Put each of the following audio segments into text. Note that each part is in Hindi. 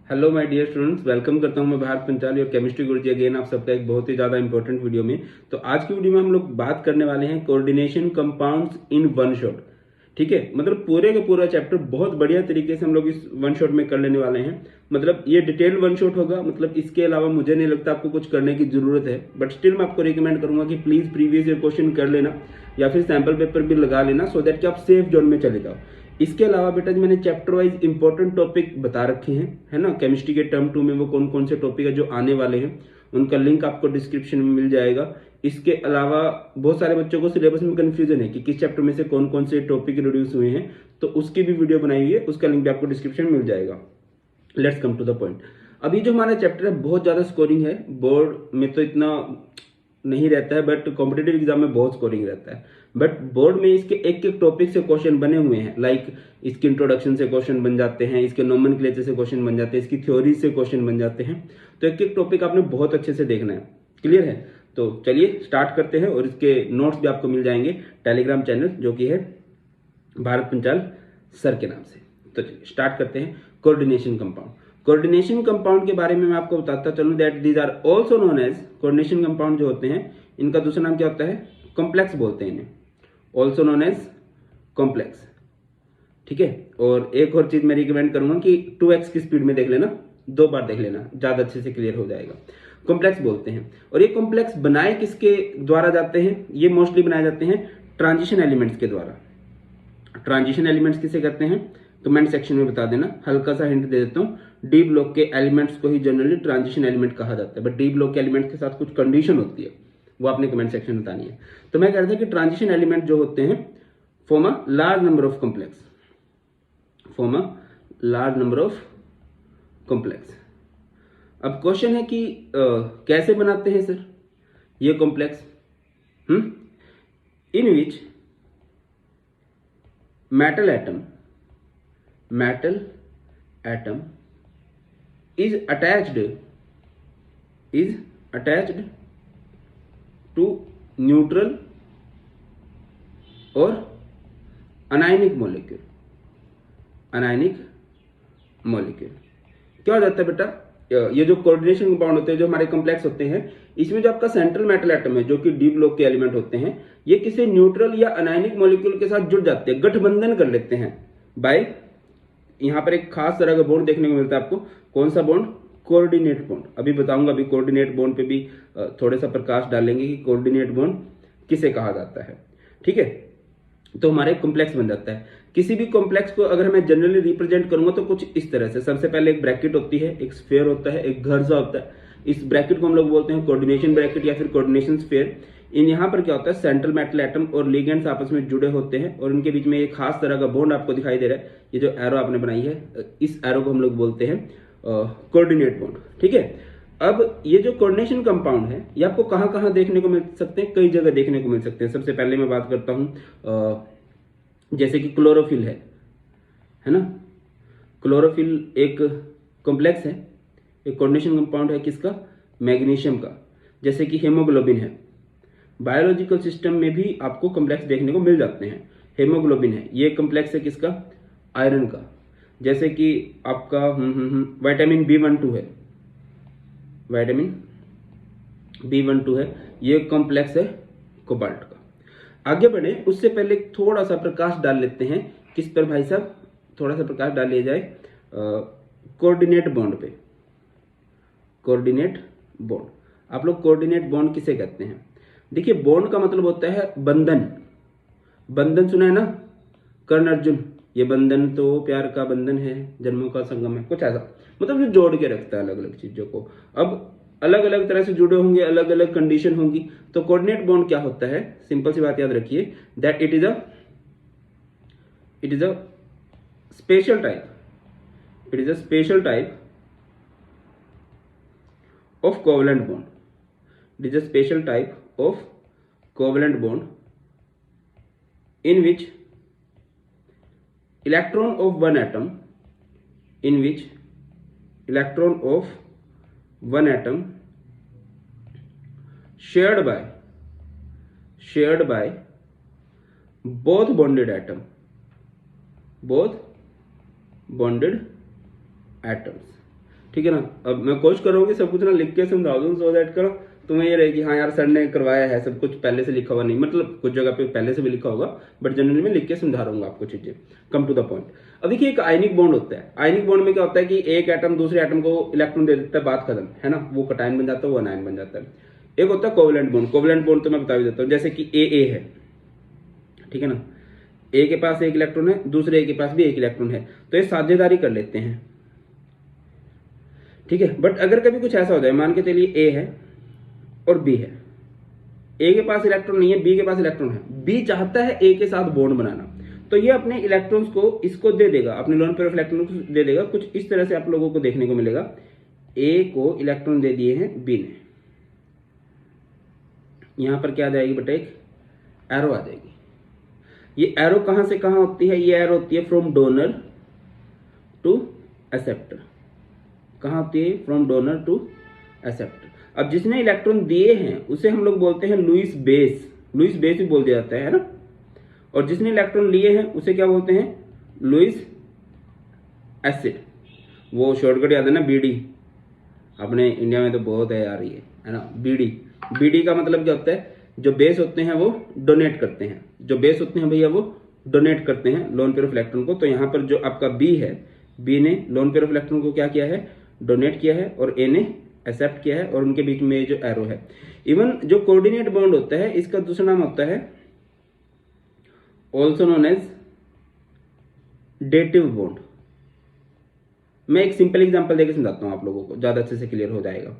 Hello my dear students, welcome करता हूं मैं भारत पंचाली और केमिस्ट्री गुरुजी अगेन आप सबका एक बहुत ही ज़्यादा इंपॉर्टेंट वीडियो में। तो आज की वीडियो में हम लोग बात करने वाले हैं coordination compounds in one shot. ठीक है, मतलब पूरे का पूरा चैप्टर बहुत बढ़िया तरीके से हम लोग इस वन शॉट में कर लेने वाले हैं। मतलब ये डिटेल वन शॉट होगा, मतलब इसके अलावा मुझे नहीं लगता आपको कुछ करने की जरूरत है, बट स्टिल मैं आपको रिकमेंड करूंगा कि प्लीज़ प्रीवियस ईयर क्वेश्चन कर लेना या फिर सैम्पल पेपर भी लगा लेना, सो दैट कि आप सेफ जोन में चले जाओ। इसके अलावा बेटा जी मैंने चैप्टर वाइज इंपॉर्टेंट टॉपिक बता रखे हैं, है ना। केमिस्ट्री के टर्म 2 में वो कौन कौन से टॉपिक है जो आने वाले हैं, उनका लिंक आपको डिस्क्रिप्शन में मिल जाएगा। इसके अलावा बहुत सारे बच्चों को सिलेबस में कंफ्यूजन है कि किस चैप्टर में से कौन कौन से टॉपिक रिड्यूस हुए हैं, तो उसकी भी वीडियो बनाई हुई है, उसका लिंक भी आपको डिस्क्रिप्शन में मिल जाएगा। Let's come to the point. अभी जो हमारा चैप्टर है बहुत ज़्यादा स्कोरिंग है, बोर्ड में तो इतना नहीं रहता है बट कॉम्पिटेटिव एग्जाम में बहुत स्कोरिंग रहता है। बट बोर्ड में इसके एक एक टॉपिक से क्वेश्चन बने हुए हैं, लाइक इसके इंट्रोडक्शन से क्वेश्चन बन जाते हैं, इसके नोमेनक्लेचर से क्वेश्चन बन जाते हैं, इसकी थ्योरी से क्वेश्चन बन जाते हैं। तो एक एक टॉपिक आपने बहुत अच्छे से देखना है। क्लियर है? तो चलिए स्टार्ट करते हैं, और इसके नोट्स भी आपको मिल जाएंगे टेलीग्राम चैनल जो कि है भारत पंचाल सर के नाम से। तो चलिए स्टार्ट करते हैं। Coordination compound. कोऑर्डिनेशन कंपाउंड के बारे में मैं आपको बताता चलूं that these are also known as, coordination compound जो होते हैं इनका दूसरा नाम क्या होता है? कॉम्प्लेक्स बोलते हैं इन्हें, ऑल्सो नोन एज कॉम्प्लेक्स। ठीक है, और एक और चीज मैं रिकमेंड करूंगा कि 2x की स्पीड में देख लेना, 2 बार देख लेना, ज्यादा अच्छे से क्लियर हो जाएगा। कॉम्प्लेक्स बोलते हैं। और ये कॉम्प्लेक्स बनाए किसके द्वारा जाते हैं? ये मोस्टली बनाए जाते हैं ट्रांजिशन एलिमेंट्स के द्वारा। ट्रांजिशन एलिमेंट्स किसे कहते हैं? कमेंट सेक्शन में बता देना, हल्का सा हिंट दे देता हूं। डी ब्लॉक के एलिमेंट्स को ही जनरली ट्रांजिशन एलिमेंट कहा जाता है, बट डी ब्लॉक के एलिमेंट्स के साथ कुछ कंडीशन होती है, वो आपने कमेंट सेक्शन में बतानी है। तो मैं कह रहा था कि ट्रांजिशन एलिमेंट जो होते हैं form a large number of complex, form a large number of complex. अब क्वेश्चन है कि कैसे बनाते हैं सर ये complex? In which metal atom is attached to neutral or anionic molecule। क्या हो जाता है बेटा? ये जो कोऑर्डिनेशन कंपाउंड होते हैं, जो हमारे कॉम्प्लेक्स होते हैं, इसमें जो आपका सेंट्रल मेटल एटम है जो कि डी ब्लॉक के एलिमेंट होते हैं, ये किसी न्यूट्रल या अनायनिक मॉलिक्यूल के साथ जुड़ जाते हैं, गठबंधन कर लेते हैं बाय, यहाँ पर एक खास तरह का बॉन्ड देखने को मिलता है आपको। कौन सा बॉन्ड? Coordinate bond. अभी बताऊंगा, अभी कोऑर्डिनेट बॉन्ड पे भी थोड़ा सा प्रकाश डालेंगे कि कोऑर्डिनेट बॉन्ड किसे कहा जाता है। ठीक है, तो हमारे कॉम्प्लेक्स बन जाता है। किसी भी कॉम्प्लेक्स को अगर मैं जनरली रिप्रेजेंट करूंगा तो कुछ इस तरह से, सबसे पहले एक ब्रैकेट होती है, एक स्फीयर होता है, एक घर सा होता है। इस ब्रैकेट को हम लोग बोलते हैं कोऑर्डिनेशन ब्रैकेट या फिर कोऑर्डिनेशन स्फीयर। इन यहाँ पर क्या होता है? सेंट्रल मेटल एटम और लिगेंड्स आपस में जुड़े होते हैं, और इनके बीच में एक खास तरह का बॉन्ड आपको दिखाई दे रहा है। ये जो एरो आपने बनाई है, इस एरो को हम लोग बोलते हैं कोऑर्डिनेट बॉन्ड। ठीक है, अब ये जो कोऑर्डिनेशन कंपाउंड है ये आपको कहाँ कहाँ देखने को मिल सकते हैं? कई जगह देखने को मिल सकते हैं। सबसे पहले मैं बात करता हूँ जैसे कि क्लोरोफिल है ना। क्लोरोफिल एक कॉम्प्लेक्स है, एक कोऑर्डिनेशन कंपाउंड है किसका? मैग्नीशियम का। जैसे कि हेमोग्लोबिन है, बायोलॉजिकल सिस्टम में भी आपको कॉम्प्लेक्स देखने को मिल जाते हैं। हेमोग्लोबिन है, ये कॉम्प्लेक्स है किसका? आयरन का। जैसे कि आपका विटामिन B12 है, विटामिन B12 है, ये कॉम्प्लेक्स है कोबाल्ट का। आगे बढ़े उससे पहले थोड़ा सा प्रकाश डाल लेते हैं। किस पर भाई साहब? थोड़ा सा प्रकाश डाल लिया जाए कोऑर्डिनेट बॉन्ड पे। कोऑर्डिनेट बॉन्ड, आप लोग कोऑर्डिनेट बॉन्ड किसे कहते हैं? देखिए, बॉन्ड का मतलब होता है बंधन। बंधन सुना है ना, कर्ण अर्जुन, ये बंधन तो प्यार का बंधन है, जन्मों का संगम है, कुछ ऐसा, मतलब जो जोड़ के रखता है अलग अलग चीजों को। अब अलग अलग तरह से जुड़े होंगे, अलग अलग कंडीशन होंगी। तो कोऑर्डिनेट बॉन्ड क्या होता है? सिंपल सी बात याद रखिए, that it is a special type, it is a special type of covalent bond। It is a special type of covalent bond in which electron of one atom, in which electron of one atom shared by both bonded atom, both bonded atoms। ठीक है ना। अब मैं कोशिश करूँगी सब कुछ ना लिख के समझा दूँ, सो दैट करो तुम्हें ये रहेगी हाँ यार सर ने करवाया है, सब कुछ पहले से लिखा हुआ नहीं, मतलब कुछ जगह पे पहले से भी लिखा होगा, बट जनरली मैं लिख के समझा रहा हूँ आपको चीजें। Come to the point. अब देखिए एक आयनिक बॉन्ड होता है। आयनिक बॉन्ड में क्या होता है कि एक एटम दूसरे एटम को इलेक्ट्रॉन दे देता है, बात खत्म है ना, वो कटायन बन जाता है, वो अनायन बन जाता है। एक होता है कोवेलेंट बॉन्ड। कोवेलेंट बॉन्ड तो मैं बता भी देता हूँ, जैसे कि ए है, ठीक है ना, ए के पास एक इलेक्ट्रॉन है, दूसरे ए के पास भी एक इलेक्ट्रॉन है, तो ये साझेदारी कर लेते हैं, ठीक है। बट अगर कभी कुछ ऐसा हो जाए, मान के चलिए ए है और बी है, ए के पास इलेक्ट्रॉन नहीं है, बी के पास इलेक्ट्रॉन है, बी चाहता है ए के साथ बॉन्ड बनाना, तो ये अपने इलेक्ट्रॉन्स को इसको दे देगा, अपने लोन पेयर ऑफ इलेक्ट्रॉन को दे देगा। कुछ इस तरह से आप लोगों को देखने को मिलेगा, ए को इलेक्ट्रॉन दे दिए हैं बी ने, यहां पर क्या आ जाएगी बेटा, एक एरो आ जाएगी। ये एरो कहां से कहां होती है, ये एरो होती है फ्रॉम डोनर टू एक्सेप्टर। कहां होती है, फ्रॉम डोनर टू एक्सेप्टर। अब जिसने इलेक्ट्रॉन दिए हैं उसे हम लोग बोलते हैं लुईस बेस, लुईस बेस भी बोल दिया जाता है ना। और जिसने इलेक्ट्रॉन लिए हैं उसे क्या बोलते हैं, लुईस एसिड। वो शॉर्टकट याद है ना, बीडी, अपने इंडिया में तो बहुत है यार ये, है ना, बीडी। बीडी का मतलब क्या होता है, जो बेस होते हैं वो डोनेट करते हैं, जो बेस होते हैं भैया वो डोनेट करते हैं लोन पेयर ऑफ इलेक्ट्रॉन को। तो यहाँ पर जो आपका बी है, बी ने लोन पेयर ऑफ इलेक्ट्रॉन को क्या किया है, डोनेट किया है, और ए ने एक्सेप्ट किया है, और उनके बीच में जो एरो है। इवन जो कोऑर्डिनेट बॉन्ड होता है, इसका दूसरा नाम होता है also known as dative bond. मैं एक सिंपल एग्जांपल देकर समझाता हूं आप लोगों को, ज्यादा अच्छे से क्लियर हो जाएगा,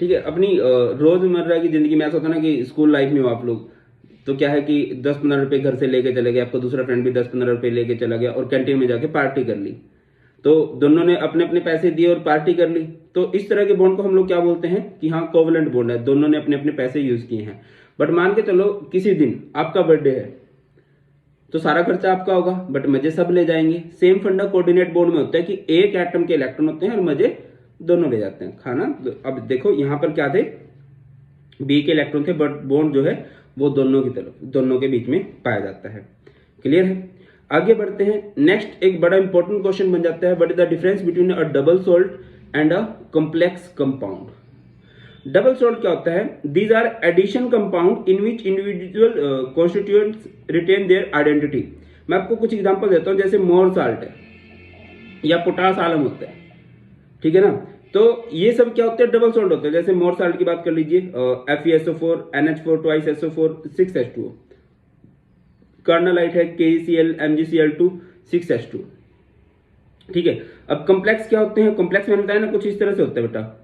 ठीक है। अपनी रोजमर्रा की जिंदगी में ऐसा होता है ना कि स्कूल लाइफ में हो आप लोग, तो क्या है कि 10-15 रुपए घर से लेके चले गए, आपका दूसरा फ्रेंड भी 10-15 रुपए लेके चला गया और कैंटीन में जाके पार्टी कर ली, तो दोनों ने अपने अपने पैसे दिए और पार्टी कर ली। तो इस तरह के बॉन्ड को हम लोग क्या बोलते हैं कि हाँ कोवेलेंट बॉन्ड है, दोनों ने अपने अपने पैसे यूज किए हैं। बट मान के चलो किसी दिन आपका बर्थडे है, तो सारा खर्चा आपका होगा, बट मजे सब ले जाएंगे। सेम फंडा कोऑर्डिनेट बॉन्ड में होता है कि एक एटम के इलेक्ट्रॉन होते हैं और मजे दोनों ले जाते हैं, खाना। अब देखो यहाँ पर क्या थे, बी के इलेक्ट्रॉन थे, बट बॉन्ड जो है वो दोनों की तरफ, दोनों के बीच में पाया जाता है। क्लियर है। आगे बढ़ते हैं। नेक्स्ट एक बड़ा इंपॉर्टेंट क्वेश्चन बन जाता है, what is the difference between a double salt and a complex compound. Double salt क्या होता है, these are addition compound in which individual constituents retain their identity. मैं आपको कुछ एग्जांपल देता हूं, जैसे मोर साल्ट है या पोटास आलम होता है, ठीक है ना। तो ये सब क्या होते हैं, डबल सॉल्ट होते हैं। जैसे मोर साल्ट की बात कर लीजिए, FeSO4, NH4 twice SO4 6H2O, carnallite है KeCl MgCl2 6H2, ठीक है। अब कॉम्प्लेक्स क्या होते हैं, कॉम्प्लेक्स मैंने बताया ना कुछ इस तरह से होता है बेटा,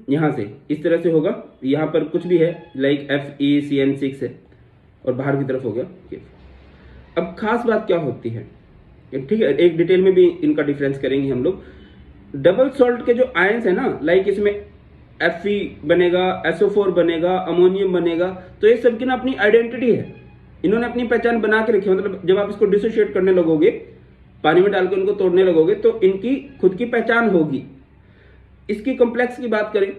यहां से इस तरह से होगा, यहां पर कुछ भी है लाइक FeCN6 है और बाहर की तरफ हो गया। अब खास बात क्या होती है, ठीक है, एक डिटेल में भी इनका डिफरेंस करेंगे हम लोग। डबल सॉल्ट के जो आयंस है ना, लाइक इसमें Fe बनेगा, SO4 बनेगा, अमोनियम बनेगा, तो ये सब की ना अपनी आइडेंटिटी है, इन्होंने अपनी पहचान बना के रखी है। मतलब जब आप इसको डिसोशिएट करने लगोगे, पानी में डाल के उनको तोड़ने लगोगे, तो इनकी खुद की पहचान होगी। इसकी कॉम्प्लेक्स की बात करें,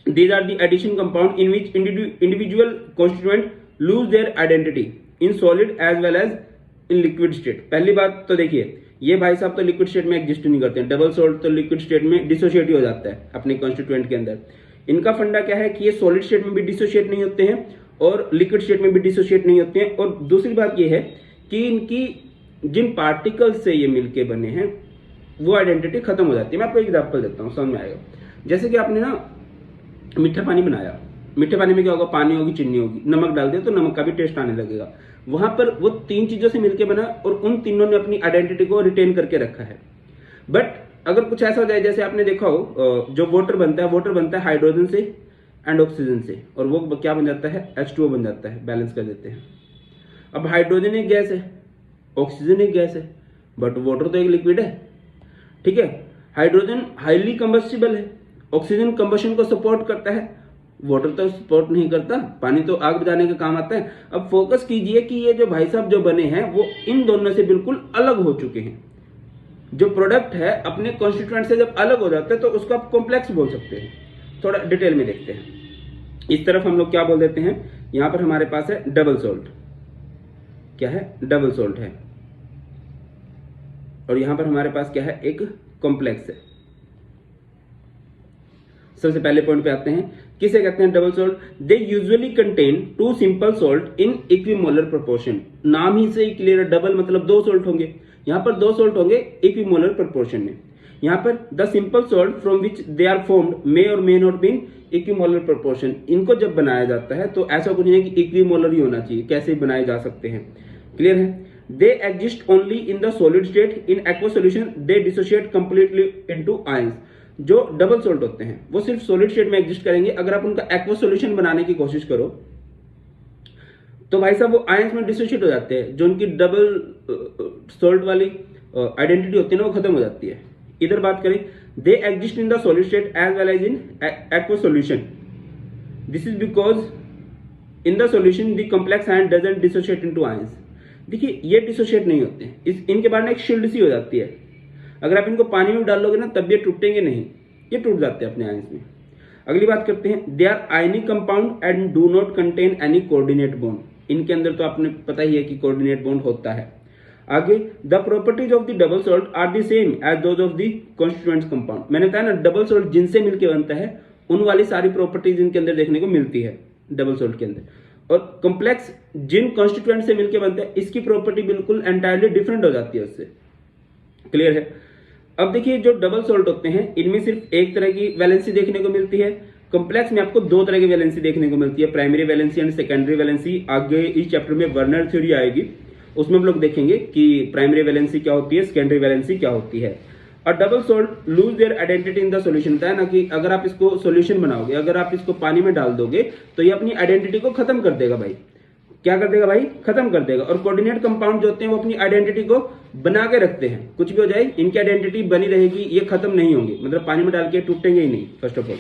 these are the addition compound in which individual constituent lose their identity in solid as well as in liquid state. पहली बात तो देखिए, ये भाई साहब तो लिक्विड स्टेट में एग्जिस्ट नहीं करते हैं, डबल सॉल्ट तो लिक्विड स्टेट में डिसोशिएट हो जाता है अपने कॉन्स्टिट्यूएंट के अंदर। इनका फंडा क्या है कि ये सॉलिड स्टेट में भी डिसोशिएट नहीं होते हैं और लिक्विड स्टेट में भी डिसोशिएट नहीं होते हैं। और दूसरी बात ये है कि इनकी जिन पार्टिकल्स से ये मिलके बने हैं वो आइडेंटिटी खत्म हो जाती है। मैं आपको एग्जाम्पल देता हूँ, समझ में आएगा। जैसे कि आपने ना मीठा पानी बनाया, मीठे पानी में क्या होगा, पानी होगी, चीनी होगी, नमक डाल दिया तो नमक का भी टेस्ट आने लगेगा। वहां पर वो तीन चीजों से मिलकर बना और उन तीनों ने अपनी आइडेंटिटी को रिटेन करके रखा है। बट अगर कुछ ऐसा हो जाए, जैसे आपने देखा हो जो वाटर बनता है हाइड्रोजन से एंड ऑक्सीजन से, और वो क्या बन जाता है, H2O बन जाता है, बैलेंस कर देते हैं। अब हाइड्रोजन एक गैस है, ऑक्सीजन एक गैस है, बट वाटर तो एक लिक्विड है, ठीक है। हाइड्रोजन हाईली कंबस्टिबल है, ऑक्सीजन कंबशन को सपोर्ट करता है, वाटर तो सपोर्ट नहीं करता, पानी तो आग बुझाने का काम आता है। अब फोकस कीजिए कि ये जो भाई साहब जो बने हैं वो इन दोनों से बिल्कुल अलग हो चुके हैं। जो प्रोडक्ट है अपने कॉन्स्टिट्यूएंट से जब अलग हो जाता है तो उसको आप कॉम्प्लेक्स बोल सकते हैं। थोड़ा डिटेल में देखते हैं। इस तरफ हम लोग क्या बोल देते हैं, यहां पर हमारे पास है डबल सॉल्ट, क्या है, डबल सॉल्ट है, और यहां पर हमारे पास क्या है, एक कॉम्प्लेक्स है। सबसे पहले पॉइंट पे आते हैं, किसे कहते हैं double salt? They usually contain two simple salt in equimolar proportion. नाम ही से ही क्लियर है, डबल मतलब दो सॉल्ट होंगे, यहाँ पर दो सॉल्ट होंगे इक्विमोलर प्रोपोर्शन में। यहाँ पर the simple salt from which they are formed may और may not be in equimolar proportion. इनको जब बनाया जाता है तो ऐसा कुछ नहीं है कि इक्विमोलर ही होना चाहिए, कैसे बनाए जा सकते हैं, क्लियर है। They exist only in the solid state, in aqua solution they dissociate completely into ions. जो डबल सॉल्ट होते हैं वो सिर्फ सॉलिड स्टेट में एग्जिस्ट करेंगे। अगर आप उनका एक्वा सॉल्यूशन बनाने की कोशिश करो तो भाई साहब वो आयंस में डिसोशिएट हो जाते हैं, जो उनकी डबल सॉल्ट वाली आइडेंटिटी होती है ना, वो खत्म हो जाती है। इधर बात करें, they exist in the solid state as well as in aqua solution. This is because in the solution the complex ion doesn't dissociate into ions. देखिए ये डिसोशिएट नहीं होते हैं, इनके बारे में एक शील्ड सी हो जाती है। अगर आप इनको पानी में डालोगे ना तब ये टूटेंगे नहीं, ये टूट जाते हैं अपने आयंस में। अगली बात करते हैं, they are ionic compound and do not contain any coordinate bond. इनके अंदर तो आपने पता ही है कि कोऑर्डिनेट बॉन्ड होता है। आगे, the properties of the double salt are the same as those of the constituents compound. मैंने बताया ना, डबल सॉल्ट जिनसे मिलकर बनता है उन वाली सारी प्रॉपर्टीज इनके अंदर देखने को मिलती है डबल सॉल्ट के अंदर। और कॉम्प्लेक्स जिन कॉन्स्टिट्यूएंट से मिलकर बनता है इसकी प्रॉपर्टी बिल्कुल एंटायरली डिफरेंट हो जाती है उससे, क्लियर है। अब देखिए जो डबल सॉल्ट होते हैं इनमें सिर्फ एक तरह की वैलेंसी देखने को मिलती है। कॉम्प्लेक्स में आपको दो तरह की वैलेंसी देखने को मिलती है, primary valency and secondary valency. आगे इस चैप्टर में वर्नर थ्योरी आएगी, उसमें हम लोग देखेंगे कि प्राइमरी वैलेंसी क्या होती है, सेकेंडरी वैलेंसी क्या होती है। और double salt loose their identity in the solution. होता है ना कि अगर आप इसको सॉल्यूशन बनाओगे, अगर आप इसको पानी में डाल दोगे तो ये अपनी आइडेंटिटी को खत्म कर देगा भाई। क्या कर देगा भाई? खत्म कर देगा। और कोऑर्डिनेट कंपाउंड जो होते हैं वो अपनी आइडेंटिटी को बना के रखते हैं, कुछ भी हो जाए इनकी आइडेंटिटी बनी रहेगी, ये खत्म नहीं होंगे, मतलब पानी में डाल के टूटेंगे ही नहीं। फर्स्ट ऑफ ऑल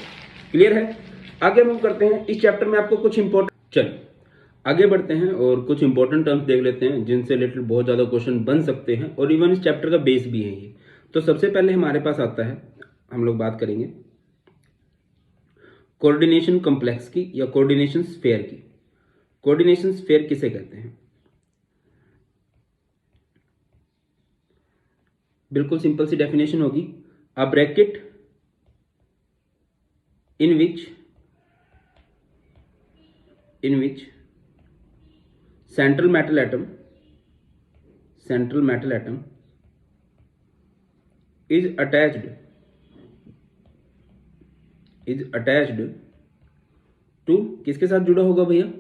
क्लियर है। आगे मूव करते हैं, इस चैप्टर में आपको कुछ इंपॉर्टेंट, चलिए आगे बढ़ते हैं और कुछ इंपॉर्टेंट टर्म्स देख लेते हैं जिनसे रिलेटेड बहुत ज्यादा क्वेश्चन बन सकते हैं और इवन इस चैप्टर का बेस भी है ये। तो सबसे पहले हमारे पास आता है, हम लोग बात करेंगे कोऑर्डिनेशन कॉम्प्लेक्स की या कोऑर्डिनेशन स्फीयर की। कोऑर्डिनेशन स्फीयर किसे कहते हैं? बिल्कुल सिंपल सी डेफिनेशन होगी, a bracket in which central metal atom is attached to, किसके साथ जुड़ा होगा भैया?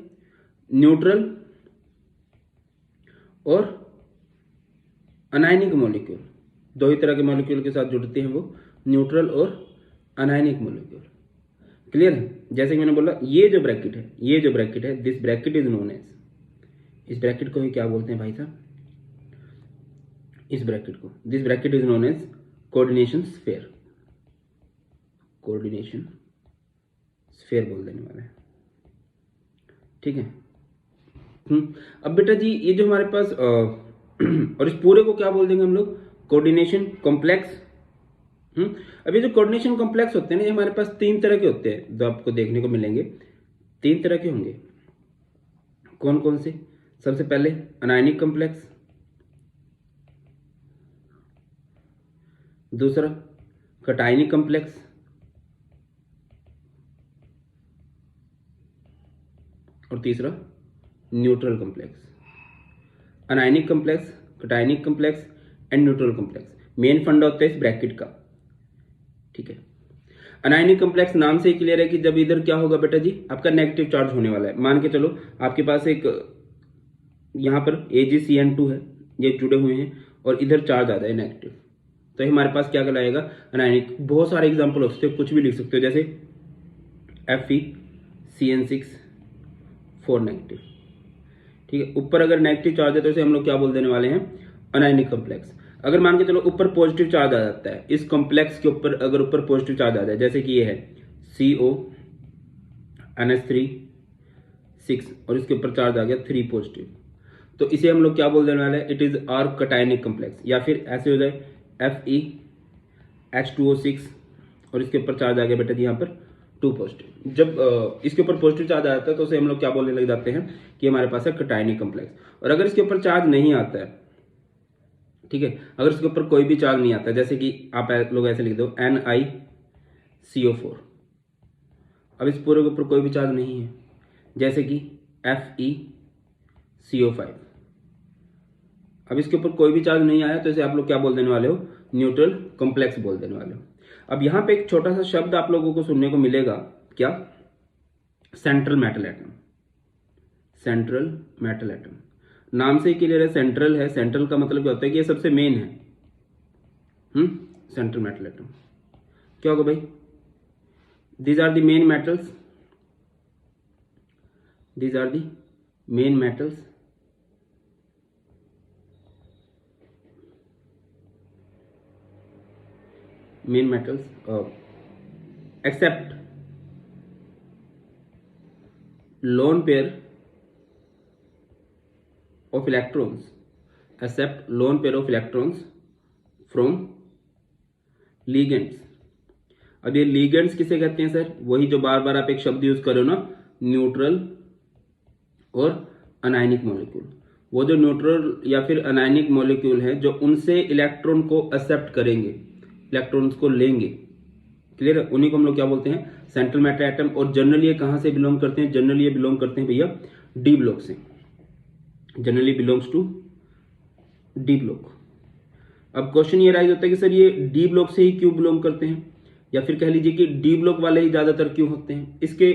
न्यूट्रल और अनायनिक मॉलिक्यूल। दो ही तरह के मॉलिक्यूल के साथ जुड़ते हैं वो, न्यूट्रल और अनायनिक मॉलिक्यूल, क्लियर है। जैसे कि मैंने बोला, ये जो ब्रैकेट है this bracket is known as, इस ब्रैकेट को ही क्या बोलते हैं भाई साहब? इस ब्रैकेट को, this bracket is known as coordination sphere. Coordination sphere बोल देने वाले हैं, ठीक है। अब बेटा जी ये जो हमारे पास और इस पूरे को क्या बोल देंगे हम लोग? Coordination complex. अब ये जो कोऑर्डिनेशन कॉम्प्लेक्स होते हैं ना, ये हमारे पास तीन तरह के होते हैं जो आपको देखने को मिलेंगे। तीन तरह के होंगे, कौन कौन से? सबसे पहले अनायनिक कॉम्प्लेक्स, दूसरा कटायनिक कॉम्प्लेक्स, और तीसरा neutral complex. Anionic complex, cationic complex and neutral complex main फंडा होता है इस ब्रैकेट का, ठीक है। अनायनिक कॉम्प्लेक्स नाम से ही क्लियर है कि जब इधर क्या होगा बेटा जी, आपका नेगेटिव चार्ज होने वाला है। मान के चलो आपके पास एक यहाँ पर AgCN2 है, ये जुड़े हुए हैं और इधर चार्ज आ जाए नेगेटिव, तो ये हमारे पास क्या कहलाएगा? अनायनिक। बहुत सारे एग्जाम्पल हो सकते हो, कुछ भी लिख सकते हो, जैसे FeCN6 4 नेगेटिव, ठीक है। ऊपर अगर नेगेटिव चार्ज है तो इसे हम लोग क्या बोल देने वाले हैं? Anionic complex. अगर मान के चलो ऊपर पॉजिटिव चार्ज आ जाता है, इस कॉम्प्लेक्स के ऊपर अगर ऊपर पॉजिटिव चार्ज आ जाए, जैसे कि ये है CO NH3 6 और इसके ऊपर चार्ज आ गया 3 पॉजिटिव, तो इसे हम लोग क्या बोल देने वाले हैं? It is are cationic complex. या फिर ऐसे हो जाए FeH2O6 और इसके ऊपर चार्ज आ गया बेटा जी यहाँ पर 2 पॉजिटिव। जब इसके ऊपर पॉजिटिव चार्ज आ जाता है तो उसे हम लोग क्या बोलने लग जाते हैं कि हमारे पास है कटायनिक कॉम्प्लेक्स। और अगर इसके ऊपर चार्ज नहीं आता है ठीक है। अगर इसके ऊपर कोई भी चार्ज नहीं आता, जैसे कि आप लोग ऐसे लिख दो NiCO4, अब इस पूरे के ऊपर कोई भी चार्ज नहीं है, जैसे कि FeCO5, अब इसके ऊपर कोई भी चार्ज नहीं आया तो इसे आप लोग क्या बोल देने वाले हो, न्यूट्रल कॉम्प्लेक्स बोल देने वाले हो। अब यहां पे एक छोटा सा शब्द आप लोगों को सुनने को मिलेगा, क्या, central metal atom. Central metal atom नाम से ही क्लियर है, सेंट्रल है, सेंट्रल का मतलब क्या होता है कि ये सबसे मेन है। सेंट्रल मेटल एटम क्या होगा भाई, these are the main metals, these are the main metals except lone pair of electrons, except lone pair of electrons from ligands। अब ये ligands किसे कहते हैं सर, वही जो बार बार आप एक शब्द यूज करो ना, न्यूट्रल और अनायनिक मॉलिक्यूल। वो जो न्यूट्रल या फिर अनायनिक मॉलिक्यूल है जो उनसे इलेक्ट्रॉन को एक्सेप्ट करेंगे, इलेक्ट्रॉन्स को लेंगे, क्लियर है, उन्हीं को हम लोग क्या बोलते हैं, सेंट्रल मेटल एटम। और जनरली ये कहां से बिलोंग करते हैं, जनरली ये बिलोंग करते हैं भैया डी ब्लॉक से, generally belongs to D block. अब क्वेश्चन ये राइज होता है कि सर ये डी ब्लॉक से ही क्यों बिलोंग करते हैं, या फिर कह लीजिए कि डी ब्लॉक वाले ही ज्यादातर क्यों होते हैं। इसके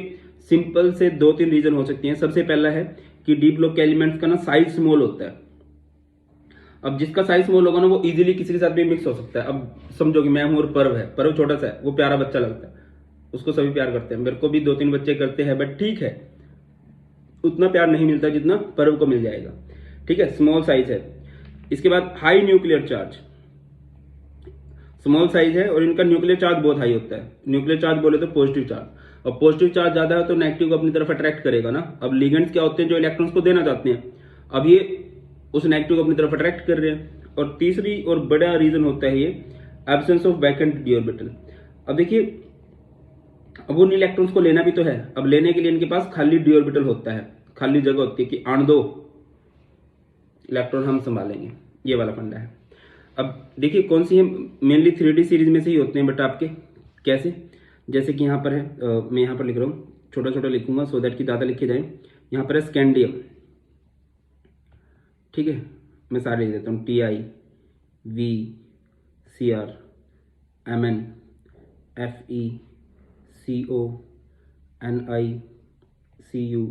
सिंपल से 2-3 रीजन हो सकते हैं। सबसे पहला है कि डी ब्लॉक के एलिमेंट्स का ना साइज स्मॉल होता है। अब जिसका साइज स्मॉल होगा ना वो इजीली किसी के साथ भी मिक्स हो सकता है। अब समझो कि मैं हूं और पर्व है, पर्व छोटा सा है, वो प्यारा बच्चा लगता है, उसको सभी प्यार करते हैं, मेरे को भी 2-3 बच्चे करते हैं, बट ठीक है उतना प्यार नहीं मिलता जितना पर्व को मिल जाएगा, ठीक है, स्मॉल साइज है। इसके बाद high nuclear charge, small size है और इनका न्यूक्लियर चार्ज बहुत हाई होता है। न्यूक्लियर चार्ज बोले तो पॉजिटिव चार्ज, और पॉजिटिव चार्ज ज्यादा है तो नेगेटिव को अपनी तरफ अट्रैक्ट करेगा ना। अब लिगेंड्स क्या होते हैं, जो इलेक्ट्रॉन्स को देना चाहते हैं, अब ये उस नेगेटिव को अपनी तरफ अट्रैक्ट कर रहे हैं। और तीसरी और बड़ा रीजन होता है ये absence of vacant D orbital. अब देखिए, अब उन इलेक्ट्रॉन्स को लेना भी तो है, अब लेने के लिए इनके पास खाली डी ऑर्बिटल होता है, खाली जगह होती है कि आन दो इलेक्ट्रॉन हम संभालेंगे, ये वाला फंडा है। अब देखिए कौन सी है, मेनली 3D सीरीज में से ही होते हैं, बट आपके कैसे, जैसे कि यहाँ पर है, मैं यहाँ पर लिख रहा हूँ, छोटा छोटा लिखूंगा सो दैट कि ज़्यादा लिखे जाए। यहाँ पर है स्कैंडियम, ठीक है, मैं सारे लिख देता हूँ, TiVCr Mn FeCO NiCu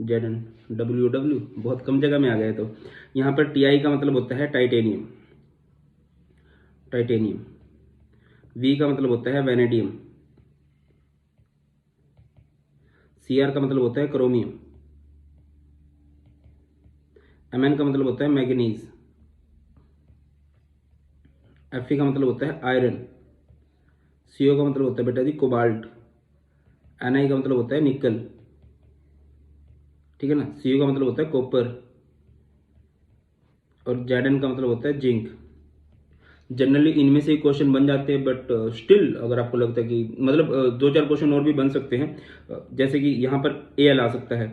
Zn WW, बहुत कम जगह में आ गए। तो यहाँ पर Ti का मतलब होता है टाइटेनियम, टाइटेनियम, V का मतलब होता है वैनेडियम, Cr का मतलब होता है क्रोमियम, Mn का मतलब होता है मैग्नीज, Fe का मतलब होता है आयरन, Co का मतलब होता है बेटा जी कोबाल्ट, Ni का मतलब होता है निकल, ठीक है ना, Cu का मतलब होता है कॉपर, और Zn का मतलब होता है जिंक। जनरली इनमें से ही क्वेश्चन बन जाते हैं, बट स्टिल अगर आपको लगता है कि मतलब 2-4 क्वेश्चन और भी बन सकते हैं, जैसे कि यहाँ पर Al आ सकता है।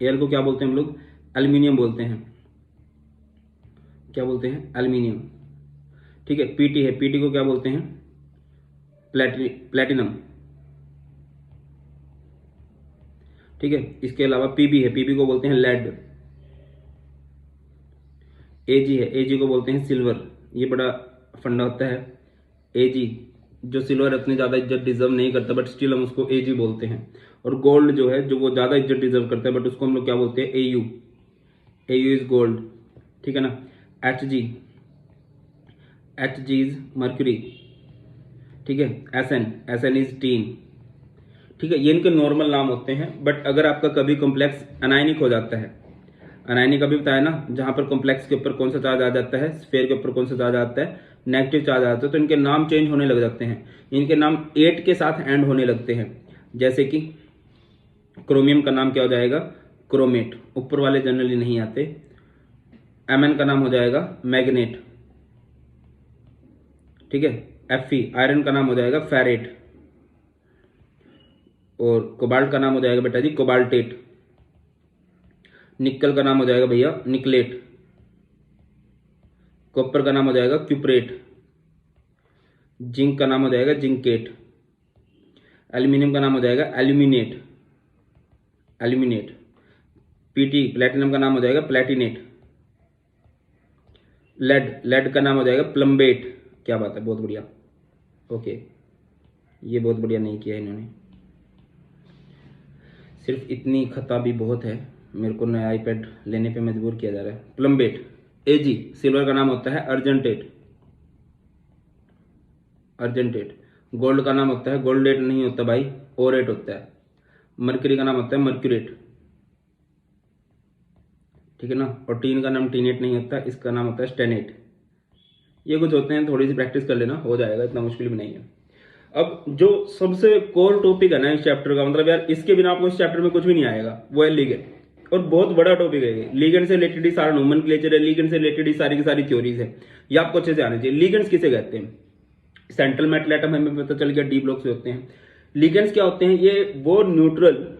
Al को क्या बोलते हैं हम लोग, एल्यूमिनियम बोलते हैं, क्या बोलते हैं, एल्यूमिनियम, ठीक है। Pt है, Pt को क्या बोलते हैं, प्लेटिनम, ठीक है। इसके अलावा Pb है, Pb को बोलते हैं लेड। Ag है, Ag को बोलते हैं सिल्वर, ये बड़ा फंडा होता है। Ag जो सिल्वर इतनी ज़्यादा इज्जत डिजर्व नहीं करता, बट स्टिल हम उसको Ag बोलते हैं। और गोल्ड जो है, जो वो ज़्यादा इज्जत डिजर्व करता है, बट उसको हम लोग क्या बोलते हैं, Au, Au इज गोल्ड, ठीक है ना। Hg, Hg इज मर्क्यूरी, ठीक है। Sn, Sn इज टीन, ठीक है। ये इनके नॉर्मल नाम होते हैं, बट अगर आपका कभी कॉम्प्लेक्स अनायनिक हो जाता है, अनायनिक अभी बताया ना, जहां पर कॉम्प्लेक्स के ऊपर कौन सा चार्ज आ जाता है, स्फीयर के ऊपर कौन सा चार्ज आता है, नेगेटिव चार्ज आता है, तो इनके नाम चेंज होने लग जाते हैं। इनके नाम 8 के साथ एंड होने लगते हैं, जैसे कि क्रोमियम का नाम क्या हो जाएगा, क्रोमेट, ऊपर वाले जनरली नहीं आते। Mn का नाम हो जाएगा मैग्नेट, ठीक है। Fe आयरन का नाम हो जाएगा फेरेट, और कोबाल्ट का नाम हो जाएगा बेटा जी कोबाल्टेट। निकल का नाम हो जाएगा भैया निकलेट, कॉपर का नाम हो जाएगा क्यूपरेट, जिंक का नाम हो जाएगा जिंकेट, एल्यूमिनियम का नाम हो जाएगा एल्यूमिनेट, पीटी प्लेटिनम का नाम हो जाएगा प्लेटिनेट, लेड का नाम हो जाएगा प्लम्बेट। क्या बात है, बहुत बढ़िया। ओके, ये बहुत बढ़िया नहीं किया इन्होंने, सिर्फ इतनी खता भी बहुत है, मेरे को नया आईपैड लेने पे मजबूर किया जा रहा है। प्लम्बेट। एजी सिल्वर का नाम होता है अर्जेंटेट, गोल्ड का नाम होता है गोल्डेट नहीं होता भाई, ओरेट होता है। मरकरी का नाम होता है मर्क्यूरेट, ठीक है ना। और टीन का नाम टीनेट नहीं होता, इसका नाम होता है स्टेनेट। ये कुछ होते हैं, थोड़ी सी प्रैक्टिस कर लेना, हो जाएगा, इतना मुश्किल भी नहीं है। अब जो सबसे कोर टॉपिक है ना इस चैप्टर का, मतलब यार इसके बिना आपको इस चैप्टर में कुछ भी नहीं आएगा, वो है लिगेंड। और बहुत बड़ा टॉपिक है, लिगेंड से रिलेटेड ही सारा नोमेनक्लेचर है, लिगेंड से रिलेटेड ही सारी की सारी थ्योरीज है, ये आपको अच्छे से आने चाहिए। लिगेंड्स किसे कहते हैं? सेंट्रल मेटल एटम हमें पता चल गया, डी ब्लॉक से होते हैं। लिगेंड्स क्या होते हैं? ये वो न्यूट्रल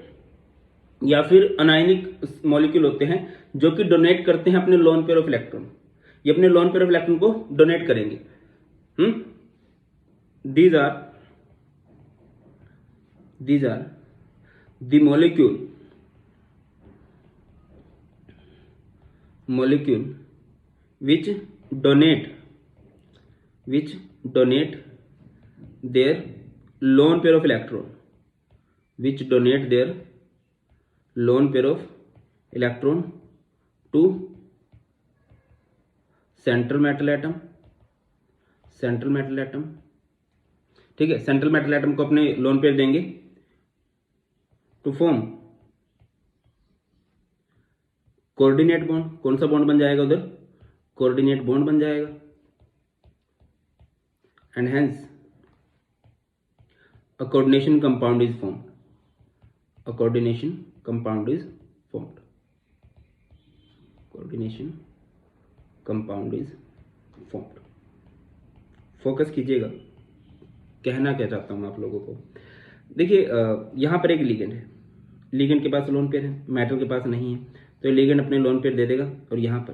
या फिर अनायनिक मॉलिक्यूल होते हैं जो कि डोनेट करते हैं अपने लोन पेयर ऑफ इलेक्ट्रॉन, ये अपने लोन पेयर ऑफ इलेक्ट्रॉन को डोनेट करेंगे। These are the molecule which donate their lone pair of electron, to central metal atom, ठीक है। सेंट्रल मेटल एटम को अपने लोन पेयर देंगे टू फॉर्म कोऑर्डिनेट बॉन्ड। कौन सा बॉन्ड बन जाएगा उधर? कोऑर्डिनेट बॉन्ड बन जाएगा। And hence a coordination compound is formed, focus कीजिएगा, कहना क्या चाहता हूं आप लोगों को। देखिए यहां पर एक लिगेंड है, लिगेंड के पास लोन पेयर है, मेटल के पास नहीं है, तो लिगेंड अपने लोन पेयर दे देगा। और यहाँ पर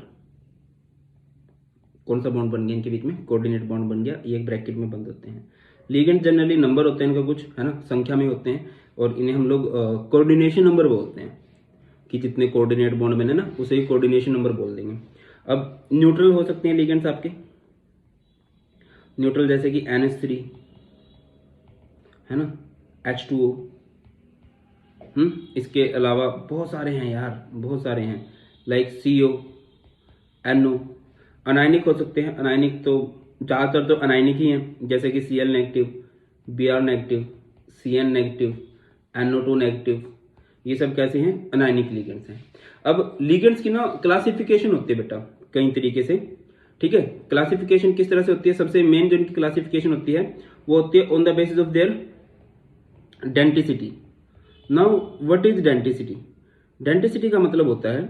कौन सा बॉन्ड बन गया इनके बीच में? कोऑर्डिनेट बॉन्ड बन गया। ये एक ब्रैकेट में बंद होते हैं। लिगेंड जनरली नंबर होते हैं इनका कुछ, है ना, संख्या में होते हैं, और इन्हें हम लोग कोऑर्डिनेशन नंबर बोलते हैं, कि जितने कोऑर्डिनेट बॉन्ड बने ना उसे ही कोऑर्डिनेशन नंबर बोल देंगे। अब न्यूट्रल हो सकते हैं लिगेंड्स आपके, न्यूट्रल जैसे कि NH3, है ना, H2O। इसके अलावा बहुत सारे हैं यार, बहुत सारे हैं, लाइक CO, NO। अनायनिक हो सकते हैं, अनायनिक तो ज़्यादातर तो अनायनिक ही हैं, जैसे कि Cl negative, Br negative, Cn negative, NO2 negative, ये सब कैसे हैं? अनायनिक लिगेंड्स हैं। अब लिगेंड्स की ना क्लासिफिकेशन होती है बेटा कई तरीके से, ठीक है। क्लासिफिकेशन किस तरह से होती है? सबसे मेन जो इनकी क्लासिफिकेशन होती है वो होती है on the basis of their denticity. Now what is denticity? Denticity का मतलब होता है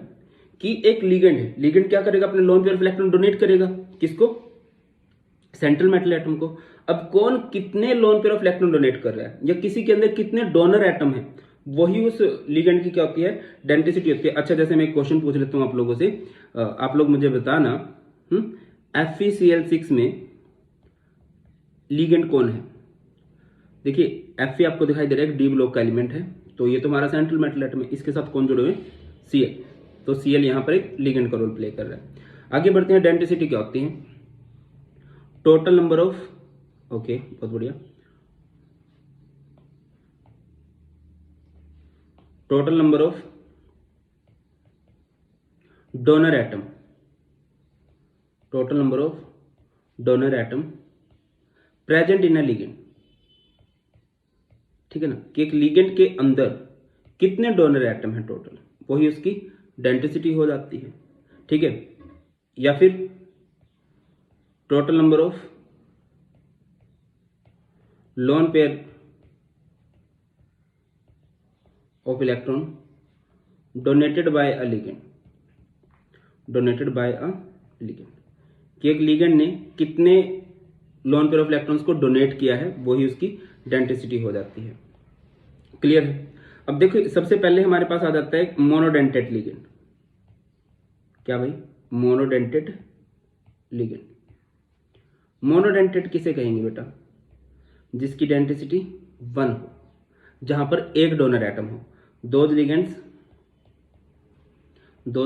कि एक लिगेंड है, लिगेंड क्या करेगा? अपने lone pair of electron donate करेगा, किसको? सेंट्रल मेटल एटम को। अब कौन कितने loan pair of electron donate कर रहा है, या किसी के अंदर कितने डोनर एटम है, वही उस लिगेंड की क्या होती है? डेंटिसिटी होती है। अच्छा, जैसे मैं एक क्वेश्चन पूछ लेता हूं आप लोगों से, आप लोग मुझे बताना, FeCl6 में लिगेंड कौन है? देखिए Fe आपको दिखाई दे रहा है, डी ब्लॉक का एलिमेंट है, तो ये तो हमारा सेंट्रल मेटल एटम है। इसके साथ कौन जुड़े हुए? Cl, तो Cl यहां पर एक लिगेंड का रोल प्ले कर रहा है। आगे बढ़ते हैं, डेंटिसिटी क्या होती है? टोटल नंबर ऑफ, ओके बहुत बढ़िया, total number of donor atom, present in a ligand, ठीक है ना, कि एक लिगेंड के अंदर कितने डोनर एटम है टोटल, वही उसकी डेंसिटी हो जाती है, ठीक है। या फिर total number of loan pair of electron donated bye a ligand, कि एक लिगेंड ने कितने लोन पेयर ऑफ इलेक्ट्रॉन्स को डोनेट किया है, वही उसकी डेंसिटी हो जाती है। क्लियर है? अब देखो सबसे पहले हमारे पास आ जाता है मोनोडेंटेट लिगेंड। क्या भाई? Monodentate ligand. मोनोडेंटेट किसे कहेंगे बेटा? जिसकी डेंसिटी 1 हो, जहां पर एक डोनर एटम हो। दोज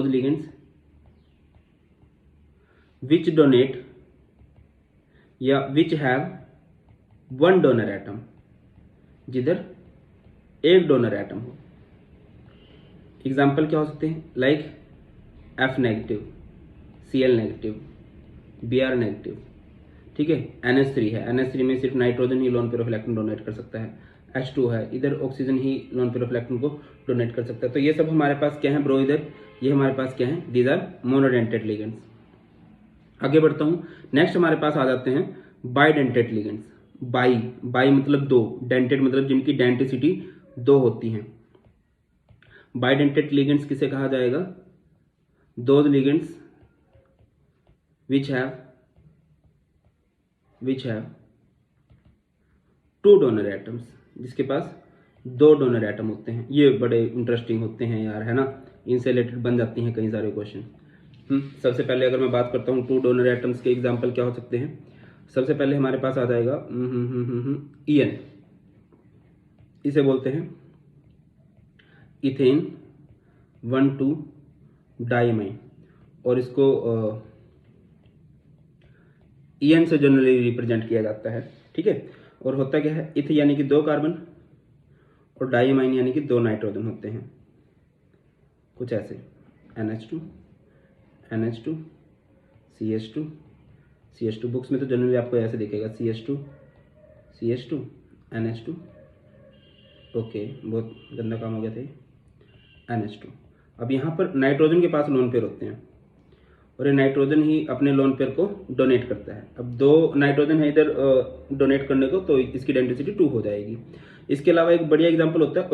लिगेंड्स विच डोनेट या विच हैव 1 डोनर एटम, जिधर एक डोनर एटम हो। एग्जाम्पल क्या हो सकते हैं? Like F negative, Cl negative, Br negative, ठीक है। NH3 है, NH3 में सिर्फ nitrogen he loan pair of electron donate कर सकता है। H2 है, इधर oxygen he loan pair of electron को डोनेट कर सकता है। तो ये सब हमारे पास क्या है ब्रो? इधर ये हमारे पास क्या है? These are monodentate ligands. आगे बढ़ता हूँ। नेक्स्ट हमारे पास आ जाते हैं बाइडेंटेट लिगेंड्स। बाई मतलब दो, डेंटेट मतलब जिनकी डेंटिसिटी 2 होती है। बाइडेंटेट लिगेंड्स किसे कहा जाएगा? Those ligands which have 2 donor atoms, जिसके पास 2 डोनर एटम होते हैं। ये बड़े इंटरेस्टिंग होते हैं यार, है ना। इनसे रिलेटेड बन जाती हैं कई सारे क्वेश्चन। सबसे पहले अगर मैं बात करता हूँ 2 डोनर एटम्स के एग्जाम्पल क्या हो सकते हैं। सबसे पहले हमारे पास आ जाएगा ईएन, इसे बोलते हैं इथेन 1,2 डाइमाइन, और इसको ईएन से जनरली रिप्रेजेंट किया जाता है, ठीक है। और होता क्या है? इथ यानी कि 2 कार्बन और डाइमाइन यानी कि 2 नाइट्रोजन होते हैं, कुछ ऐसे। NH2 CH2 बुक्स में तो जनरली आपको ऐसे दिखेगा CH2 NH2। ओके, बहुत गंदा काम हो गया था। NH2। अब यहाँ पर नाइट्रोजन के पास लोन पेयर होते हैं, और ये नाइट्रोजन ही अपने लोन पेयर को डोनेट करता है। अब 2 नाइट्रोजन है इधर डोनेट करने को, तो इसकी डेंसिटी 2 हो जाएगी। इसके अलावा एक बढ़िया एग्जांपल होता है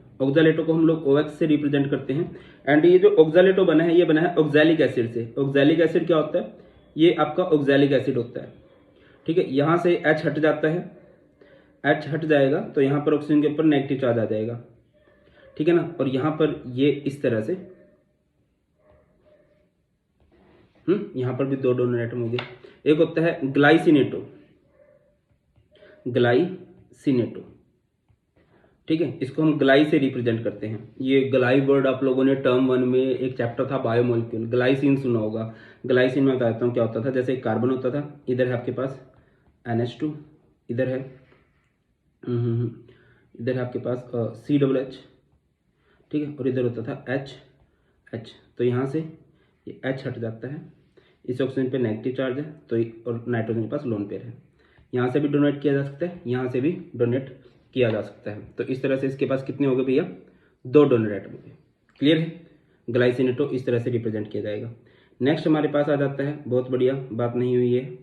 ऑक्सालेटो को हम लोग OX से रिप्रेजेंट करते हैं। एंड ये जो ऑक्सालेटो बना है, ये बना है ऑक्सैलिक एसिड से। ऑक्सैलिक एसिड क्या होता है? ये आपका ऑक्सैलिक एसिड होता है, ठीक है। यहाँ से H हट जाता है, H हट जाएगा तो यहाँ पर ऑक्सीजन के ऊपर नेगेटिव चार्ज आ जाएगा, ठीक है ना। और यहाँ पर ये इस तरह से यहाँ पर भी 2 डोनर एटम हो गए। एक होता है ग्लाइसिनेटो, ठीक है। इसको हम ग्लाई से रिप्रेजेंट करते हैं। ये ग्लाई वर्ड आप लोगों ने टर्म 1 में एक चैप्टर था बायोमोलिक्यूल, ग्लाइसिन सुना होगा। ग्लाइसिन में बताता हूँ क्या होता था। जैसे एक कार्बन होता था, इधर है आपके पास NH2, इधर है आपके पास COOH, ठीक है। और इधर होता था H। तो यहाँ से ये H हट जाता है, इस ऑक्सीजन पे नेगेटिव चार्ज है, तो और नाइट्रोजन के पास लोन पेयर है। यहाँ से भी डोनेट किया जा सकता है, यहाँ से भी डोनेट किया जा सकता है। तो इस तरह से इसके पास कितने हो गए भैया? 2 डोनर एटम हो गए। क्लियर है? ग्लाइसिनेटो इस तरह से रिप्रेजेंट किया जाएगा। नेक्स्ट हमारे पास आ जाता है, बहुत बढ़िया, बात नहीं हुई है।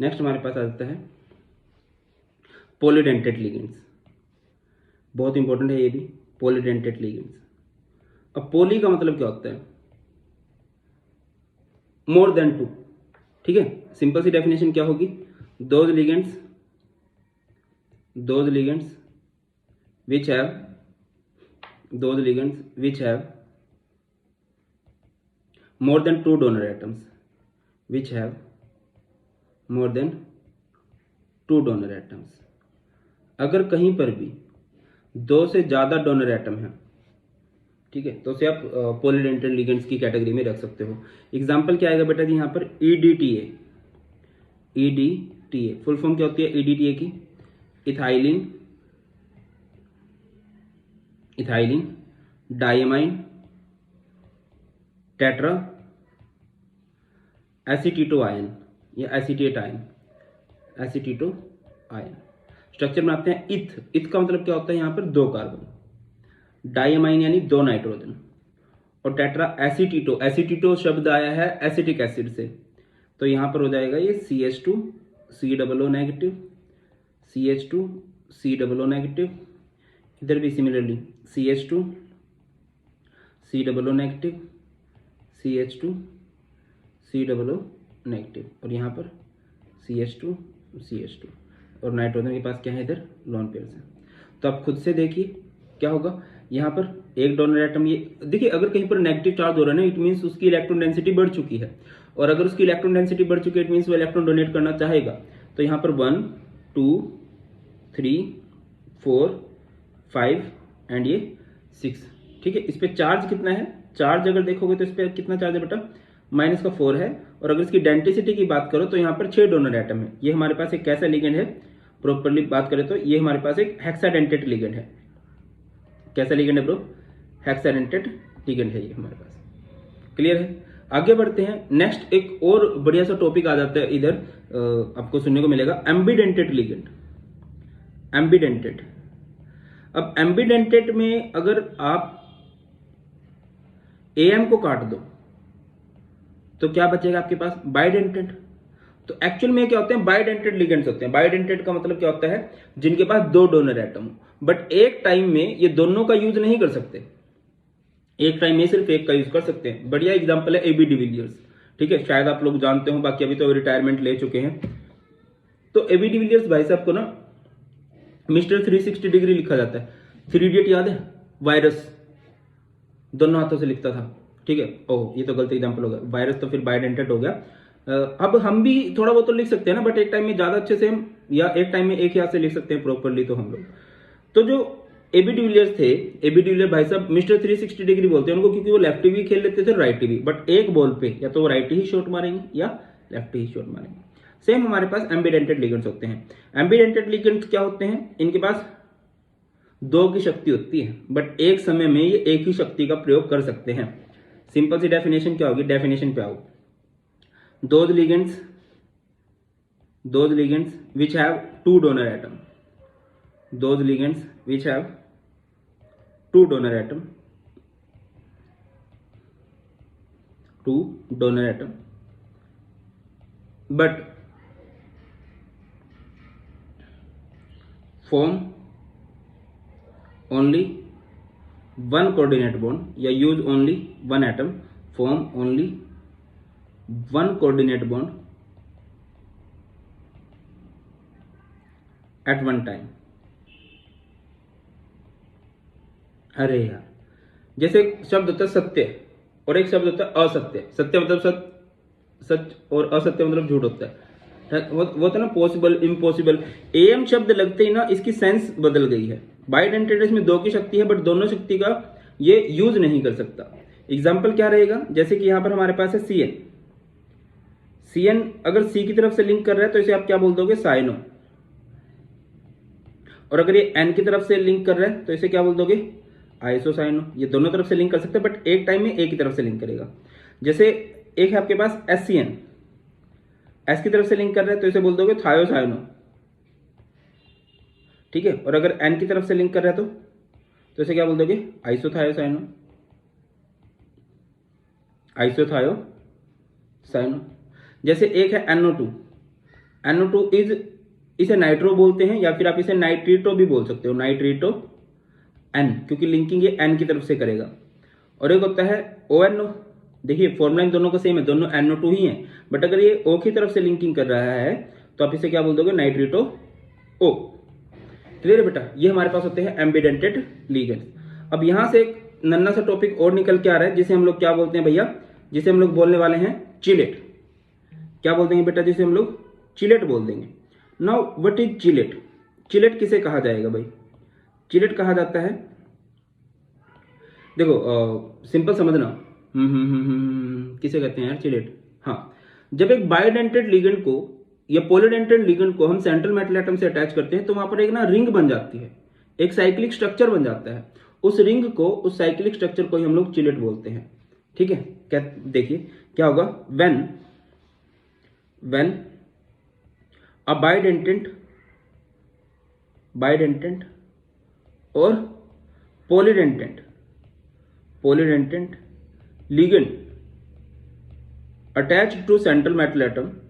नेक्स्ट हमारे पास आ जाता है पॉलीडेंटेट लिगेंड्स। बहुत इंपॉर्टेंट है ये भी, पॉलीडेंटेट लिगेंड्स। अब पॉली का मतलब क्या होता है? मोर देन 2, ठीक है। सिंपल सी डेफिनेशन क्या होगी? Those ligands which have more than 2 donor atoms, अगर कहीं पर भी 2 से ज्यादा डोनर एटम है, ठीक है, तो उसे आप पॉलीडेंटेट लिगेंड्स की कैटेगरी में रख सकते हो। एग्जाम्पल क्या आएगा बेटा जी? यहाँ पर EDTA फुल फॉर्म क्या होती है EDTA की? इथाइलिन डाइमाइन टेट्रा एसीटेटो आयन या एसीटेट आयन। स्ट्रक्चर बनाते हैं इथ का मतलब क्या होता है? यहाँ पर 2 कार्बन, डाइमाइन यानी 2 नाइट्रोजन, और टेट्रा एसीटेटो शब्द आया है एसिटिक एसिड से, तो यहाँ पर हो जाएगा ये CH2 COO नेगेटिव, इधर भी सिमिलरली CH2 COO नेगेटिव, और यहाँ पर CH2 और नाइट्रोजन के पास क्या है? इधर लोन पेयर है। तो आप खुद से देखिए क्या होगा। यहाँ पर एक डोनर एटम, ये देखिए अगर कहीं पर नेगेटिव चार्ज हो रहा है ना, इट मीन्स उसकी इलेक्ट्रॉन डेंसिटी बढ़ चुकी है, और अगर उसकी इलेक्ट्रॉन डेंसिटी बढ़ चुकी है इट मीन्स वो इलेक्ट्रॉन डोनेट करना चाहेगा। तो यहाँ पर 1 2 3 4 5 एंड ये 6, ठीक है। इस पर चार्ज कितना है, चार्ज अगर देखोगे तो इस पर कितना चार्ज है बेटा, -4 है। और अगर इसकी डेंसिटी की बात करो तो यहाँ पर 6 डोनर एटम है। ये हमारे पास एक कैसा लिगेंड है, प्रॉपरली बात करें तो ये हमारे पास एक हेक्साडेंटेट लिगेंड है। कैसा लिगेंड है ब्रो, हेक्साडेंटेट लिगेंड है ये हमारे पास। क्लियर है, आगे बढ़ते हैं। नेक्स्ट एक और बढ़िया सा टॉपिक आ जाता है इधर, आपको सुनने को मिलेगा एम्बीडेंटेट लिगेंड। एम्बीडेंटेट, अब एम्बीडेंटेट में अगर आप एम को काट दो तो क्या बचेगा आपके पास, बाइडेंटेट। तो एक्चुअल में क्या होते हैं, बाइडेंटेट लिगेंड्स होते हैं। बाइडेंटेट का मतलब क्या होता है, जिनके पास 2 डोनर एटम, बट एक टाइम में ये दोनों का यूज नहीं कर सकते, एक टाइम में सिर्फ एक का यूज कर सकते हैं। बढ़िया एग्जांपल है एबी डिविलियर्स, ठीक है, शायद आप लोग जानते हो, बाकी अभी तो रिटायरमेंट ले चुके हैं। तो एबी डिविलियर्स भाई साहब को ना मिस्टर 360 डिग्री लिखा जाता है। 3 इडियट याद है, वायरस दोनों हाथों से लिखता था, ठीक है। ओह ये तो गलत एग्जांपल हो गया, वायरस तो फिर बाइडेंटेट हो गया। अब हम भी थोड़ा बहुत तो लिख सकते हैं ना, बट एक टाइम में ज्यादा अच्छे से हम, या एक टाइम में एक ही हाथ से लिख सकते हैं प्रॉपरली तो हम लोग। तो जो एबी डिविलियर्स थे, एबी डिविलियर भाई साहब मिस्टर 360 डिग्री बोलते हैं उनको, क्योंकि वो लेफ्टी भी खेल लेते थे राइटी भी, बट एक बॉल पे या तो वो राइटी ही शॉट मारेंगे या लेफ्टी ही शॉट मारेंगे। सेम हमारे पास एम्बीडेंटेड लिगेंड्स होते हैं। एम्बीडेंटेड लिगेंड्स क्या होते हैं, इनके पास 2 की शक्ति होती है, बट एक समय में ये एक ही शक्ति का प्रयोग कर सकते हैं। सिंपल सी डेफिनेशन क्या होगी, डेफिनेशन पे आओ। those ligands which have 2 donor atom, those ligands which have 2 donor atom, 2 donor atom, but form only 1 coordinate bond या use only 1 atom, form only 1 coordinate bond at one time। अरे यार, जैसे एक शब्द होता है सत्य और एक शब्द होता है असत्य। सत्य मतलब सच और असत्य मतलब झूठ होता है। वो होता है ना पॉसिबल, इम्पॉसिबल। एम शब्द लगते ही ना इसकी सेंस बदल गई है। बाइडेंटेड में 2 की शक्ति है, बट दोनों शक्ति का ये यूज नहीं कर सकता। एग्जाम्पल क्या रहेगा, जैसे कि यहां पर हमारे पास है सीएन। सीएन अगर सी की तरफ से लिंक कर रहा है तो इसे आप क्या बोल दोगे, साइनो। और अगर ये एन की तरफ से लिंक कर रहा है तो इसे क्या बोल दोगे, आइसोसाइनो। ये दोनों तरफ से लिंक कर सकते हैं, बट एक टाइम में एक ही तरफ से लिंक करेगा। जैसे एक है आपके पास एससीएन, एस की तरफ से लिंक कर रहा है तो इसे बोल दोगे थायोसाइनो, ठीक है। और अगर एन की तरफ से लिंक कर रहा है तो इसे क्या बोल दोगे, आइसोथायोसाइनो, आइसोथायोसाइनो। जैसे एक है NO2, NO2 इसे नाइट्रो बोलते हैं, या फिर आप इसे नाइट्रीटो भी बोल सकते हो, नाइट्रीटो N, क्योंकि लिंकिंग ये N की तरफ से करेगा। और एक होता है ONO, देखिए फॉर्मूला इन दोनों का सेम है, दोनों NO2 ही हैं, बट अगर ये O की तरफ से लिंकिंग कर रहा है तो आप इसे क्या बोल दोगे, नाइट्रीटो O। क्लियर है बेटा, ये हमारे पास होते हैं एम्बीडेंटेड लिगेंड्स। अब यहां से एक नन्ना सा टॉपिक और निकल के आ रहा है, जिसे हम लोग क्या बोलते हैं भैया, जिसे हम लोग बोलने वाले हैं चिलेट। क्या बोल देंगे बेटा, जिसे हम लोग चिलेट बोल देंगे। Now what is chelate, chelate किसे कहा जाएगा भाई, चिलेट कहा जाता है, देखो सिंपल समझना, किसे कहते हैं यार चिलेट। हाँ, जब एक बायोडेंटेड लिगेंड को या पॉलीडेंटेड लिगेंड को हम सेंट्रल मेटल एटम से अटैच करते हैं तो वहां पर एक ना रिंग बन जाती है, एक साइक्लिक स्ट्रक्चर बन जाता है। उस रिंग को, उस साइक्लिक स्ट्रक्चर को ही हम लोग चिलेट बोलते हैं, ठीक है। क्या देखिए क्या होगा, when a bidentate or polydentate ligand attached to central metal atom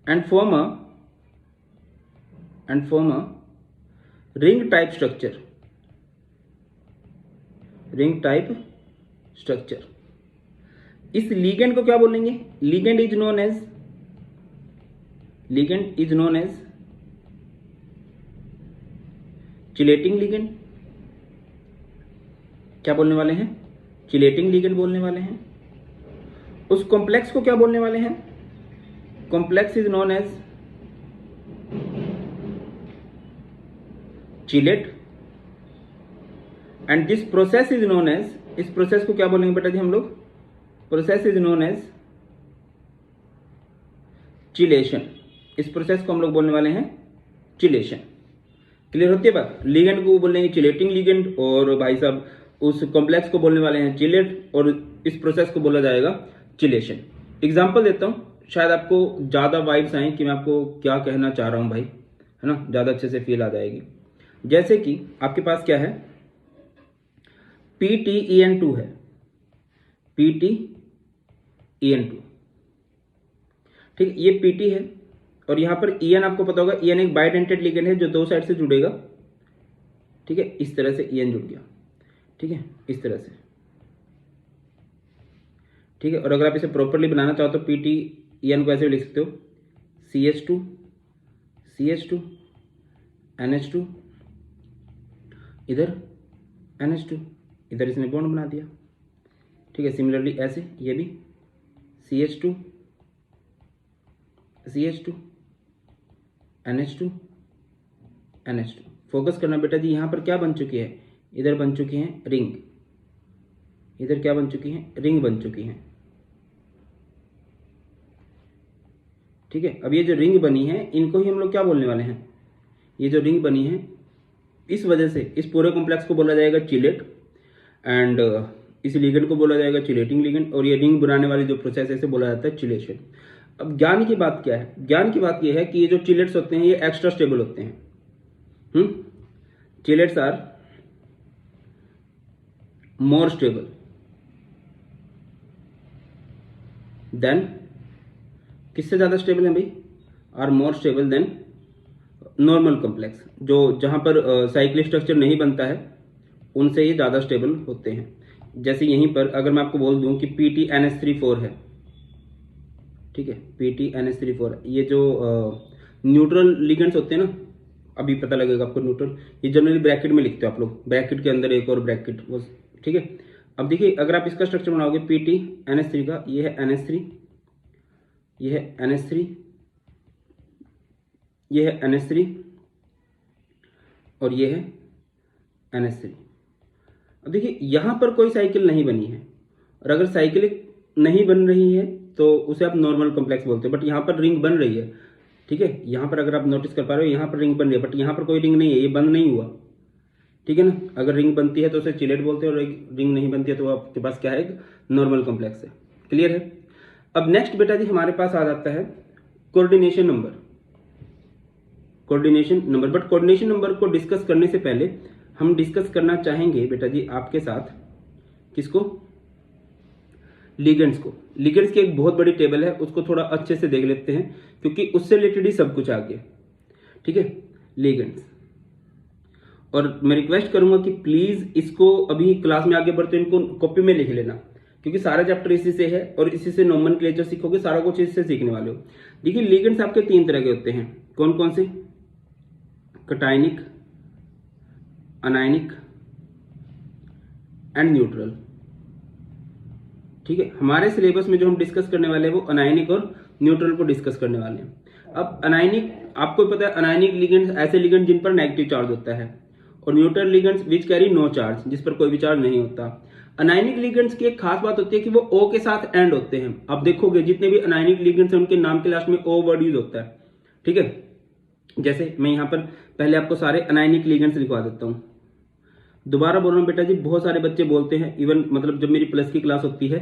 and form a ring type structure, इस लिगेंड को क्या बोलेंगे, ligand is known as ligand is known as chelating ligand. क्या बोलने वाले हैं? चिलेटिंग लिगेंड बोलने वाले हैं। उस कॉम्प्लेक्स को क्या बोलने वाले हैं? Complex is known as chelate and this process is known as, इस प्रोसेस को क्या बोलेंगे बेटा जी हम लोग? Process is known as chelation. इस प्रोसेस को हम लोग बोलने वाले हैं चिलेशन। क्लियर होती है बात? लिगेंड को बोलेंगे चिलेटिंग लिगेंड और भाई साहब उस कॉम्प्लेक्स को बोलने वाले हैं चिलेट और इस प्रोसेस को बोला जाएगा चिलेशन। एग्जांपल देता हूं, शायद आपको ज्यादा वाइब्स आए कि मैं आपको क्या कहना चाह रहा हूं भाई, है ना, ज्यादा अच्छे से फील आ जाएगी। जैसे कि आपके पास क्या है, PTEN2 है, PTEN2, ठीक, ये PT है और यहां पर EN आपको पता होगा, EN एक बाइडेंटेड लिगेंड है जो दो साइड से जुड़ेगा, ठीक है, इस तरह से EN जुड़ गया, ठीक है, इस तरह से, ठीक है। और अगर आप इसे प्रॉपरली बनाना चाहो तो PTEN को ऐसे भी लिख सकते हो, CH2 CH2 NH2, इधर NH2, इधर इसने बॉन्ड बना दिया, ठीक है। सिमिलरली ऐसे ये भी CH2 CH2 NH2 NH2। Focus करना बेटा जी, यहां पर क्या बन चुकी है? इधर बन चुकी है रिंग, इधर क्या बन चुकी है? रिंग बन चुकी है, ठीक है। अब ये जो रिंग बनी है इनको ही हम लोग क्या बोलने वाले हैं? ये जो रिंग बनी है इस वजह से इस पूरे कॉम्प्लेक्स को बोला जाएगा चिलेट एंड इस लिगेंड को बोला जाएगा चिलेटिंग लिगेंड और ये रिंग बनाने वाली जो प्रोसेस है इसे बोला जाता है चिलेशन। अब ज्ञान की बात क्या है? ज्ञान की बात यह है कि ये जो चिलेट्स होते हैं ये एक्स्ट्रा स्टेबल होते हैं। Chelates are more stable than, किससे ज्यादा स्टेबल है भाई? Are more stable than normal complex, जो जहां पर साइक्लिक स्ट्रक्चर नहीं बनता है उनसे ये ज्यादा स्टेबल होते हैं। जैसे यहीं पर अगर मैं आपको बोल दूं कि PTNS34 है, ठीक है, PTNS34, ये जो न्यूट्रल लिगेंड्स होते हैं ना, अभी पता लगेगा आपको न्यूट्रल, ये जनरली ब्रैकेट में लिखते हो आप लोग, ब्रैकेट के अंदर एक और ब्रैकेट वो, ठीक है। अब देखिए अगर आप इसका स्ट्रक्चर बनाओगे PTNS3 का, ये है NH3, ये है NH3, ये है NH3 और ये है NH3। अब देखिए यहां पर कोई साइकिल नहीं बनी है और अगर साइकिल नहीं बन रही है तो उसे आप नॉर्मल कॉम्प्लेक्स बोलते हो, बट यहां पर रिंग बन रही है, ठीक है। यहां पर अगर आप नोटिस कर पा रहे हो यहां पर रिंग बन रही है, बट यहां पर कोई रिंग नहीं है, ये बंद नहीं हुआ, ठीक है ना। अगर रिंग बनती है तो उसे चिलेट बोलते हैं और रिंग नहीं बनती है तो आपके पास क्या है? एक नॉर्मल कॉम्प्लेक्स है। क्लियर है? अब नेक्स्ट बेटा जी हमारे पास आ जाता है coordination number, coordination number. But coordination number को डिस्कस करने से पहले हम डिस्कस करना चाहेंगे बेटा जी आपके साथ किसको? लिगेंड्स को। लिगेंड्स की एक बहुत बड़ी टेबल है, उसको थोड़ा अच्छे से देख लेते हैं क्योंकि उससे रिलेटेड ही सब कुछ आ गया, ठीक है, लिगेंड्स। और मैं रिक्वेस्ट करूंगा कि प्लीज इसको अभी क्लास में आगे बढ़ते इनको कॉपी में लिख लेना क्योंकि सारा चैप्टर इसी से है और इसी से नोमेनक्लेचर सीखोगे, सारा कुछ इससे सीखने वाले हो। देखिए लिगेंड्स आपके तीन तरह के होते हैं, कौन कौन से? कटायनिक, अनायनिक एंड न्यूट्रल, ठीक है। हमारे सिलेबस में जो हम डिस्कस करने वाले हैं वो अनायनिक और न्यूट्रल को डिस्कस करने वाले हैं। अब अनायनिक आपको पता है, अनायनिक लिगेंड्स ऐसे लिगेंड जिन पर नेगेटिव चार्ज होता है और neutral ligands which carry no charge, जिस पर कोई भी चार्ज नहीं होता। अनायनिक लिगेंड्स की एक खास बात होती है कि वो O के साथ एंड होते हैं। आप देखोगे जितने भी अनायनिक लिगेंड्स हैं उनके नाम के लास्ट में O वर्ड यूज होता है, ठीक है। जैसे मैं यहां पर पहले आपको सारे अनायनिक लिगेंड्स लिखवा देता हूं। दोबारा बोल रहा हूं बेटा जी, बहुत सारे बच्चे बोलते हैं, इवन मतलब जब मेरी प्लस की क्लास होती है,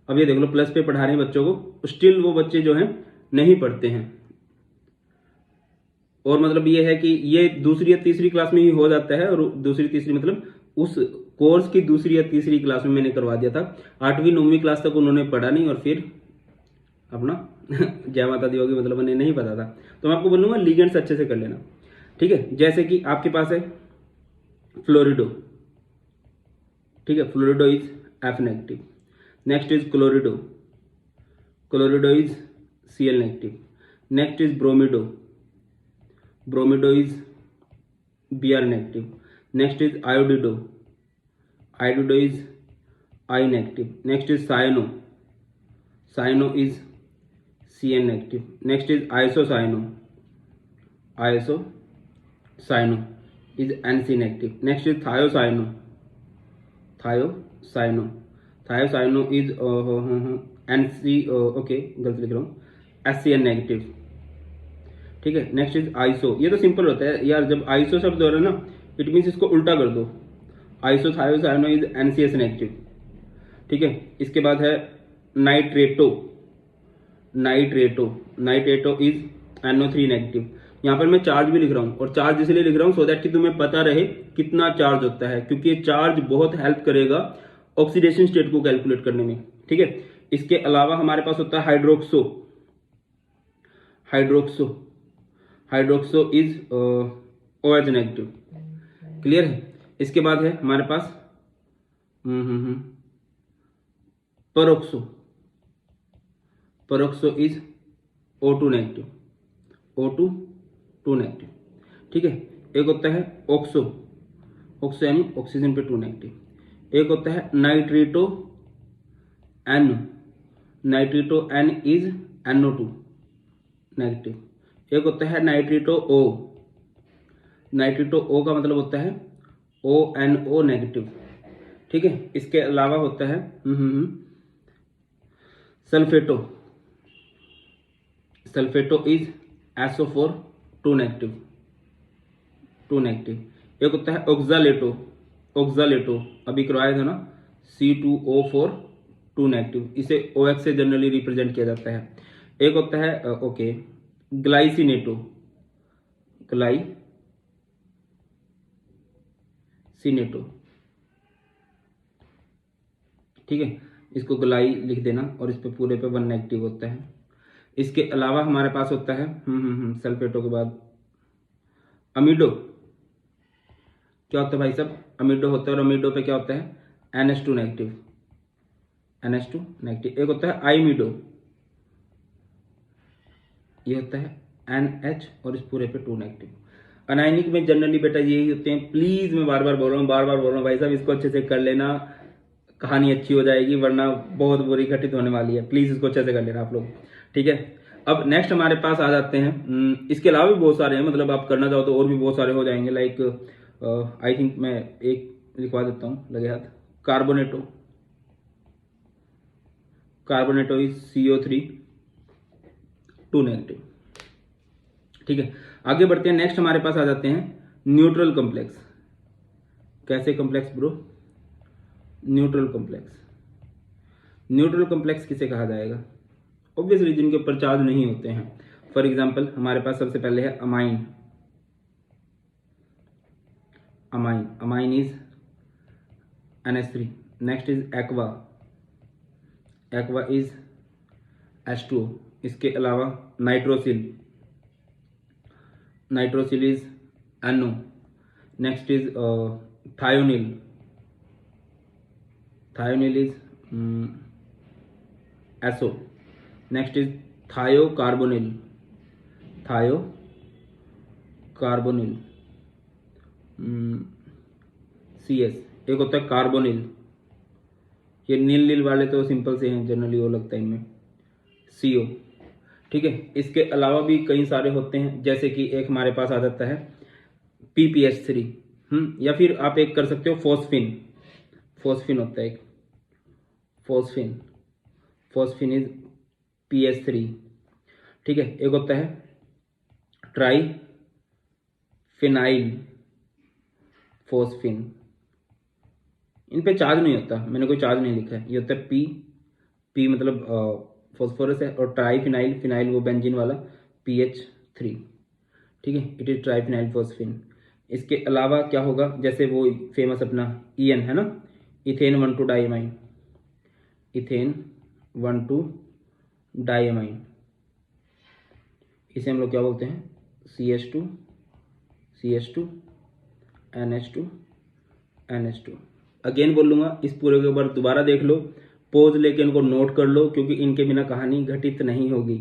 अब ये देख लो प्लस पे पढ़ा रहे हैं बच्चों को, स्टिल वो बच्चे जो हैं नहीं पढ़ते हैं। और मतलब ये है कि ये दूसरी या तीसरी क्लास में ही हो जाता है, और दूसरी तीसरी मतलब उस कोर्स की दूसरी या तीसरी क्लास में मैंने करवा दिया था। 8वीं 9वीं क्लास तक उन्होंने पढ़ा नहीं और फिर अपना जय माता दी होगी, मतलब उन्हें नहीं पता था। तो मैं आपको बोलूंगा लिगेंड्स अच्छे से कर लेना, ठीक है। जैसे कि आपके पास है फ्लोरिडो, ठीक है, fluorido is F negative. Next is chlorido, chlorido is Cl negative. Next is bromido, bromido is Br negative. Next is iodido, iodido is I negative. Next is cyano, cyano is Cn negative. Next is isocyano, isocyano is Nc negative. Next is thiocyano, thiocyano, thiocyano is Nc, okay गलत लिख रहा हूँ, HCN नेगेटिव। ठीक है। नेक्स्ट इज आइसो, ये तो सिंपल होता है यार, जब आइसो शब्द हो रहा है ना, इट मीन्स इसको उल्टा कर दो, आइसो थायोसाइनो इज NCS नेगेटिव। ठीक है। इसके बाद है नाइट्रेटो, नाइट्रेटो, नाइट्रेटो इज NO3 नेगेटिव। यहाँ पर मैं चार्ज भी लिख रहा हूँ, और चार्ज इसलिए लिख रहा हूँ सो दैट कि तुम्हें पता रहे कितना चार्ज होता है, क्योंकि ये चार्ज बहुत हेल्प करेगा ऑक्सीडेशन स्टेट को कैलकुलेट करने में। ठीक है। इसके अलावा हमारे पास होता है hydroxo, hydroxo, hydroxo is OH negative. Clear है। इसके बाद है हमारे पास peroxo, peroxo is O2 negative, O2 negative. ठीक है। एक होता है ऑक्सो, ऑक्सो यानी ऑक्सीजन पे 2 नेगेटिव। एक होता है नाइट्रेटो N, नाइट्रेटो N is NO2 negative. एक होता है नाइट्रेटो O, नाइट्रेटो O का मतलब होता है ONO नेगेटिव। ठीक है। इसके अलावा होता है सल्फेटो, सल्फेटो इज SO4 2 नेगेटिव, 2 नेगेटिव। एक होता है ऑक्सालेटो, ऑक्सालेटो अभी करवाया था ना, C2O4 2 नेगेटिव, इसे OX से जनरली रिप्रेजेंट किया जाता है। एक होता है ओके ग्लाइसिनेटो, ग्लाइसिनेटो। ठीक है। इसको ग्लाई लिख देना, और इस पे पूरे पे 1 नेगेटिव होता है। इसके अलावा हमारे पास होता है सल्फेटो के बाद अमीडो। क्या होता है भाई साहब? अमीडो होता है, और अमीडो पे क्या होता है? NH2 negative, NH2 negative. एक होता है आइमिडो, ये होता है NH और इस पूरे पे 2 नेगेटिव। अनायनिक में जनरली बेटा यही होते हैं। प्लीज मैं बार बार बोल रहा हूँ, बार बार बोल रहा हूँ भाई साहब, इसको अच्छे से कर लेना, कहानी अच्छी हो जाएगी, वरना बहुत बुरी घटित होने वाली है। प्लीज इसको अच्छे से कर लेना आप लोग। ठीक है। अब नेक्स्ट हमारे पास आ जाते हैं, इसके अलावा भी बहुत सारे हैं, मतलब आप करना चाहो तो और भी बहुत सारे हो जाएंगे। लाइक आई थिंक मैं एक लिखवा देता हूँ लगे हाथ, कार्बोनेटो, कार्बोनेटो इज CO3 2 नेगेटिव। ठीक है। आगे बढ़ते हैं। नेक्स्ट हमारे पास आ जाते हैं न्यूट्रल कॉम्प्लेक्स। कैसे complex bro? Neutral complex. Neutral complex किसे कहा जाएगा? ऑब्वियसली जिनके ऊपर चार्ज नहीं होते हैं। फॉर एग्जांपल हमारे पास सबसे पहले है ammine, ammine, ammine is NH3। Next is aqua, aqua is H2O। इसके अलावा nitrosyl, nitrosyl is NO। Next is thionyl, thionyl is SO। Next is thiocarbonyl, thiocarbonyl CS। एक होता है कार्बोनिल, ये नील नील वाले तो सिंपल से हैं, जनरली वो लगता है इनमें, CO। ठीक है। इसके अलावा भी कई सारे होते हैं, जैसे कि एक हमारे पास आ जाता है PPH3, या फिर आप एक कर सकते हो फोस्फिन, फोस्फिन होता है एक, फोस्फिन, फोस्फिन इज PH3। ठीक है। एक होता है ट्राई फिनाइल फोस्फिन, इन पे चार्ज नहीं होता, मैंने कोई चार्ज नहीं लिखा है। ये होता है P मतलब फॉस्फोरस है, और ट्राई फिनाइल, फिनाइल वो बेंजीन वाला, PH3। ठीक है। It is triphenyl phosphine. इसके अलावा क्या होगा, जैसे वो फेमस अपना EN है ना, इथेन 1,2 डाइमाइन, इथेन 1,2 डाइमाइन, इसे हम लोग क्या बोलते हैं? CH2 NH2 NH2। अगेन बोल लूंगा, इस पूरे के ऊपर दोबारा देख लो, पोज लेके इनको नोट कर लो, क्योंकि इनके बिना कहानी घटित नहीं होगी।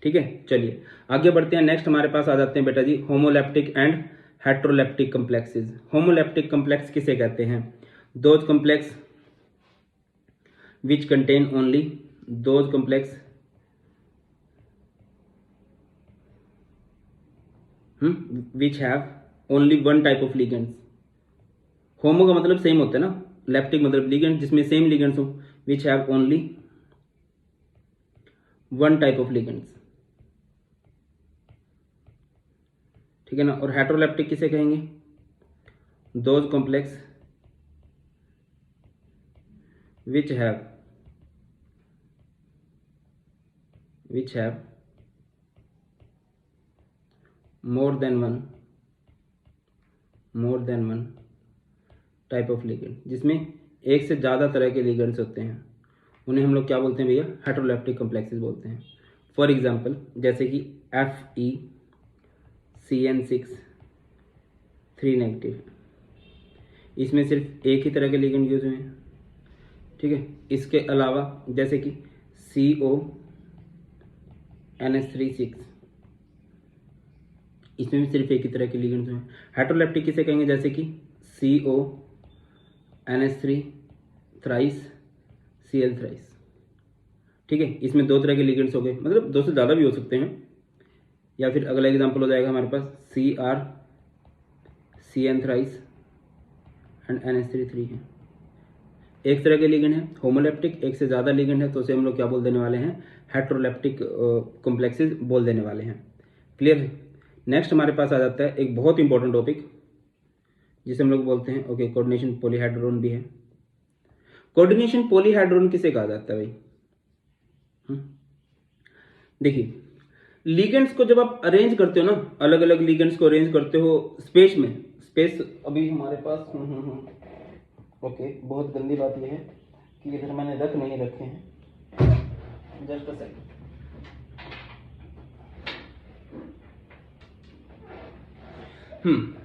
ठीक है, चलिए आगे बढ़ते हैं। नेक्स्ट हमारे पास आ जाते हैं बेटा जी homoleptic and heteroleptic complexes. Homoleptic complex किसे कहते हैं? Those complex which contain only, those complex which have only one type of ligands. Homo का मतलब सेम होता है ना, लैप्टिक मतलब लिगेंड जिसमें सेम लिगेंड्स हो, विच have only one type of ligands, ठीक है ना। और हेट्रोलैप्टिक किसे कहेंगे? Those complex which have more than one type of ligand, जिसमें एक से ज़्यादा तरह के लिगेंड्स होते हैं, उन्हें हम लोग क्या बोलते हैं भैया? हेट्रोलैप्टिक कॉम्प्लेक्सेस बोलते हैं। फॉर एग्जांपल जैसे कि FeCN6 3 नेगेटिव, इसमें सिर्फ एक ही तरह के लिगेंड यूज हुए हैं, ठीक है। इसके अलावा जैसे कि CONH3 6, इसमें भी सिर्फ एक ही तरह के लिगेंड्स हुए हैं। हेट्रोलैप्टिक किसे कहेंगे? जैसे कि CONH3 थ्राइस Cl थ्राइस, ठीक है। इसमें दो तरह के लिगेंड्स हो गए, मतलब दो से ज़्यादा भी हो सकते हैं। या फिर अगला एग्जांपल हो जाएगा हमारे पास CrCN थ्राइस एंड NH3 है। एक तरह के लिगेंड है होमोलैप्टिक, एक से ज़्यादा लिगेंड है तो उसे हम लोग क्या बोल देने वाले हैं? हेट्रोलैप्टिक कॉम्प्लेक्सेस बोल देने वाले हैं। क्लियर है। नेक्स्ट हमारे पास आ जाता है एक बहुत इंपॉर्टेंट टॉपिक जिसे हम लोग बोलते हैं ओके कोऑर्डिनेशन पॉलीहाइड्रोन भी है। कोऑर्डिनेशन पॉलीहाइड्रोन किसे कहा जाता है भाई? देखिए लिगेंड्स को जब आप अरेंज करते हो ना, अलग अलग लिगेंड्स को अरेंज करते हो स्पेस में, स्पेस अभी हमारे पास ओके बहुत गंदी बात यह है कि इधर मैंने रख नहीं रखे हैं, जस्ट अ सेकंड।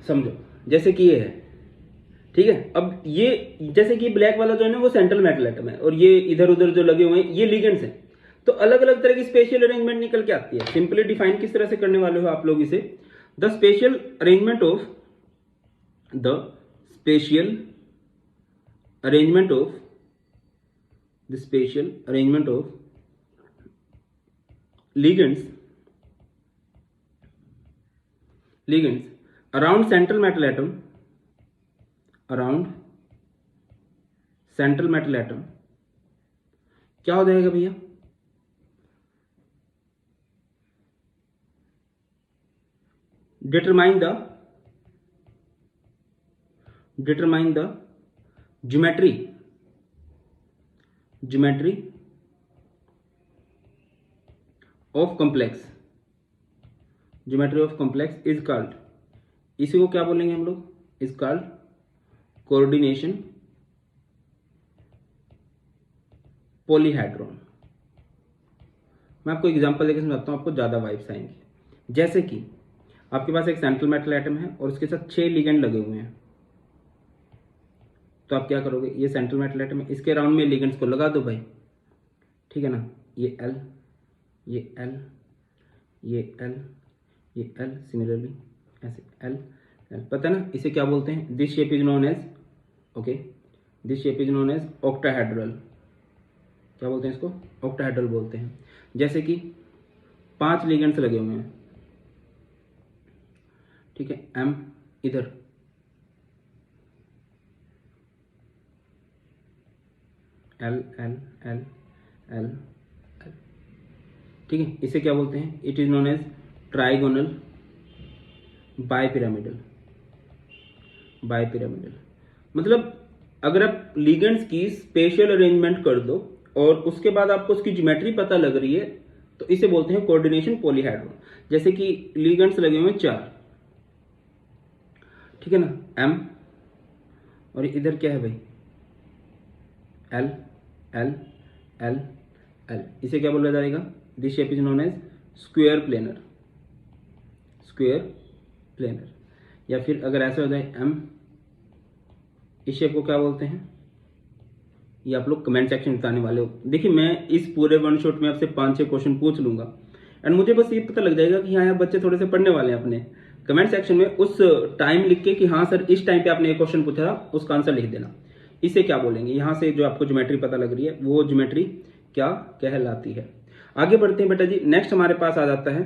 समझो जैसे कि ये है, ठीक है। अब ये जैसे कि ब्लैक वाला जो है ना वो सेंट्रल मेटल एटम है और ये इधर उधर जो लगे हुए हैं ये लिगेंड्स हैं। तो अलग अलग तरह की स्पेशल अरेंजमेंट निकल के आती है। सिंपली डिफाइन किस तरह से करने वाले हो आप लोग इसे? The special arrangement of ligands around central metal atom क्या हो जाएगा भैया? determine the geometry of complex is called, इसी को क्या बोलेंगे हम लोग? is called coordination पॉलीहाइड्रोन। मैं आपको एग्जांपल देकर समझाता हूँ, आपको ज़्यादा वाइब्स आएंगे। जैसे कि आपके पास एक सेंट्रल मेटल एटम है और उसके साथ 6 लिगेंड लगे हुए हैं, तो आप क्या करोगे? ये सेंट्रल मेटल एटम है, इसके राउंड में लिगेंड्स को लगा दो भाई, ठीक है ना। ये L, ये L, ये L, ये L, सिमिलरली ऐसे L, पता है ना इसे क्या बोलते हैं? This shape is known as octahedral. क्या बोलते हैं इसको? ऑक्टाहेड्रल बोलते हैं। जैसे कि 5 लिगेंड्स लगे हुए हैं, ठीक है। M इधर, L, ठीक है। इसे क्या बोलते हैं? It is known as trigonal bipyramidal. मतलब अगर आप लिगेंड्स की स्पेशल अरेंजमेंट कर दो और उसके बाद आपको उसकी ज्योमेट्री पता लग रही है तो इसे बोलते हैं कोऑर्डिनेशन पॉलीहाइड्रोन। जैसे कि लिगेंड्स लगे हुए हैं 4, ठीक है ना, M, और इधर क्या है भाई? L, इसे क्या बोला जाएगा? This shape is known as square planar. या फिर अगर ऐसा हो जाए M, इस शेप को क्या बोलते हैं? ये आप लोग कमेंट सेक्शन में बताने वाले हो। देखिए मैं इस पूरे वन शॉट में आपसे 5-6 क्वेश्चन पूछ लूंगा, एंड मुझे बस ये पता लग जाएगा कि हाँ यार बच्चे थोड़े से पढ़ने वाले हैं अपने। कमेंट सेक्शन में उस टाइम लिख के कि हाँ सर इस टाइम पे आपने एक क्वेश्चन पूछा था, उसका आंसर लिख देना। इसे क्या बोलेंगे, यहाँ से जो आपको ज्योमेट्री पता लग रही है वो ज्योमेट्री क्या कहलाती है। आगे बढ़ते हैं बेटा जी। नेक्स्ट हमारे पास आ जाता है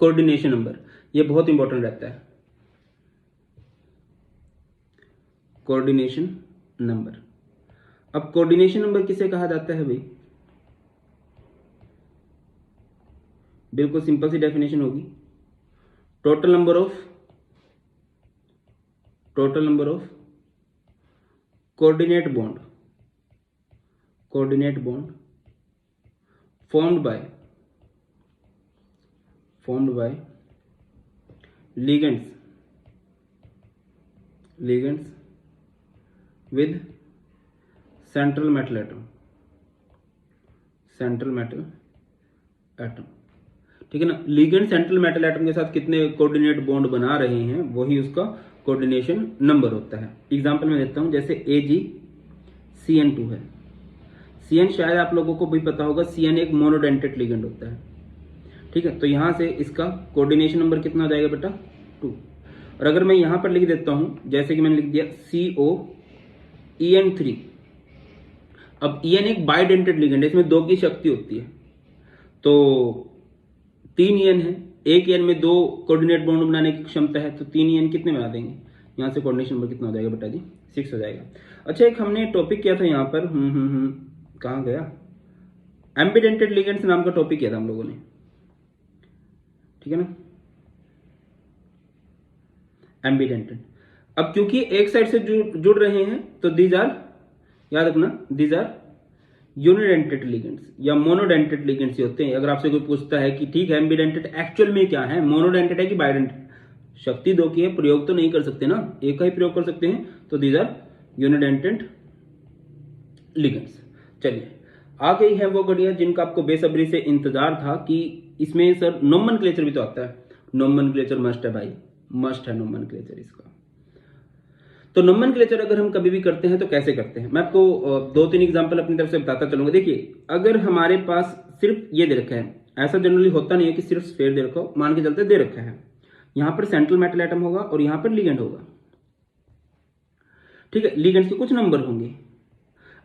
कोऑर्डिनेशन नंबर। ये बहुत इंपॉर्टेंट रहता है, कोऑर्डिनेशन नंबर। अब कोऑर्डिनेशन नंबर किसे कहा जाता है भाई, बिल्कुल सिंपल सी डेफिनेशन होगी, total number of coordinate bond formed by ligands with central metal atom, ठीक है ना। लिगेंड सेंट्रल मेटल एटम के साथ कितने कोऑर्डिनेट बॉन्ड बना रहे हैं वही उसका कोऑर्डिनेशन नंबर होता है। एग्जांपल मैं देता हूं, जैसे AgCN2 है। CN शायद आप लोगों को भी पता होगा, CN एक मोनोडेंटेट लिगेंड होता है, ठीक है। तो यहां से इसका कोऑर्डिनेशन नंबर कितना हो जाएगा बेटा, 2। और अगर मैं यहां पर लिख देता हूं, जैसे कि मैंने लिख दिया COEN3। अब EN एक बाइडेंटेड लिगेंड है, इसमें 2 की शक्ति होती है, तो 3 EN है, एक EN में 2 कोऑर्डिनेट बॉन्ड बनाने की क्षमता है, तो 3 EN कितने बना देंगे, यहां से कोऑर्डिनेशन नंबर कितना हो जाएगा बेटा जी, 6 हो जाएगा। अच्छा, एक हमने टॉपिक किया था यहाँ पर, कहाँ गया, एम्बिडेंटेड लिगेंड्स नाम का टॉपिक किया था हम लोगों ने, ठीक है ना, एम्बिडेंटेड। अब क्योंकि एक साइड से जुड़ रहे हैं तो दीज आर, याद रखना, दीज आर यूनिडेंटेड लिगेंड्स या मोनोडेंटेड लिगेंड्स होते हैं। अगर आपसे कोई पूछता है कि ठीक है एम्बिडेंटेड एक्चुअल में क्या है, मोनोडेंटेड है कि बाइडेंटेड, शक्ति 2 की है, प्रयोग तो नहीं कर सकते ना, एक का ही प्रयोग कर सकते हैं, तो दीज आर यूनिडेंटेड लिगेंड्स। चलिए आगे है वो घड़ियां जिनका आपको बेसब्री से इंतजार था कि इसमें सर नोमेनक्लेचर भी तो आता है। नोमेनक्लेचर मस्ट है भाई, मस्ट है नोमेनक्लेचर इसका। तो नोमेनक्लेचर अगर हम कभी भी करते हैं तो कैसे करते हैं, मैं आपको 2-3 एग्जांपल अपनी तरफ से बताता चलूंगा। देखिए, अगर हमारे पास सिर्फ ये दे रखा है, ऐसा जनरली होता नहीं है कि सिर्फ स्फीयर दे रखा हो, मान के चलते दे रखा है, यहां पर सेंट्रल मेटल एटम होगा और यहां पर लिगेंड होगा, ठीक है, लिगेंड्स के कुछ नंबर होंगे।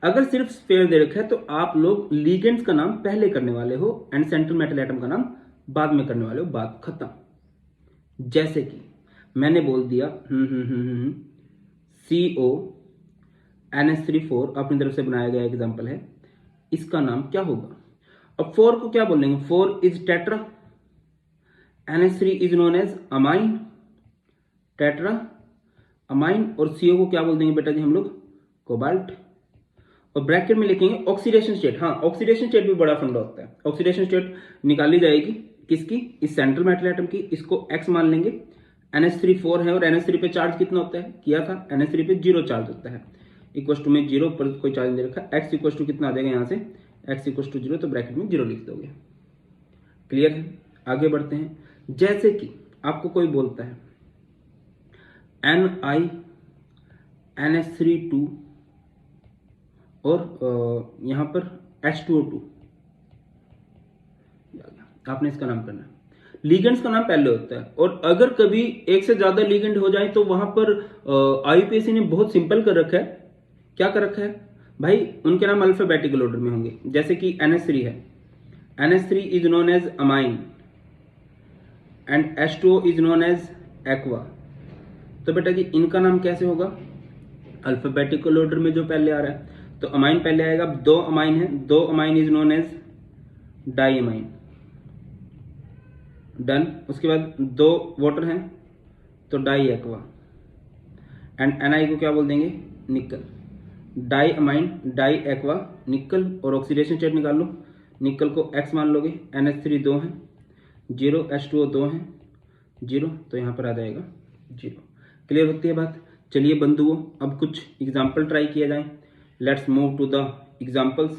अगर सिर्फ स्फीयर दे रखा है तो आप लोग लिगेंड्स का नाम पहले करने वाले हो एंड सेंट्रल मेटल एटम का नाम बाद में करने वाले हो, बात खत्म। जैसे कि मैंने बोल दिया CONH3 अपनी तरफ से बनाया गया एग्जांपल है, इसका नाम क्या होगा। अब 4 को क्या बोलेंगे, 4 is tetra, NH3 is known as ammine, tetra ammine, और CO को क्या बोल देंगे बेटा जी हम लोग, कोबाल्ट, और ब्रैकेट में लिखेंगे ऑक्सीडेशन स्टेट। हाँ, ऑक्सीडेशन स्टेट भी बड़ा फंडा होता है। ऑक्सीडेशन स्टेट निकाली जाएगी किसकी, इस सेंट्रल मेटल एटम की, इसको X मान लेंगे, NH3 4 है और NH3 पे चार्ज कितना होता है, किया था, NH3 पे 0 चार्ज होता है, इक्वल टू में 0 पर कोई चार्ज नहीं रखा, X इक्वल टू कितना आ जाएगा यहाँ से, X इक्वल टू 0, तो ब्रैकेट में 0 लिख दोगे। क्लियर है, आगे बढ़ते हैं। जैसे कि आपको कोई बोलता है NiNH3 और यहां पर H2O2, आपने इसका नाम करना है। लिगेंड्स का नाम पहले होता है, और अगर कभी एक से ज्यादा लिगेंड हो जाए तो वहां पर IUPAC ने बहुत सिंपल कर रखा है। क्या कर रखा है भाई, उनके नाम अल्फाबेटिकल ऑर्डर में होंगे। जैसे कि NH3 है, NH3 is known as ammine and H2O is known as aqua. तो बेटा जी इनका नाम कैसे होगा, अल्फाबेटिकल ऑर्डर में जो पहले आ रहा है, तो अमाइन पहले आएगा, 2 अमाइन है, 2 ammine is known as diammine, done. उसके बाद 2 वाटर हैं तो डाई एक्वा, एंड Ni को क्या बोल देंगे, निकल, डाई अमाइन, डाई एक्वा, निकल, और ऑक्सीडेशन स्टेट निकाल लो, निकल को X मान लोगे, NH3 2 है, 0, H2O 2 है, 0, तो यहां पर आ जाएगा 0। क्लियर होती है बात। चलिए बंधुओं, अब कुछ एग्जाम्पल ट्राई किया जाए। Let's move to the examples.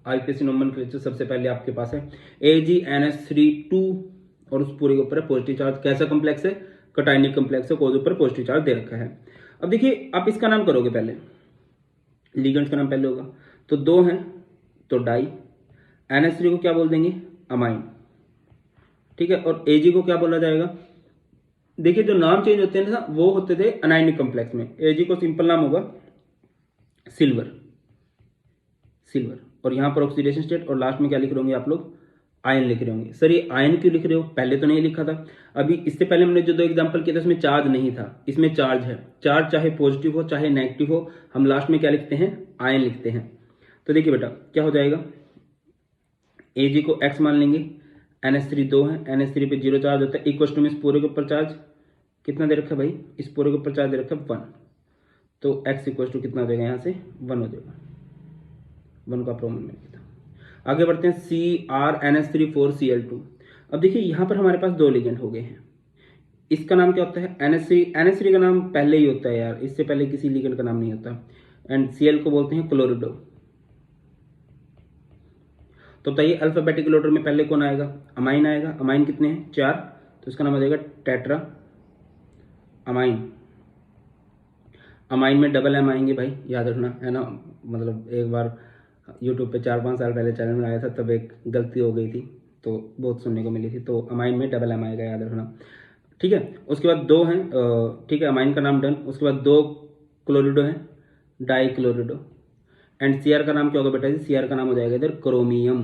IUPAC nomenclature सबसे पहले आपके पास है AgNH3 और उस पूरे के ऊपर है पॉजिटिव चार्ज। कैसा कॉम्प्लेक्स है, कटायनिक कॉम्प्लेक्स है, कोज ऊपर पॉजिटिव चार्ज दे रखा है। अब देखिए, आप इसका नाम करोगे, पहले लिगेंड्स का नाम पहले होगा, तो 2 हैं तो डाई, NH3 को क्या बोल देंगे, अमाइन, ठीक है। और Ag को क्या बोला जाएगा, देखिए जो नाम चेंज होते हैं ना वो होते थे अनायनिक कॉम्प्लेक्स में। Ag को सिंपल नाम होगा सिल्वर, सिल्वर, और यहाँ पर ऑक्सीडेशन स्टेट और लास्ट में क्या लिख रहे होंगे आप लोग, आयन लिख रहे होंगे। सर ये आयन क्यों लिख रहे हो, पहले तो नहीं लिखा था। अभी इससे पहले हमने जो दो एग्जांपल किए थे उसमें चार्ज नहीं था, इसमें चार्ज है। चार्ज चाहे पॉजिटिव हो चाहे नेगेटिव हो, हम लास्ट में क्या लिखते हैं, आयन लिखते हैं। तो देखिए बेटा क्या हो जाएगा, Ag को x मान लेंगे, NH3 2 है, NH3 पे 0 चार्ज होता है, इक्वल टू में इस पूरे के ऊपर चार्ज कितना दे रखा है भाई, इस पूरे के ऊपर चार्ज दे रखा है 1, तो x इक्वल टू कितना हो जाएगा, यहाँ से 1 हो जाएगा, 1 का प्रोमोन में था। आगे बढ़ते हैं CrNH3 4Cl2। अब देखिए यहाँ पर हमारे पास दो लिगेंड हो गए हैं। इसका नाम क्या होता है, NH3 का नाम पहले ही होता है यार, इससे पहले किसी लिगेंड का नाम नहीं होता। एंड Cl को बोलते हैं क्लोरिडो। तो बताइए अल्फाबेटिकल ऑर्डर में पहले कौन आएगा, अमाइन आएगा। अमाइन कितने हैं, 4, तो इसका नाम हो जाएगा टेट्रा अमाइन। अमाइन में डबल एम आएंगे भाई, याद रखना है ना। मतलब एक बार यूट्यूब पे 4-5 साल पहले चैनल में आया था, तब एक गलती हो गई थी तो बहुत सुनने को मिली थी। तो अमाइन में डबल एम आएगा, याद रखना, ठीक है। उसके बाद दो हैं, ठीक है, अमाइन का नाम डन। उसके बाद दो क्लोरिडो हैं, डाई क्लोरिडो। एंड Cr का नाम क्या होगा बेटा जी, Cr का नाम हो जाएगा इधर क्रोमियम।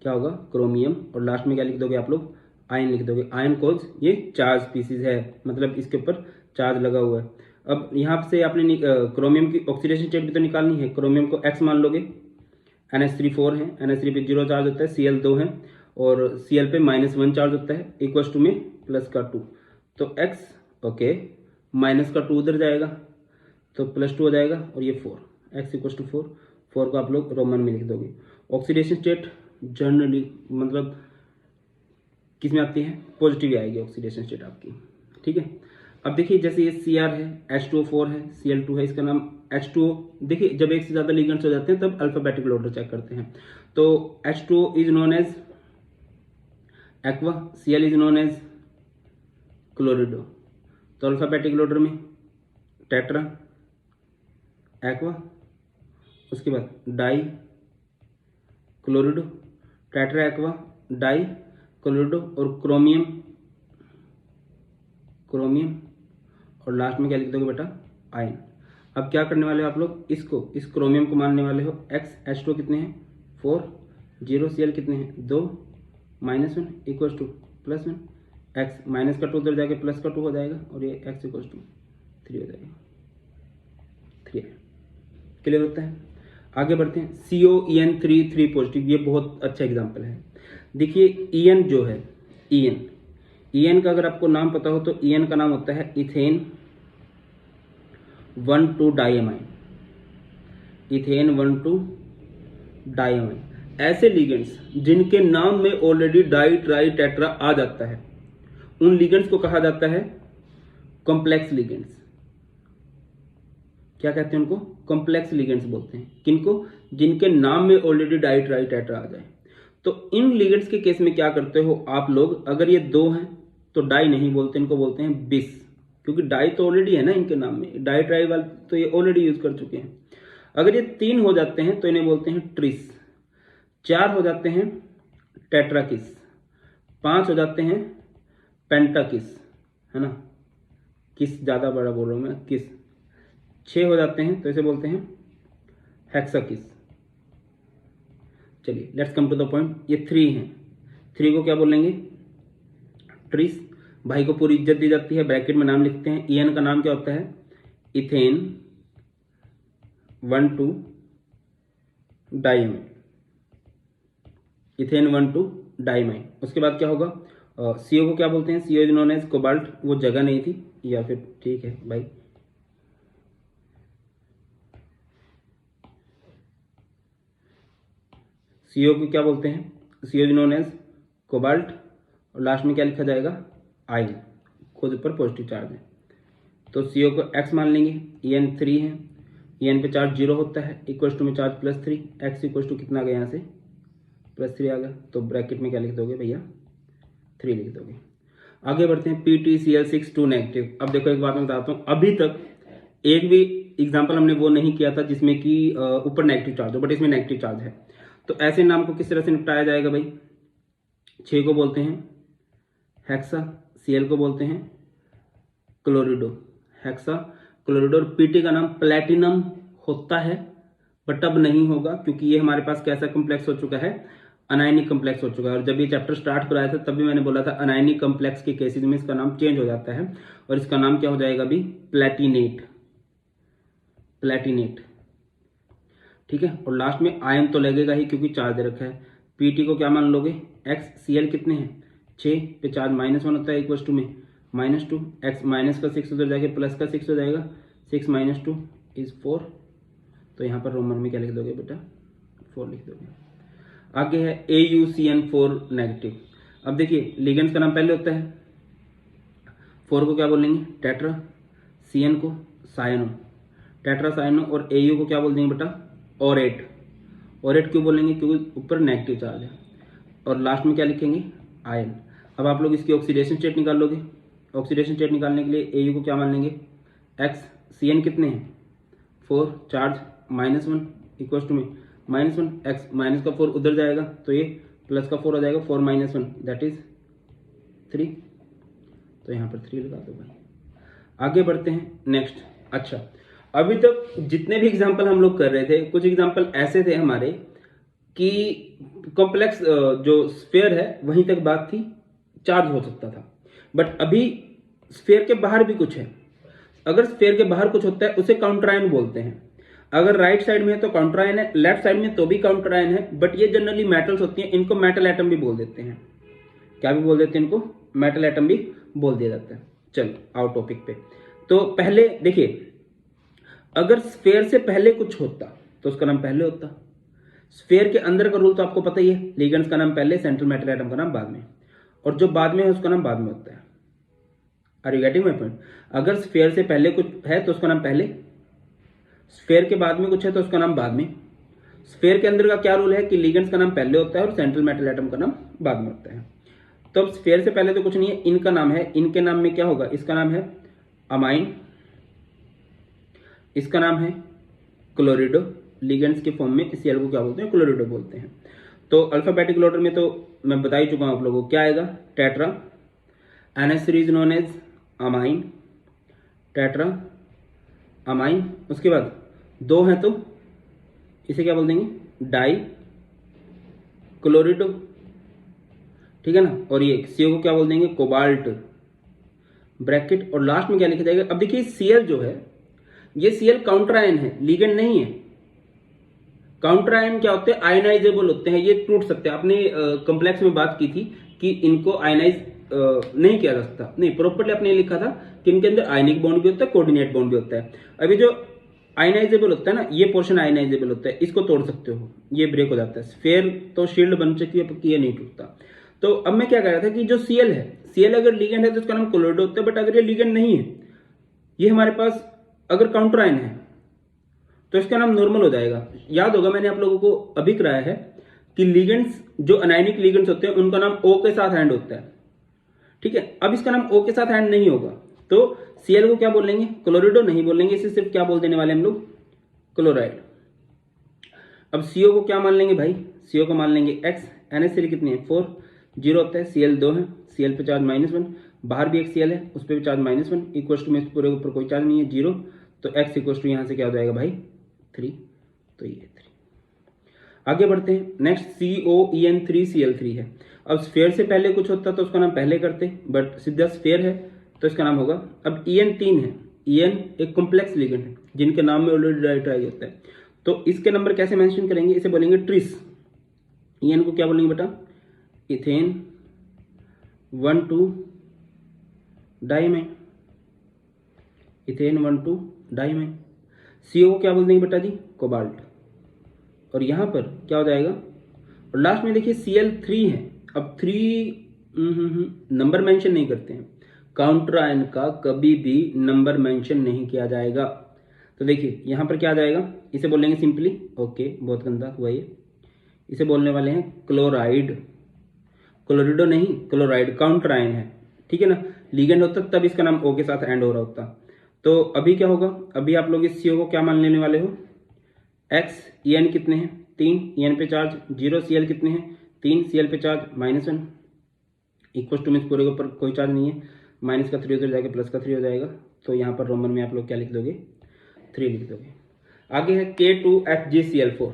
क्या होगा, क्रोमियम। और लास्ट में क्या लिख दोगे आप लोग, आयन लिख दोगे। आयन कोज ये चार्ज स्पीसीज है, मतलब इसके ऊपर चार्ज लगा हुआ है। अब यहाँ से आपने क्रोमियम की ऑक्सीडेशन स्टेट भी तो निकालनी है। क्रोमियम को x मान लोगे, NH3 4 है, NH3 पे 0 चार्ज होता है, Cl 2 है और Cl पे -1 चार्ज होता है, इक्वल टू में +2, तो x ओके, -2 उधर जाएगा तो +2 हो जाएगा और ये 4, x इक्वल टू 4, 4 को आप लोग रोमन में लिख दोगे। ऑक्सीडेशन स्टेट जनरली मतलब किस में आती है, पॉजिटिव आएगी ऑक्सीडेशन स्टेट आपकी, ठीक है। अब देखिए जैसे ये Cr है, H2O4 है, Cl2 है, इसका नाम H2O। देखिए जब एक से ज्यादा लिगेंड्स हो जाते हैं तब अल्फाबेटिकल ऑर्डर चेक करते हैं। तो H2O is known as aqua, Cl is known as chlorido. तो अल्फाबेटिकल ऑर्डर में टेट्रा, एक्वा, उसके बाद dichlorido, tetra aqua dichlorido और क्रोमियम, क्रोमियम, और लास्ट में क्या लिख दोगे बेटा, आयन। अब क्या करने वाले हो आप लोग, इसको, इस क्रोमियम को मानने वाले हो x, H2 कितने हैं 4, 0, Cl कितने हैं 2, -1 इक्वल टू +1, x माइनस का 2 उधर जाके प्लस का 2 हो जाएगा और ये x इक्वल टू 3 हो जाएगा, 3 है। क्लियर होता है। आगे बढ़ते हैं, COEN3 3 पॉजिटिव, ये बहुत अच्छा एग्जाम्पल है। देखिए EN जो है, EN का अगर आपको नाम पता हो तो EN का नाम होता है इथेन 1,2 डाइअमाइन, इथेन 1,2 डाइअमाइन। ऐसे लिगेंड्स जिनके नाम में ऑलरेडी डाई ट्राई टेट्रा आ जाता है, उन लिगेंड्स को कहा जाता है कॉम्प्लेक्स लिगेंड्स। क्या कहते हैं उनको, कॉम्प्लेक्स लिगेंड्स बोलते हैं। किनको, जिनके नाम में ऑलरेडी डाई ट्राई टेट्रा आ जाए। तो इन लिगेंड्स के केस में क्या करते हो आप लोग, अगर ये 2 हैं तो डाई नहीं बोलते, इनको बोलते हैं बिस, क्योंकि डाई तो ऑलरेडी है ना इनके नाम में, डाई ट्राई वाले तो ये ऑलरेडी यूज कर चुके हैं। अगर ये 3 हो जाते हैं तो इन्हें बोलते हैं ट्रिस, 4 हो जाते हैं टेट्राकिस, 5 हो जाते हैं पेंटाकिस, है ना, किस ज्यादा बड़ा बोल रहा हूं मैं, किस। 6 हो जाते हैं तो इसे बोलते हैं हेक्साकिस। चलिए let's come to the point, ये 3 हैं, 3 को क्या बोलेंगे, ट्रिस। भाई को पूरी इज्जत दी जाती है, ब्रैकेट में नाम लिखते हैं। EN का नाम क्या होता है, इथेन 1,2 डाइअमाइन, इथेन 1,2 डाइअमाइन। उसके बाद क्या होगा, CO को क्या बोलते हैं, CO is known as cobalt, वो जगह नहीं थी, या फिर ठीक है भाई, CO को क्या बोलते हैं, CO is known as cobalt, और लास्ट में क्या लिखा जाएगा, आयन, खुद पर पॉजिटिव चार्ज है। तो CO को x मान लेंगे, EN 3 है, EN पे चार्ज 0 होता है, इक्वल टू में चार्ज +3, x इक्वल टू कितना आ गया, यहाँ से +3 आ गया, तो ब्रैकेट में क्या लिख दोगे भैया, 3 लिख दोगे। आगे बढ़ते हैं, PtCl6 2 नेगेटिव। अब देखो एक बात मैं बताता हूँ, अभी तक एक भी एग्जाम्पल हमने वो नहीं किया था जिसमें कि ऊपर नेगेटिव चार्ज हो, बट इसमें नेगेटिव चार्ज है। तो ऐसे नाम को किस तरह से निपटाया जाएगा भाई, 6 को बोलते हैं हेक्सा, Cl को बोलते हैं क्लोरिडो, हेक्सा क्लोरिडो। और Pt का नाम प्लेटिनम होता है बट अब नहीं होगा, क्योंकि ये हमारे पास कैसा कॉम्प्लेक्स हो चुका है, अनायनिक कॉम्प्लेक्स हो चुका है। और जब ये चैप्टर स्टार्ट कराया था तब भी मैंने बोला था अनायनिक कॉम्प्लेक्स के केसेस में इसका नाम चेंज हो जाता है और इसका नाम क्या हो जाएगा अभी, प्लेटिनेट, प्लेटिनेट, ठीक है। और लास्ट में आयन तो लगेगा ही क्योंकि चार्ज दे रखा है। Pt को क्या मान लोगे, x, Cl कितने हैं 6 पे चार्ज -1 होता है इक्वल टू में -2, x माइनस का 6 उधर जाके प्लस का 6 हो जाएगा, 6 - 2 इज 4। तो यहाँ पर रोमन में क्या लिख दोगे बेटा, 4 लिख दोगे। आगे है AuCN4 नेगेटिव। अब देखिए लिगेंड्स का नाम पहले होता है, 4 को क्या बोलेंगे टेट्रा, Cn को सायनो, टेट्रा सायनो, और Au को क्या बोल देंगे बेटा ओरेट। ओरेट क्यों बोलेंगे, क्योंकि ऊपर नेगेटिव चार्ज है। और लास्ट में क्या लिखेंगे आयन। अब आप लोग इसकी ऑक्सीडेशन स्टेट निकाल लोगे। ऑक्सीडेशन स्टेट निकालने के लिए Au को क्या मान लेंगे x, Cn कितने हैं 4, चार्ज -1 इक्वल टू में -1, x माइनस का 4 उधर जाएगा तो ये प्लस का 4 हो जाएगा, 4 - 1 दैट इज 3। तो यहाँ पर 3 लगा दो भाई। आगे बढ़ते हैं नेक्स्ट। अच्छा, अभी तक जितने भी एग्जाम्पल हम लोग कर रहे थे, कुछ एग्जाम्पल ऐसे थे हमारे कि कॉम्प्लेक्स जो स्फीयर है वहीं तक बात थी, चार्ज हो सकता था। बट अभी स्फीयर के बाहर भी कुछ है। अगर स्फीयर के बाहर कुछ होता है उसे काउंटरायन बोलते हैं। अगर राइट साइड में है तो काउंटरायन है, लेफ्ट साइड में तो भी काउंटरायन है। बट ये जनरली मेटल्स होती हैं, इनको मेटल एटम भी बोल देते हैं। क्या भी बोल देते हैं इनको, मेटल एटम भी बोल दिया जाता है। चलो आओ टॉपिक पे। तो पहले देखिए, अगर स्फीयर से पहले कुछ होता तो उसका नाम पहले होता। स्फीयर के अंदर का रूल तो आपको पता ही है, लिगेंड्स का नाम पहले, सेंट्रल मेटल एटम का नाम बाद में, और जो बाद में है उसका नाम बाद में होता है। Are you getting my point? अगर स्फीयर से पहले कुछ है तो उसका नाम पहले, स्फीयर के बाद में कुछ है तो उसका नाम बाद में। स्फीयर के अंदर का क्या रूल है कि लिगेंड्स का नाम पहले होता है और सेंट्रल मेटल एटम का नाम बाद में होता है। तो अब स्फीयर से पहले तो कुछ नहीं है, इनका नाम है, इनके नाम में क्या होगा, इसका नाम है अमाइन, इसका नाम है क्लोरिडो। लिगेंड्स के फॉर्म में Cl को क्या बोलते हैं, क्लोरिडो बोलते हैं। तो अल्फाबेटिकल ऑर्डर में तो मैं बता ही चुका हूं आप लोगों को, क्या आएगा tetra, NH3 is known as ammine, tetra ammine. उसके बाद 2 हैं तो इसे क्या बोल देंगे डाई क्लोरिडो, ठीक है ना। और ये CO को क्या बोल देंगे कोबाल्ट, ब्रैकेट, और लास्ट में क्या लिखा जाएगा। अब देखिए Cl जो है ये Cl काउंटर आयन है, लिगेंड नहीं है। काउंटर आयन क्या होते हैं, आयनाइजेबल होते हैं, ये टूट सकते हैं। आपने कॉम्प्लेक्स में बात की थी कि इनको आयनाइज नहीं किया जा सकता, नहीं प्रॉपर्ली आपने लिखा था कि इनके अंदर आयनिक बॉन्ड भी होता है, कोऑर्डिनेट बॉन्ड भी होता है। अभी जो आयनाइजेबल होता है ना, ये पोर्शन आयनाइजेबल होता है, इसको तोड़ सकते हो, ये ब्रेक हो जाता है। स्फीयर तो शील्ड बन चुकी है, ये नहीं टूटता। तो अब मैं क्या कह रहा था कि जो Cl है, Cl अगर लिगेंड है तो उसका नाम क्लोरिडो होता है। बट अगर ये लिगेंड नहीं है, ये हमारे पास अगर काउंटर आयन है तो इसका नाम नॉर्मल हो जाएगा। याद होगा मैंने आप लोगों को अभी कराया है कि लिगेंड्स जो अनायनिक लिगेंड्स होते हैं उनका नाम O के साथ एंड होता है, ठीक है। अब इसका नाम O के साथ एंड नहीं होगा तो Cl को क्या बोलेंगे, क्लोरिडो नहीं बोलेंगे, इसे सिर्फ क्या बोल देने वाले हम लोग, क्लोराइड। अब CO को क्या मान लेंगे भाई, CO को मान लेंगे X, NH3 कितनी है 4, 0 होता है, Cl 2 है, Cl पे चार्ज -1, बाहर भी एक Cl है उस पर भी चार्ज -1, इक्वल टू में पूरे ऊपर कोई चार्ज नहीं है 0, तो X इक्वल टू यहाँ से क्या हो जाएगा भाई 3, तो ये 3। आगे बढ़ते हैं नेक्स्ट, COEN3Cl3 है। अब स्फीयर से पहले कुछ होता तो उसका नाम पहले करते, बट सीधा स्फीयर है तो इसका नाम होगा। अब EN 3 है, EN एक कॉम्प्लेक्स लिगेंड है जिनके नाम में ऑलरेडी डाइट्राइड होता है, तो इसके नंबर कैसे मेंशन करेंगे, इसे बोलेंगे ट्रिस। EN को क्या बोलेंगे बेटा, इथेन 1,2 डाइमेन, इथेन 1,2 डाइमेन। CO को क्या बोल देंगे बेटा जी, कोबाल्ट, और यहां पर क्या हो जाएगा, और लास्ट में देखिए Cl3 है। अब 3 नंबर मेंशन नहीं करते हैं, काउंटर आयन का कभी भी नंबर मेंशन नहीं किया जाएगा। तो देखिए यहां पर क्या आ जाएगा, इसे बोलेंगे सिंपली, ओके बहुत गंदा हुआ ये, इसे बोलने वाले हैं क्लोराइड, क्लोरिडो नहीं क्लोराइड, काउंटर आयन है, ठीक है ना। लिगेंड होता तब इसका नाम O के साथ एंड हो रहा होता। तो अभी क्या होगा, अभी आप लोग इस CO को क्या मान लेने वाले हो, X, EN कितने हैं 3, EN पे चार्ज 0, Cl कितने हैं 3, Cl पे चार्ज -1, इक्वल टू मीन्स पूरे के ऊपर कोई चार्ज नहीं है, माइनस का 3 उधर जाके प्लस का 3 हो जाएगा, तो यहाँ पर रोमन में आप लोग क्या लिख दोगे, 3 लिख दोगे। आगे है K2FgCl4।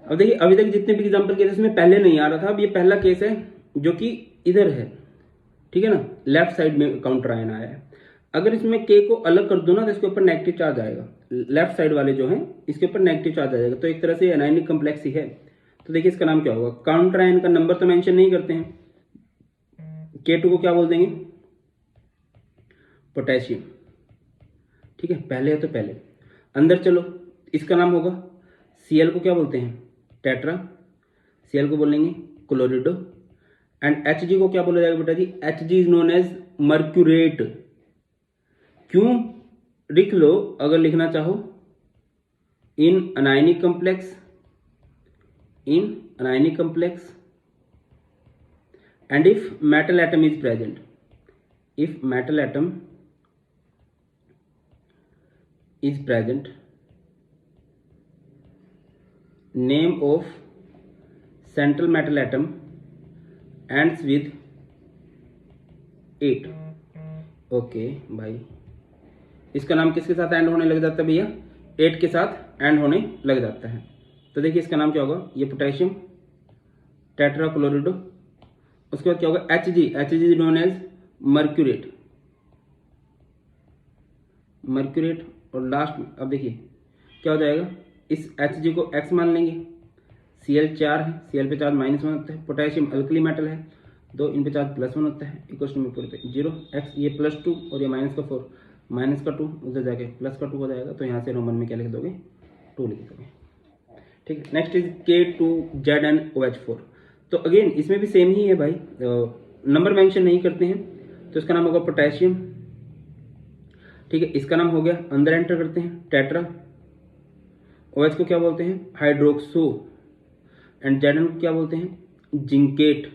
अब देखिए अभी तक जितने भी एग्जाम्पल किए थे इसमें पहले नहीं आ रहा था, अब ये पहला केस है जो कि इधर है, ठीक है ना, लेफ्ट साइड में काउंटर आयन आया है। अगर इसमें K को अलग कर दो ना तो इसके ऊपर नेगेटिव चार्ज आएगा, लेफ्ट साइड वाले जो हैं इसके ऊपर नेगेटिव चार्ज आ जाएगा, तो एक तरह से एनायनिक कम्प्लेक्स ही है। तो देखिए इसका नाम क्या होगा, काउंटर आयन का नंबर तो मेंशन नहीं करते हैं, K2 को क्या बोल देंगे, पोटेशियम, ठीक है, पहले है तो पहले। अंदर चलो, इसका नाम होगा Cl को क्या बोलते हैं, टेट्रा, Cl को बोलेंगे क्लोरिडो, एंड Hg को क्या बोला जाएगा बेटा जी, Hg is known as mercurate. क्यों, लिख लो अगर लिखना चाहो, in anionic complex, in anionic complex, and if metal atom is present, if metal atom is present, name of central metal atom ends with 8। Okay भाई, इसका नाम किसके साथ एंड होने लग जाता है भैया, 8 के साथ एंड होने लग जाता है। तो देखिए इसका नाम क्या होगा, ये पोटेशियम टेट्रा क्लोरिडो, उसके बाद क्या होगा Hg इज नोन एज मर्क्यूरेट, मर्क्यूरेट, और लास्ट में अब देखिए क्या हो जाएगा, इस Hg को X मान लेंगे, Cl 4 है, Cl पे चार्ज -1 होता है, पोटेशियम अल्कली मेटल है, 2 इन पे चार्ज +1 होता है, इक्वल टू में पूरे पे 0, X ये +2 और ये -4, -2 उधर जाके +2 हो जाएगा, तो यहाँ से रोमन में क्या लिख दोगे, 2 लिख दोगे, ठीक है। Next is K2ZnOH4। तो अगेन इसमें भी सेम ही है भाई, नंबर मेंशन नहीं करते हैं, तो इसका नाम होगा पोटेशियम, ठीक है, इसका नाम हो गया, अंदर एंटर करते हैं टेट्रा, OH को क्या बोलते हैं, हाइड्रोक्सो, एंड Zn को क्या बोलते हैं, जिंकेट,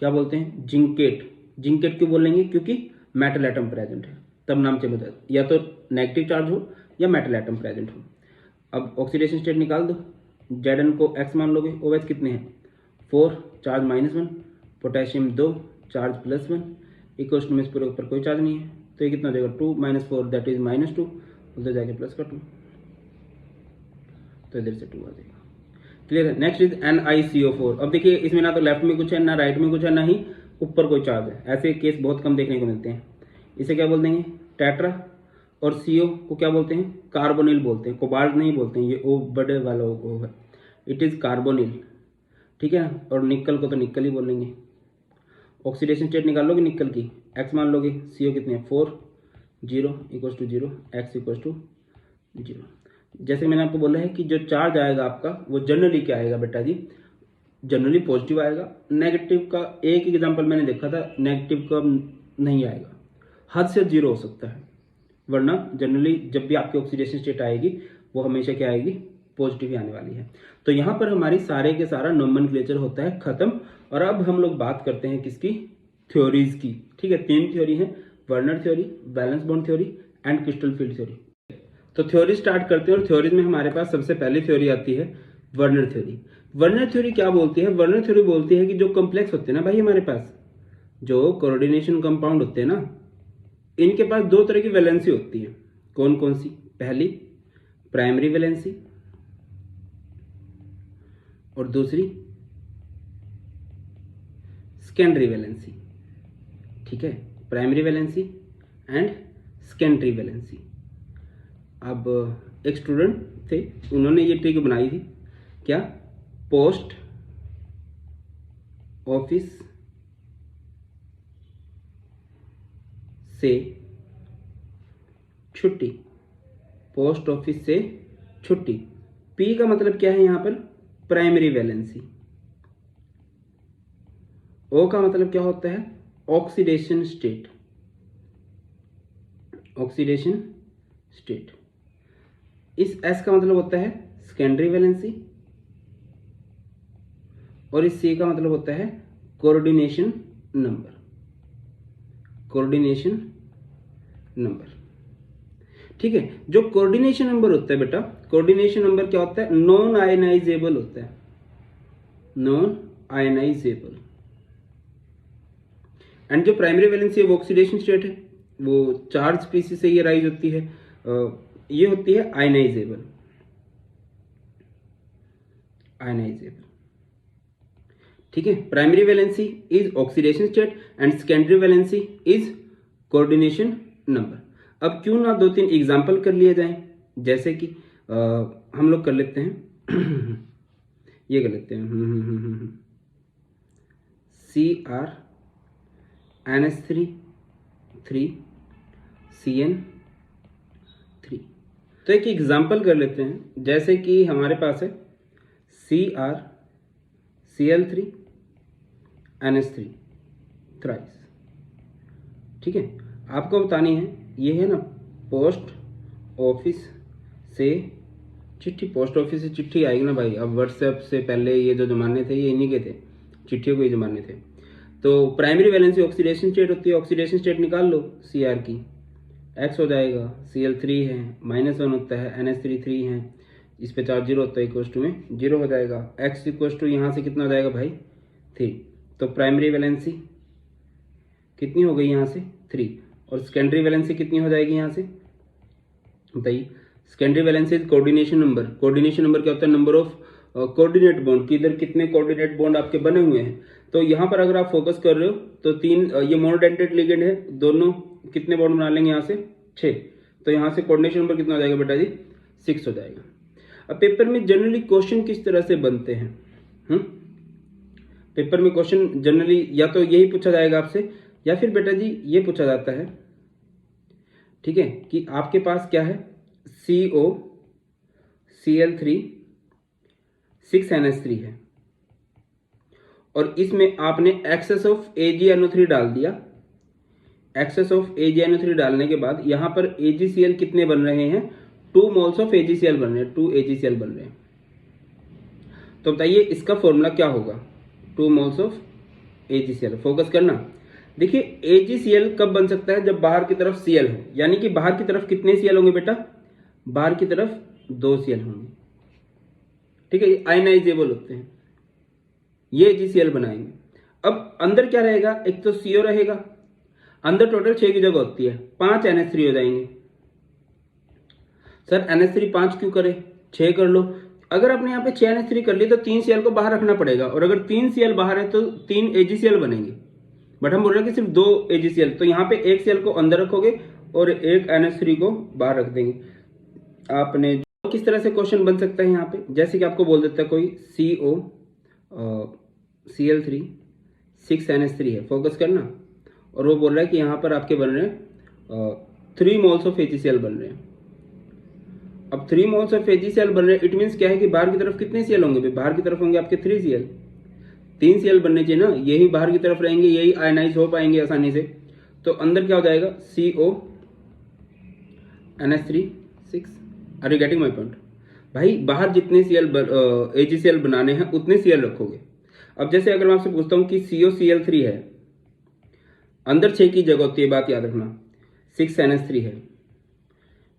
क्या बोलते हैं, जिंकेट। जिंकेट क्यों बोलेंगे, क्योंकि मेटल एटम प्रेजेंट है, तब नाम चेंज होता है, या तो नेगेटिव चार्ज हो या मेटल एटम प्रेजेंट हो। अब ऑक्सीडेशन स्टेट निकाल दो, Zn को X मान लोगे, OH कितने हैं, 4, charge -1, potassium 2, charge +1, equals to में पूरे ऊपर कोई चार्ज नहीं है, तो ये कितना हो जाएगा, 2 - 4 दैट इज -2, उधर जाके +2, तो इधर से 2 आ जाएगा, क्लियर है। Next is NiCO4। अब देखिए इसमें ना तो लेफ्ट में कुछ है, ना राइट में कुछ है, ना ही ऊपर कोई चार्ज है, ऐसे केस बहुत कम देखने को मिलते हैं। इसे क्या बोल देंगे, टेट्रा, और CO को क्या बोलते हैं, कार्बोनिल बोलते हैं, कोबाल्ट नहीं बोलते हैं, ये ओ बड़े वाला ओ है, इट इज कार्बोनिल, ठीक है। और निकल को तो निकल ही बोलेंगे। ऑक्सीडेशन स्टेट निकाल लोगे निकल की, X मान लोगे, CO कितने हैं, 4, 0 equals to 0, X equals to 0। जैसे मैंने आपको बोला है कि जो चार्ज आएगा आपका वो जनरली क्या आएगा बेटा जी, जनरली पॉजिटिव आएगा। नेगेटिव का एक एग्जांपल मैंने देखा था, नेगेटिव का नहीं आएगा, हद से 0 हो सकता है, वरना जनरली जब भी आपकी ऑक्सीडेशन स्टेट आएगी वो हमेशा क्या आएगी, पॉजिटिव ही आने वाली है। तो यहाँ पर हमारी सारे के सारा नोमेनक्लेचर होता है खत्म। और अब हम लोग बात करते हैं किसकी, थ्योरीज की, ठीक है। 3 थ्योरी है, Werner theory, valence bond theory and crystal field theory. तो थ्योरी स्टार्ट करते हैं, और थ्योरीज में हमारे पास सबसे पहली थ्योरी आती है वर्नर थ्योरी। वर्नर थ्योरी क्या बोलती है, वर्नर थ्योरी बोलती है कि जो कॉम्प्लेक्स होते हैं ना भाई हमारे पास, जो कोऑर्डिनेशन कंपाउंड होते हैं ना, इनके पास 2 तरह की वैलेंसी होती है। कौन कौन सी, पहली प्राइमरी वैलेंसी और दूसरी सेकेंडरी वैलेंसी, ठीक है, primary valency and secondary valency. अब एक स्टूडेंट थे, उन्होंने ये ट्रिक बनाई थी, क्या, पोस्ट ऑफिस से छुट्टी, पोस्ट ऑफिस से छुट्टी, पी का मतलब क्या है यहाँ पर, प्राइमरी वैलेंसी, ओ का मतलब क्या होता है, ऑक्सीडेशन स्टेट, ऑक्सीडेशन स्टेट। इस एस का मतलब होता है सेकेंडरी वैलेंसी, और इस सी का मतलब होता है कोऑर्डिनेशन नंबर, कोऑर्डिनेशन नंबर, ठीक है। जो कोऑर्डिनेशन नंबर होता है बेटा, कोऑर्डिनेशन नंबर क्या होता है, नॉन आयनाइजेबल होता है, नॉन आयनाइजेबल, एंड जो प्राइमरी वैलेंसी है वो ऑक्सीडेशन स्टेट है, वो चार्ज स्पीसीज से ये राइज होती है, ये होती है आयनाइजेबल। ठीक है, primary valency is oxidation state and secondary valency is coordination number. अब क्यों ना 2-3 एग्जाम्पल कर लिए जाएं, जैसे कि हम लोग कर लेते हैं ये कर लेते हैं CrNH3 CN3। तो एक एग्जाम्पल कर लेते हैं, जैसे कि हमारे पास है CrCl3NH3 थ्राइस। ठीक है, आपको बतानी है, ये है ना पोस्ट ऑफिस से चिट्ठी, पोस्ट ऑफिस से चिट्ठी आएगी ना भाई। अब व्हाट्सएप से पहले ये जो जमाने थे ये इन्हीं के थे, चिट्ठियों के जमाने थे। तो प्राइमरी वैलेंसी ऑक्सीडेशन स्टेट होती है, ऑक्सीडेशन स्टेट निकाल लो Cr की, X हो जाएगा, Cl3 है, -1 होता है, NH3 3 है, इस पे चार्ज 0 होता है, इक्वल टू में 0 हो जाएगा। X इक्वल टू यहाँ से कितना हो जाएगा भाई 3। तो प्राइमरी वैलेंसी कितनी हो गई यहाँ से 3, और सेकेंडरी वैलेंसी कितनी हो जाएगी यहाँ से बताइए। Secondary valency coordination number. Coordination number क्या होता है, नंबर ऑफ कोऑर्डिनेट बॉन्ड, कि इधर कितने कोऑर्डिनेट बॉन्ड आपके बने हुए हैं। तो यहाँ पर अगर आप फोकस कर रहे हो तो 3, ये मोनोडेंटेड लिगेंड है, दोनों कितने बॉन्ड बना लेंगे यहाँ से 6। तो यहाँ से कोऑर्डिनेशन नंबर कितना हो जाएगा बेटा जी 6 हो जाएगा। अब पेपर में जनरली क्वेश्चन किस तरह से बनते हैं, पेपर में क्वेश्चन जनरली या तो यही पूछा जाएगा आपसे, या फिर बेटा जी ये पूछा जाता है, ठीक है, कि आपके पास क्या है COCl3 6NH3 है, और इसमें आपने एक्सेस ऑफ AgNO3 डाल दिया। एक्सेस ऑफ AgNO3 डालने के बाद यहाँ पर AgCl कितने बन रहे हैं, 2 मोल्स ऑफ AgCl बन रहे हैं, 2 AgCl बन रहे हैं। तो बताइए इसका फॉर्मूला क्या होगा, 2 मोल्स ऑफ AgCl। फोकस करना, देखिए AgCl कब बन सकता है, जब बाहर की तरफ Cl हो, यानी कि बाहर की तरफ कितने Cl होंगे बेटा, बाहर की तरफ 2 Cl होंगे। ठीक है, ये आयनाइजेबल होते हैं, ये AgCl बनाएंगे। अब अंदर क्या रहेगा, एक तो CO रहेगा, अंदर टोटल 6 की जगह होती है, 5 NH3 हो जाएंगे। सर NH3 5 क्यों करे, 6 कर लो। अगर आपने यहाँ पे 6 NH3 कर ली तो 3 Cl को बाहर रखना पड़ेगा, और अगर 3 Cl बाहर है तो 3 AgCl बनेंगे। बट हम बोल रहे हैं कि सिर्फ 2 AgCl, तो यहाँ पे एक Cl को अंदर रखोगे और एक NH3 को बाहर रख देंगे। आपने किस तरह से क्वेश्चन बन सकता है यहाँ पे, जैसे कि आपको बोल देता है कोई COCl3 6NH3 है, फोकस करना, और वो बोल रहा है कि यहाँ पर आपके बन रहे हैं 3 मोल्स ऑफ AgCl बन रहे हैं। अब 3 मोल्स ऑफ AgCl बन रहे हैं, इट मीन्स क्या है कि बाहर की तरफ कितने Cl होंगे, बाहर की तरफ होंगे आपके 3 Cl, 3 Cl बनने चाहिए ना, यही बाहर की तरफ रहेंगे, यही आयनाइज हो पाएंगे आसानी से। तो अंदर क्या हो जाएगा CONH3 6। Are you getting my point भाई, बाहर जितने AgCl बनाने हैं उतने Cl रखोगे। अब जैसे अगर मैं आपसे पूछता हूँ कि COCl3 है, अंदर 6 की जगह होती है, बात याद रखना, 6NH3 है,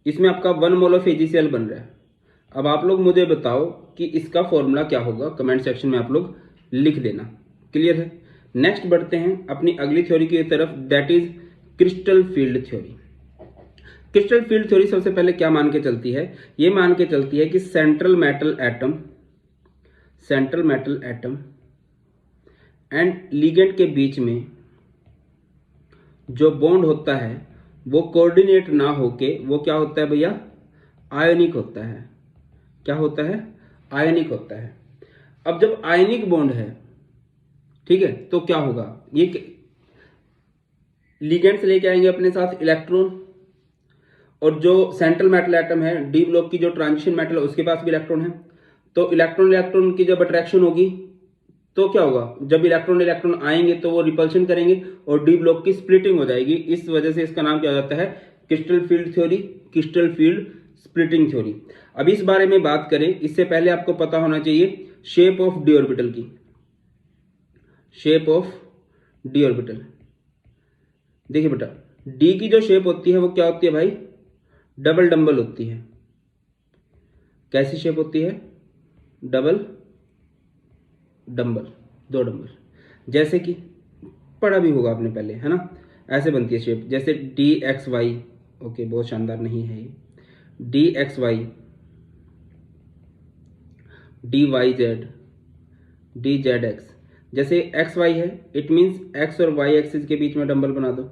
इसमें आपका 1 मोल ऑफ AgCl बन रहा है। अब आप लोग मुझे बताओ कि इसका फॉर्मूला क्या होगा, कमेंट सेक्शन में आप लोग लिख देना। क्लियर है, नेक्स्ट बढ़ते हैं अपनी अगली थ्योरी की तरफ, that is crystal field theory. Crystal field theory सबसे पहले क्या मान के चलती है, ये मान के चलती है कि central metal atom and ligand के बीच में जो बॉन्ड होता है वो कोऑर्डिनेट ना होके वो क्या होता है भैया, आयनिक होता है। क्या होता है, आयनिक होता है। अब जब आयनिक बॉन्ड है, ठीक है, तो क्या होगा, ये लिगेंड से लेके आएंगे अपने साथ इलेक्ट्रॉन, और जो सेंट्रल मेटल एटम है, डी ब्लॉक की जो ट्रांजिशन मेटल है उसके पास भी इलेक्ट्रॉन है। तो इलेक्ट्रॉन की जब अट्रैक्शन होगी तो क्या होगा, जब इलेक्ट्रॉन आएंगे तो वो रिपल्शन करेंगे और डी ब्लॉक की स्प्लिटिंग हो जाएगी। इस वजह से इसका नाम क्या हो जाता है, crystal field theory, crystal field splitting theory. अब इस बारे में बात करें, इससे पहले आपको पता होना चाहिए शेप ऑफ डी ऑर्बिटल की। शेप ऑफ डी ऑर्बिटल, देखिए बेटा, डी की जो शेप होती है वो क्या होती है भाई, डबल डंबल होती है। कैसी शेप होती है, डबल डंबल, 2 डंबल। जैसे कि पढ़ा भी होगा आपने पहले, है ना। ऐसे बनती है शेप, जैसे डी एक्स वाई, ओके बहुत शानदार नहीं है ये, d x y, d y z, d z x. जैसे एक्स वाई है, इट मीन्स एक्स और वाई एक्सिस के बीच में डंबल बना दो,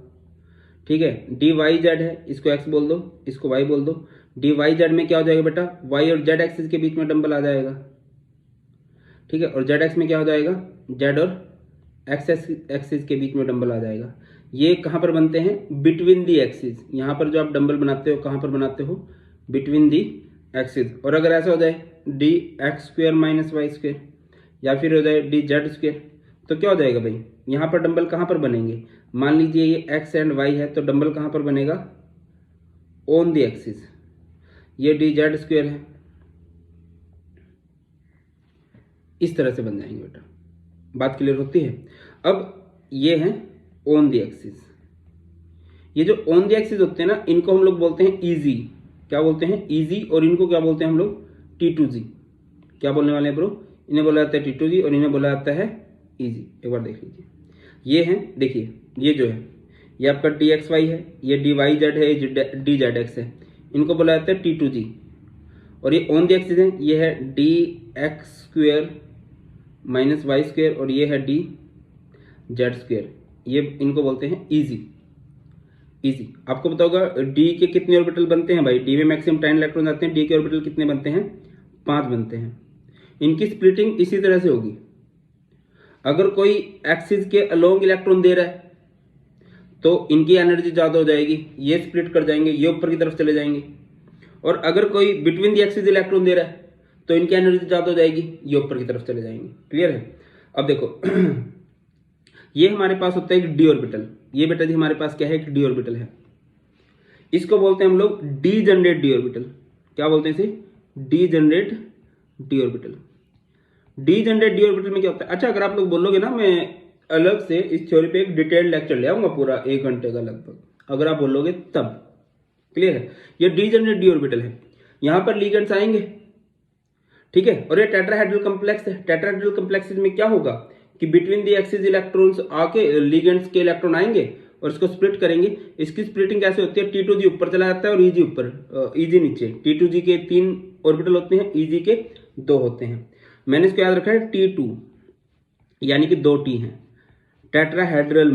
ठीक है। डी वाई जेड है, इसको एक्स बोल दो, इसको वाई बोल दो। डी वाई जेड में क्या हो जाएगा बेटा, वाई और जेड एक्सिस के बीच में डंबल आ जाएगा, ठीक है। और जेड एक्स में क्या हो जाएगा, जेड और एक्स एक्सिस के बीच में डंबल आ जाएगा। ये कहाँ पर बनते हैं, बिटवीन दी एक्सिस। यहाँ पर जो आप डंबल बनाते हो कहाँ पर बनाते हो, बिटवीन दी एक्सिस। और अगर ऐसा हो जाए d x square minus Y square, या फिर हो जाए डी जेड स्क्वेयर, तो क्या हो जाएगा भाई, यहाँ पर डंबल कहाँ पर बनेंगे, मान लीजिए ये एक्स एंड वाई है, तो डंबल कहाँ पर बनेगा, ऑन दी एक्सिस। ये डी जेड स्क्वेयर है, इस तरह से बन जाएंगे बेटा। बात क्लियर होती है। अब ये है ऑन दी एक्सिस। ये जो ऑन दी एक्सिस होते हैं ना, इनको हम लोग बोलते हैं इजी। क्या बोलते हैं, इजी। और इनको क्या बोलते हैं हम लोग, T2G। क्या बोलने वाले हैं ब्रो, इन्हें बोला जाता है T2G और इन्हें बोला जाता है इजी। एक बार देख लीजिए, ये है, देखिए ये जो है ये आपका DXY है, ये DYZ है, ये DZX है, इनको बोला जाता है T2G। और ये ऑन दी एक्सिस है, ये है DX square minus Y square, और ये है DZ स्क्वेयर। ये इनको बोलते हैं इजी। इजी आपको पता होगा डी के कितने ऑर्बिटल बनते हैं भाई, डी में मैक्सिमम 10 इलेक्ट्रॉन आते हैं, डी के ऑर्बिटल कितने बनते हैं, 5 बनते हैं। इनकी स्प्लिटिंग इसी तरह से होगी। अगर कोई एक्सिस के अलोंग इलेक्ट्रॉन दे रहा है तो इनकी एनर्जी ज्यादा हो जाएगी, ये स्प्लिट कर जाएंगे, ये ऊपर की तरफ चले जाएंगे। और अगर कोई बिटवीन द एक्सिस इलेक्ट्रॉन दे रहा है तो इनकी एनर्जी ज्यादा हो जाएगी, ये ऊपर की तरफ चले जाएंगे। क्लियर है। अब देखो ये हमारे पास होता है एक डी ऑर्बिटल। ये बेटा जी हमारे पास क्या है, एक डी ऑर्बिटल है। इसको बोलते हैं हम लोग डी जनरेट डी ऑर्बिटल। क्या बोलते हैं इसे, D generate D orbital. D generate D orbital में क्या होता है, अच्छा अगर आप लोग बोलोगे ना, मैं अलग से इस थ्योरी पे एक डिटेल्ड लेक्चर ले आऊंगा पूरा 1 घंटे का लगभग, अगर आप बोलोगे तब। क्लियर है। ये डी जनरेट डी ऑर्बिटल है, यहां पर लिगेंड्स आएंगे, ठीक है। और ये टेट्राहेड्रल कॉम्प्लेक्स है। टेट्राहेड्रल कॉम्प्लेक्स में क्या होगा कि बिटवीन द एक्सिस इलेक्ट्रॉन्स आके लिगेंड्स के इलेक्ट्रॉन आएंगे और इसको स्प्लिट करेंगे। इसकी स्प्लिटिंग कैसे होती है, T2G ऊपर चला जाता है और EG ऊपर, EG नीचे। T2G के 3 ऑर्बिटल होते हैं, EG के 2 होते हैं। मैंने इसको याद रखा है T2, यानी कि 2 T हैं। टेट्राहेड्रल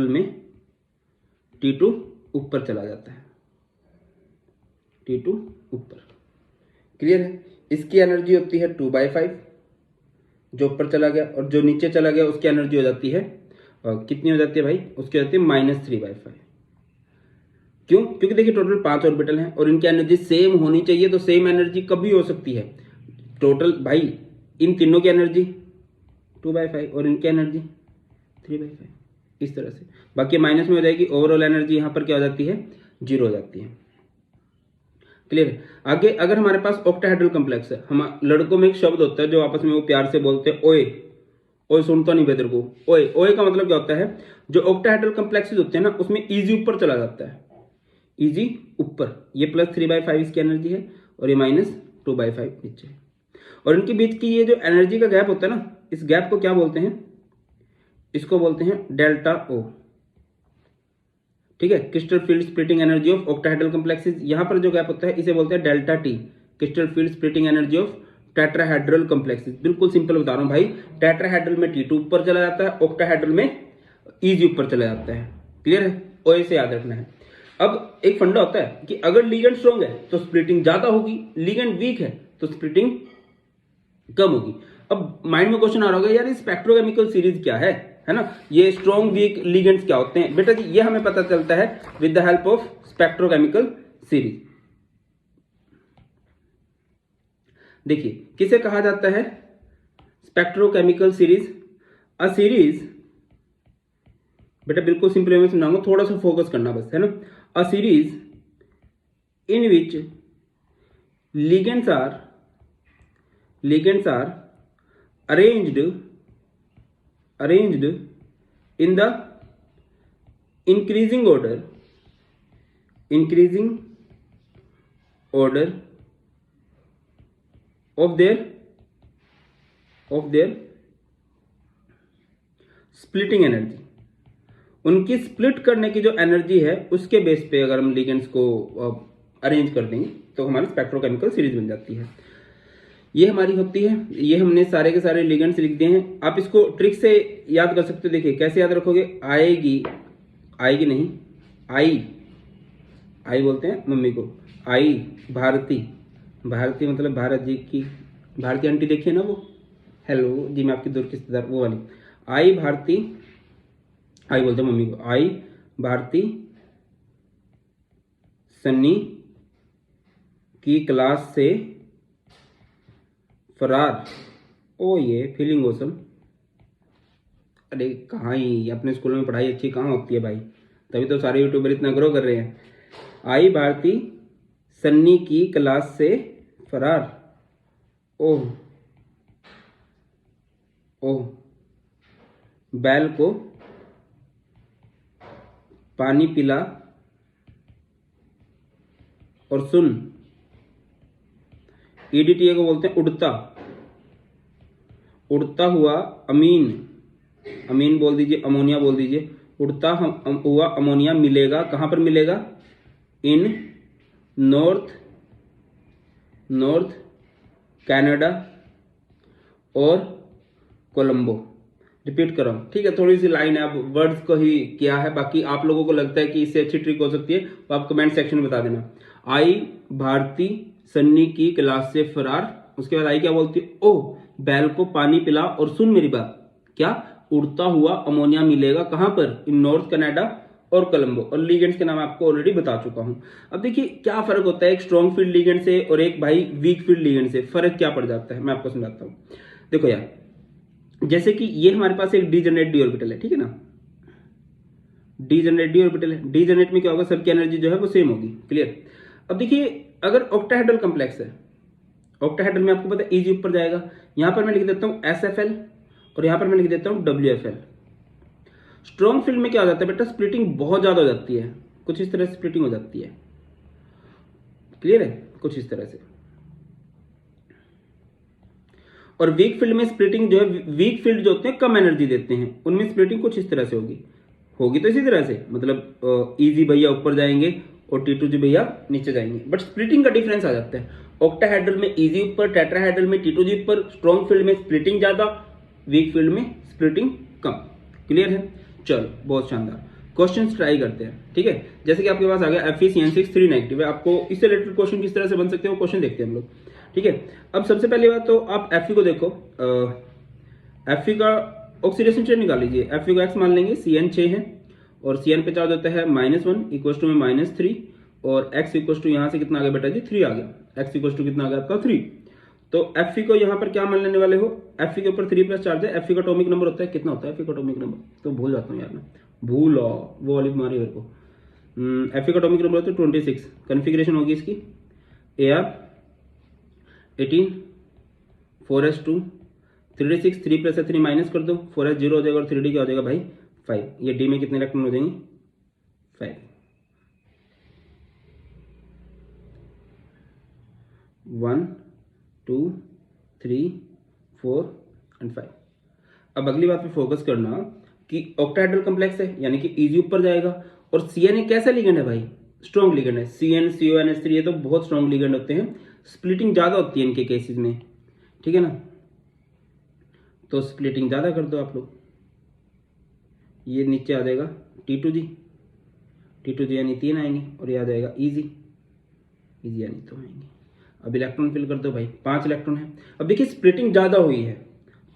में T2 ऊपर चला जाता है, T2 ऊपर। क्लियर है। इसकी एनर्जी होती है 2/5, जो ऊपर चला गया, और जो नीचे चला गया उसकी एनर्जी हो जाती है कितनी हो जाती है भाई, उसकी हो जाती है -3/5। क्यों, क्योंकि देखिए टोटल 5 ऑर्बिटल हैं और इनकी एनर्जी सेम होनी चाहिए, तो सेम एनर्जी कभी हो सकती है। टोटल भाई इन तीनों की एनर्जी 2/5 और इनकी एनर्जी 3/5, इस तरह से। बाकी माइनस में हो जाएगी, ओवरऑल एनर्जी यहाँ पर क्या हो जाती है, 0 हो जाती है। क्लियर है। आगे अगर हमारे पास ऑक्टाहेड्रल कॉम्प्लेक्स है, हम लड़कों में एक शब्द होता है जो आपस में वो प्यार से बोलते हैं ओए। ओए सुनता नहीं बेदर को, ओए। ओए का मतलब क्या होता है, जो ऑक्टाहेड्रल कॉम्प्लेक्सेस होते हैं ना उसमें इजी ऊपर चला जाता है, इजी ऊपर। ये +3/5 इसकी एनर्जी है और ये -2/5 नीचे। और इनके बीच की ये जो एनर्जी का गैप होता है ना, इस गैप को क्या बोलते हैं, इसको बोलते हैं डेल्टा O। ठीक है। Crystal field splitting energy of octahedral complexes, यहां पर जो गैप होता है इसे बोलते हैं delta T, crystal field splitting energy of tetrahedral complexes. बिल्कुल सिंपल बता रहा हूं भाई, टेट्राहेड्रल में T2 ऊपर चला जाता है, ऑक्टाहेड्रल में EG ऊपर चला जाता है। क्लियर है। ओए से याद रखना है। अब एक फंडा होता है कि अगर लिगेंड स्ट्रॉन्ग है तो स्प्लिटिंग ज्यादा होगी, लिगेंड वीक है तो स्प्लिटिंग कम होगी। अब माइंड में क्वेश्चन आ रहा होगा, यार स्पेक्ट्रोकेमिकल सीरीज क्या है ना, ये स्ट्रॉन्ग वीक लिगेंड्स क्या होते हैं। बेटा जी ये हमें पता चलता है with the help of spectrochemical series. देखिए किसे कहा जाता है स्पेक्ट्रोकेमिकल सीरीज, अ सीरीज, बेटा बिल्कुल सिंपल वे में समझाऊंगा, थोड़ा सा फोकस करना बस, है ना। A series in which ligands are arranged in the increasing order of their splitting energy, उनकी स्प्लिट करने की जो एनर्जी है उसके बेस पे अगर हम लिगेंड्स को अरेंज कर देंगे तो हमारी स्पेक्ट्रोकेमिकल सीरीज बन जाती है। ये हमारी होती है। ये हमने सारे के सारे लिगेंड्स लिख दिए हैं। आप इसको ट्रिक से याद कर सकते हो। देखिए कैसे याद रखोगे, आएगी नहीं, आई बोलते हैं मम्मी को, आई भारती मतलब भारत जी की, भारती आंटी देखिए ना वो, हेलो जी मैं आपकी दूर की रिश्तेदार, वो वाली आई भारती, आई बोलते हैं मम्मी को, आई भारती सन्नी की क्लास से फरार। ओ ये फीलिंग ओसम। अरे कहाँ ही अपने स्कूल में पढ़ाई अच्छी कहाँ होती है भाई, तभी तो सारे यूट्यूबर इतना ग्रो कर रहे हैं। आई भारती सन्नी की क्लास से फरार। ओह बैल को पानी पिला और सुन। ईडीटीए को बोलते हैं उड़ता हुआ अमीन बोल दीजिए, अमोनिया बोल दीजिए। उड़ता हुआ अमोनिया मिलेगा, कहां पर मिलेगा, इन नॉर्थ कनाडा और कोलंबो। रिपीट कर रहा हूं, ठीक है, थोड़ी सी लाइन है, अब वर्ड्स को ही किया है, बाकी आप लोगों को लगता है कि इससे अच्छी ट्रिक हो सकती है तो आप कमेंट सेक्शन में बता देना। आई भारती सन्नी की क्लास से फरार, उसके बाद आई क्या बोलती है, ओह बैल को पानी पिला और सुन मेरी बात, क्या उड़ता हुआ अमोनिया मिलेगा कहां पर, इन नॉर्थ कनाडा और कोलंबो। और लिगेंड्स के नाम आपको ऑलरेडी बता चुका हूं। अब देखिए क्या फर्क होता है एक स्ट्रॉन्ग फील्ड लिगेंड से और एक भाई वीक फील्ड लिगेंड से, फर्क क्या पड़ जाता है मैं आपको समझाता हूं। देखो यार, जैसे कि ये हमारे पास एक डीजनरेट डी ऑर्बिटल है, ठीक है ना, डीजनरेट डी ऑर्बिटल है। डीजनरेट में क्या होगा, सबकी एनर्जी जो है वो सेम होगी, क्लियर। अब देखिए अगर ऑक्टाहेड्रल कॉम्प्लेक्स है, ऑक्टाहेड्रल में आपको पता है इजी ऊपर जाएगा, यहां पर मैं लिख देता हूं SFL और यहां पर मैं लिख देता हूं WFL। स्ट्रॉन्ग फील्ड में क्या हो जाता है बेटा, स्प्लिटिंग बहुत ज्यादा हो जाती है, कुछ इस तरह से स्प्लिटिंग हो जाती है, क्लियर है, कुछ इस तरह से। और वीक फील्ड में स्प्लिटिंग जो है, वीक फील्ड जो होते हैं कम एनर्जी देते हैं, उनमें स्प्लिटिंग कुछ इस तरह से होगी तो इसी तरह से, मतलब इजी भैया ऊपर जाएंगे और T2G भैया नीचे जाएंगे, बट स्प्लिटिंग का डिफरेंस आ जाता है। ऑक्टाहेड्रल में इजी ऊपर, टेट्राहेड्रल में T2G ऊपर, स्ट्रॉन्ग फील्ड में स्प्लिटिंग ज्यादा, वीक फील्ड में स्प्लिटिंग कम, क्लियर है। चलो बहुत शानदार, क्वेश्चन ट्राई करते हैं, ठीक है। जैसे कि आपके पास आ गया FeCN6 3 नेगेटिव है, आपको इससे रिलेटेड क्वेश्चन किस तरह से बन सकते हैं वो क्वेश्चन देखते हैं हम लोग, ठीक है। अब सबसे पहली बात तो आप Fe को देखो, Fe का ऑक्सीडेशन स्टेट निकाल लीजिए। Fe को X मान लेंगे, CN 6 है और CN पे चार्ज होता है -1 इक्वल टू में -3 और X इक्वल टू यहाँ से कितना आ गया बेटा जी 3 आ गया। X इक्वल टू कितना आ गया आपका 3। तो Fe को यहाँ पर क्या मान लेने वाले हो, Fe के ऊपर 3 प्लस चार्ज है। Fe का एटॉमिक नंबर होता है, कितना होता है Fe का एटॉमिक नंबर, तो भूल जाता हूँ यार मैं, भूल वो वाली बीमारी मेरे को। Fe का एटॉमिक नंबर होता है 26। कन्फिग्रेशन होगी इसकी AR 18 4s2 3d6 3 plus 3 minus कर दो, 4s 0 हो जाएगा और 3d क्या हो जाएगा भाई 5। ये d में कितने इलेक्ट्रॉन हो जाएंगे 5। 1 2 3 4 एंड 5। अब अगली बात पे फोकस करना कि ऑक्टाहेड्रल कॉम्प्लेक्स है यानी कि इजी ऊपर जाएगा और CN एक कैसा लिगेंड है भाई, स्ट्रॉन्ग लिगेंड है। CN CONH3 ये तो बहुत स्ट्रॉन्ग लिगेंड होते हैं, स्प्लिटिंग ज्यादा होती है इनके केसेस में, ठीक है ना। तो स्प्लिटिंग ज्यादा कर दो आप लोग, ये नीचे आ जाएगा T2G यानी 3 आएंगे और ये आ जाएगा इजी यानी 2 आएंगे। अब इलेक्ट्रॉन फिल कर दो भाई, 5 इलेक्ट्रॉन है। अब देखिए स्प्लिटिंग ज्यादा हुई है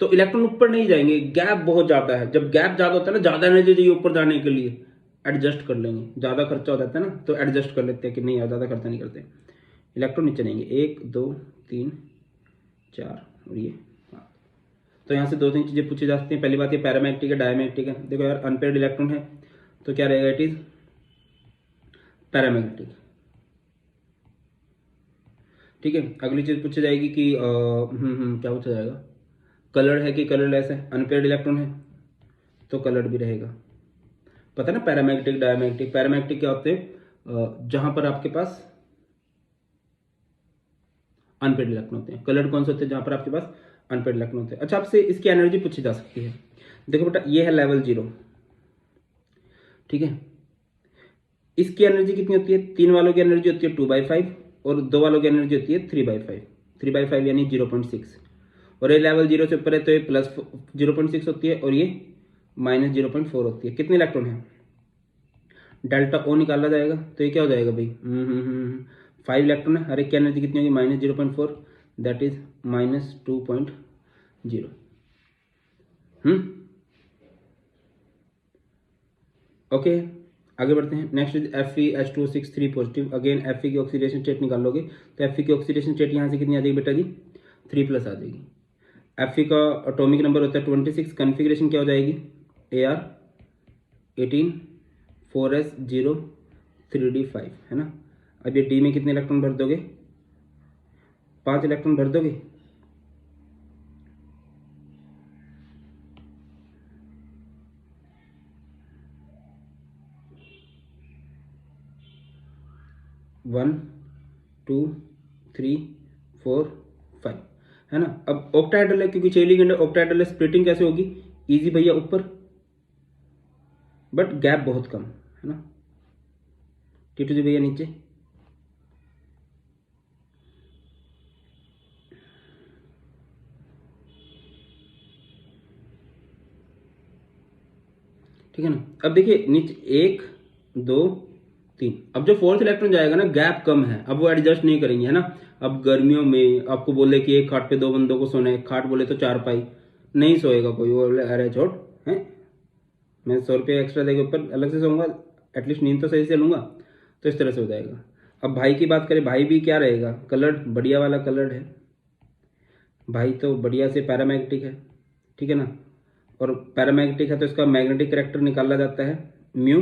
तो इलेक्ट्रॉन ऊपर नहीं जाएंगे, गैप बहुत ज्यादा है। जब गैप ज्यादा होता है ना, ज्यादा एनर्जी चाहिए ऊपर जाने के लिए, एडजस्ट कर लेंगे, ज्यादा खर्चा हो जाता है ना तो एडजस्ट कर लेते हैं कि नहीं यार ज्यादा खर्चा नहीं करते। इलेक्ट्रॉन नीचे जाएंगे 1 2 3 4 और ये 5। तो यहाँ से 2-3 चीजें पूछी जा सकती हैं। पहली बात ये पैरामैग्नेटिक है डायमैग्नेटिक है। देखो यार अनपेयर्ड इलेक्ट्रॉन है तो क्या रहेगा, इट इज पैरामैग्नेटिक, ठीक है। अगली चीज पूछी जाएगी कि क्या पूछा जाएगा, कलर्ड है कि कलरलेस है। अनपेयर्ड इलेक्ट्रॉन है तो कलर्ड भी रहेगा, पता है ना पैरामैग्नेटिक डायमैग्नेटिक। पैरामैग्नेटिक क्या होते हैं, जहां पर आपके पास अनपेयर्ड इलेक्ट्रॉन होते हैं। कलर्ड कौन से होते हैं, जहां पर आपके पास अनपेयर्ड इलेक्ट्रॉन होते हैं। अच्छा आपसे इसकी एनर्जी पूछी जा सकती है। देखो बेटा ये है लेवल 0, ठीक है। इसकी एनर्जी कितनी होती है, 3 वालों की एनर्जी होती है 2/5 और 2 वालों की एनर्जी होती है 3/5, 3/5 यानी 0.6। और ये लेवल 0 से ऊपर है तो ये प्लस 0.6 होती है और ये माइनस 0.4 होती है। कितने इलेक्ट्रॉन है, डेल्टा ओ निकाला जाएगा तो ये क्या हो जाएगा भाई, 5 इलेक्ट्रॉन है। हर एक की एनर्जी कितनी होगी, minus 0.4, that is minus 2.0। Okay आगे बढ़ते हैं। Next is Fe2O6 3 positive. Again Fe की ऑक्सीडेशन स्टेट निकालोगे तो Fe की ऑक्सीडेशन स्टेट यहाँ से कितनी आ जाएगी बेटा जी, 3+ आ जाएगी। Fe का एटॉमिक नंबर होता है 26। कॉन्फ़िगरेशन क्या हो जाएगी, Ar18 4s0 3d5, है ना। अब ये डी में कितने इलेक्ट्रॉन भर दोगे, 5 इलेक्ट्रॉन भर दोगे। वन 2 3 4 5, है ना। अब ऑक्टाहेड्रल है क्योंकि 6 लिगेंड है, ऑक्टाहेड्रल है, स्प्लिटिंग कैसे होगी, इजी भैया ऊपर, बट गैप बहुत कम, है ना। टीटू जी भैया नीचे। ठीक है ना। अब देखिए नीचे 1 2 3, अब जो 4th इलेक्ट्रॉन जाएगा ना, गैप कम है, अब वो एडजस्ट नहीं करेंगे, है ना। अब गर्मियों में आपको बोले कि एक खाट पे 2 बंदों को सोना है, एक खाट बोले तो 4 पाई, नहीं सोएगा कोई, वो बोले अरे छोड़ है, मैं 100 रुपये एक्स्ट्रा देके ऊपर अलग से सोऊंगा, एटलीस्ट नींद तो सही से लूंगा। तो इस तरह से हो जाएगा। अब भाई की बात करें, भाई भी क्या रहेगा, कलर्ड, बढ़िया वाला कलर्ड है भाई, तो बढ़िया से पैरामैग्नेटिक है, ठीक है ना। और पैरामैग्नेटिक है तो इसका मैग्नेटिक कैरेक्टर निकाला जाता है mu,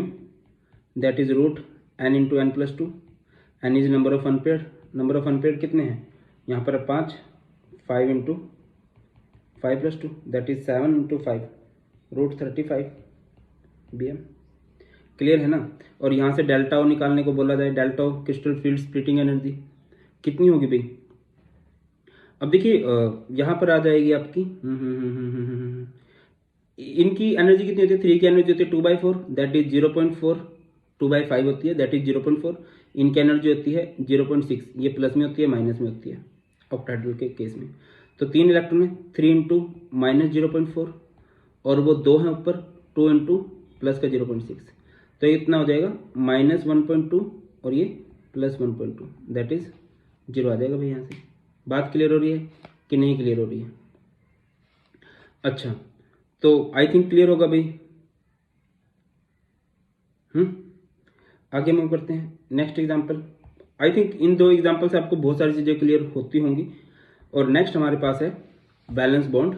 that is root n into N plus 2। N is number of unpaired, number of unpaired कितने हैं यहाँ पर, 5, 5 into 5 plus 2 that is 7 into 5 root 35 bm। Clear है ना। और यहाँ से डेल्टा ओ निकालने को बोला जाए, डेल्टा ओ क्रिस्टल फील्ड स्प्लिटिंग एनर्जी कितनी होगी भाई। अब देखिए यहाँ पर आ जाएगी आपकी इनकी एनर्जी कितनी होती है, 3 की एनर्जी होती है 2/4 दैट इज 0.4, 2/5 होती है दैट इज 0.4। इनकी एनर्जी होती है 0.6, ये प्लस में होती है माइनस में होती है ऑक्टाहेड्रल के केस में। तो 3 इलेक्ट्रॉन है, 3 इंटू माइनस 0.4 और वो 2 है ऊपर, 2 इंटू प्लस का 0.6, तो ये इतना हो जाएगा माइनस 1.2 और ये प्लस 1.2 दैट इज 0 आ जाएगा भाई। यहाँ से बात क्लियर हो रही है कि नहीं क्लियर हो रही है। अच्छा तो आई थिंक क्लियर होगा भाई। आगे मूव करते हैं next example. I think in 2 example से आपको बहुत सारी चीज़ें क्लियर होती होंगी। और नेक्स्ट हमारे पास है बैलेंस बॉन्ड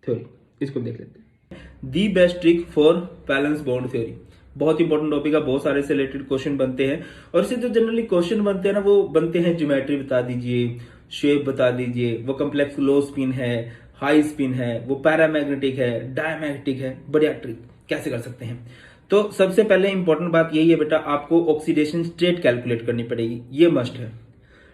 थ्योरी, इसको देख लेते हैं। The best trick for valence bond theory, बहुत इंपॉर्टेंट टॉपिक है, बहुत सारे से रिलेटेड क्वेश्चन बनते हैं। और इससे जो जनरली क्वेश्चन बनते हैं ना, वो बनते हैं ज्योमेट्री बता दीजिए, शेप बता दीजिए, वो कम्प्लेक्स लो स्पिन है, हाई स्पिन है, वो पैरामैग्नेटिक है, डायमैग्नेटिक है, बढ़िया ट्रिक कैसे कर सकते हैं। तो सबसे पहले इंपॉर्टेंट बात यही है बेटा, आपको ऑक्सीडेशन स्टेट कैलकुलेट करनी पड़ेगी, ये मस्ट है,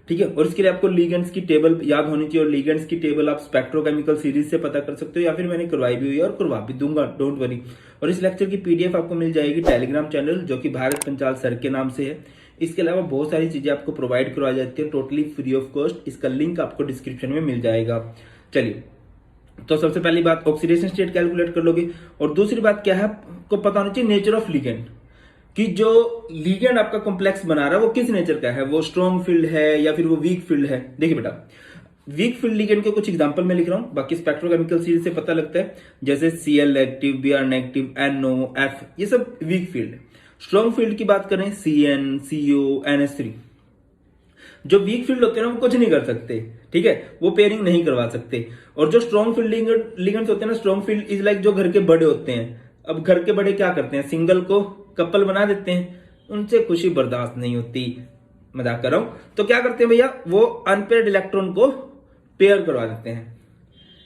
ठीक है। और इसके लिए आपको लिगेंड्स की टेबल याद होनी चाहिए, और लिगेंड्स की टेबल आप स्पेक्ट्रोकेमिकल सीरीज से पता कर सकते हो, या फिर मैंने करवाई भी हुई है और करवा भी दूंगा, डोंट वरी। और इस लेक्चर की पीडीएफ आपको मिल जाएगी टेलीग्राम चैनल, जो कि भारत पंचाल सर के नाम से है। इसके अलावा बहुत सारी चीजें आपको प्रोवाइड करवाई जाती है टोटली फ्री ऑफ कॉस्ट, इसका लिंक आपको डिस्क्रिप्शन में मिल जाएगा। चलिए, तो सबसे पहली बात ऑक्सीडेशन स्टेट कैलकुलेट कर लोगे। और दूसरी बात क्या है, आपको पता होना चाहिए नेचर ऑफ लिगेंड, कि जो लिगेंड आपका कॉम्प्लेक्स बना रहा है वो किस नेचर का है, वो स्ट्रॉन्ग फील्ड है या फिर वो वीक फील्ड है। देखिए बेटा, वीक फील्ड लिगेंड के कुछ एग्जांपल मैं लिख रहा हूं, बाकी स्पेक्ट्रोकेमिकल सीरीज से पता लगता है, जैसे Cl negative, Br negative, NO, F, ये सब वीक फील्ड है। स्ट्रॉन्ग फील्ड की बात करें Cn, CO, NH3। जो वीक फील्ड होते हैं ना, वो कुछ नहीं कर सकते, ठीक है, वो पेयरिंग नहीं करवा सकते। और जो स्ट्रॉन्ग फील्ड लिगेंड्स होते हैं ना, स्ट्रॉन्ग फील्ड इज लाइक जो घर के बड़े होते हैं। अब घर के बड़े क्या करते हैं, सिंगल को कपल बना देते हैं, उनसे खुशी बर्दाश्त नहीं होती, मजाक कर रहा हूं, तो क्या करते हैं भैया, वो अनपेयर्ड इलेक्ट्रॉन को पेयर करवा देते हैं,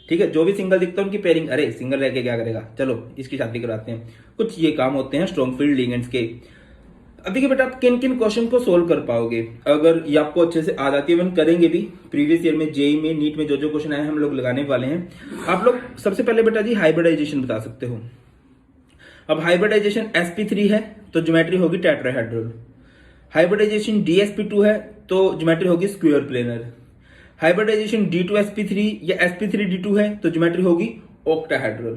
ठीक है। जो भी सिंगल दिखता है उनकी पेयरिंग, अरे सिंगल रह के क्या करेगा, चलो इसकी शादी करवाते हैं, कुछ ये काम होते हैं स्ट्रॉन्ग फील्ड लिगेंड्स के। अब देखिए बेटा, आप किन किन क्वेश्चन को सोल्व कर पाओगे अगर ये आपको अच्छे से आ जाती है। हम करेंगे भी प्रीवियस ईयर में, जेई में, नीट में जो जो क्वेश्चन आए हम लोग लगाने वाले हैं। आप लोग सबसे पहले बेटा जी हाइब्रिडाइजेशन बता सकते हो। अब हाइब्रिडाइजेशन sp3 है तो ज्योमेट्री होगी टेट्राहेड्रल। हाइब्रिडाइजेशन dsp2 है तो ज्योमेट्री होगी स्क्वायर प्लेनर। हाइब्रिडाइजेशन d2sp3 या sp3d2 है तो ज्योमेट्री होगी ऑक्टाहेड्रल।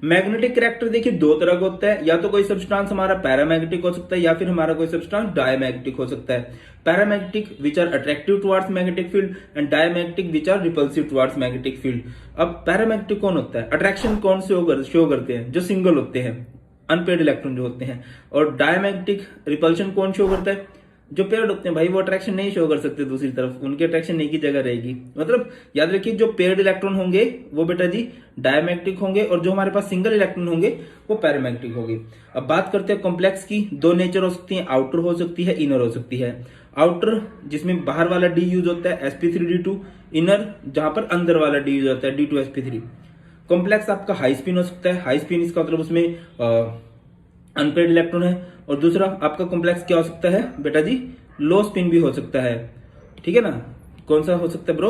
मैग्नेटिक कैरेक्टर देखिए दो तरह का होता है, या तो कोई सब्सटेंस हमारा पैरामैग्नेटिक हो सकता है या फिर हमारा कोई सब्सटेंस डायमैग्नेटिक हो सकता है। Paramagnetic which are attractive towards magnetic field and diamagnetic which are repulsive towards magnetic field. अब पैरामैग्नेटिक कौन होता है? अट्रैक्शन कौन से शो करते हैं? जो सिंगल होते हैं, अनपेयर्ड इलेक्ट्रॉन जो होते हैं। और डायमैग्नेटिक रिपल्शन कौन शो करता है? जो पेयर्ड होते हैं भाई, वो अट्रैक्शन नहीं शो कर सकते दूसरी तरफ, उनकी अट्रैक्शन एक ही जगह रहेगी। मतलब याद रखिए, जो पेयर्ड इलेक्ट्रॉन होंगे वो बेटा जी डायमैग्नेटिक होंगे और जो हमारे पास सिंगल इलेक्ट्रॉन होंगे वो पैरामैग्नेटिक होंगे। अब बात करते हैं कॉम्प्लेक्स की। दो नेचर हो सकती है, आउटर हो सकती है, इनर हो सकती है। आउटर जिसमें बाहर वाला डी यूज होता है sp3d2, इनर जहां पर अंदर वाला डी यूज होता है d2sp3। कॉम्प्लेक्स आपका हाई स्पिन हो सकता है। हाई स्पिन इसका मतलब उसमें अनपेयर्ड इलेक्ट्रॉन है। और दूसरा आपका कॉम्प्लेक्स क्या हो सकता है बेटा जी? लो स्पिन भी हो सकता है, ठीक है ना। कौन सा हो सकता है ब्रो?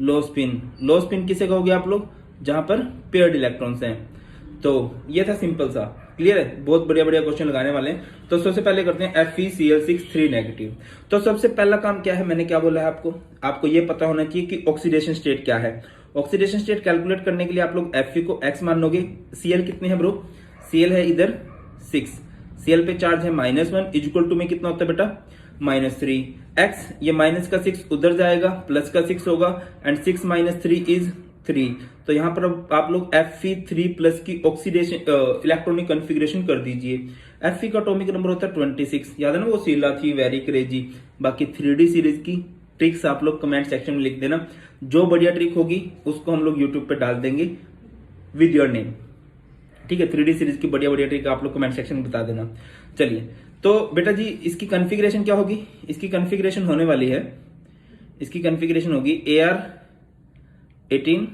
लो स्पिन। लो स्पिन किसे कहोगे आप लोग? जहां पर पेयर्ड इलेक्ट्रॉन्स हैं। तो ये था सिंपल सा, क्लियर है। बहुत बढ़िया बढ़िया क्वेश्चन लगाने वाले हैं। तो सबसे पहले करते हैं FeCl6 3 नेगेटिव। तो सबसे पहला काम क्या है, मैंने क्या बोला है आपको ये पता होना चाहिए कि ऑक्सीडेशन स्टेट क्या है। ऑक्सीडेशन स्टेट कैलकुलेट करने के लिए आप लोग Fe को x मान लोगे। Cl कितने हैं ब्रो? Cl है इधर 6, Cl पे चार्ज है -1, इक्वल टू में कितना होता है बेटा? -3। x ये माइनस का 6 उधर जाएगा, प्लस का 6 होगा, एंड 6 - 3 इज 3। तो यहां पर अब आप लोग Fe3 प्लस की ऑक्सीडेशन इलेक्ट्रॉनिक कॉन्फ़िगरेशन कर दीजिए। Fe का एटॉमिक नंबर होता है 26। याद है ना, वो शीला थी वेरी क्रेजी। बाकी 3D सीरीज की ट्रिक्स आप लोग कमेंट सेक्शन में लिख देना, जो बढ़िया ट्रिक होगी उसको हम लोग यूट्यूब पे डाल देंगे विद योर नेम, ठीक है। 3D सीरीज की बढ़िया बढ़िया ट्रिक आप लोग कमेंट सेक्शन में बता देना। चलिए, तो बेटा जी इसकी कॉन्फ़िगरेशन क्या होगी? इसकी कॉन्फ़िगरेशन होने वाली है, इसकी कॉन्फ़िगरेशन होगी Ar18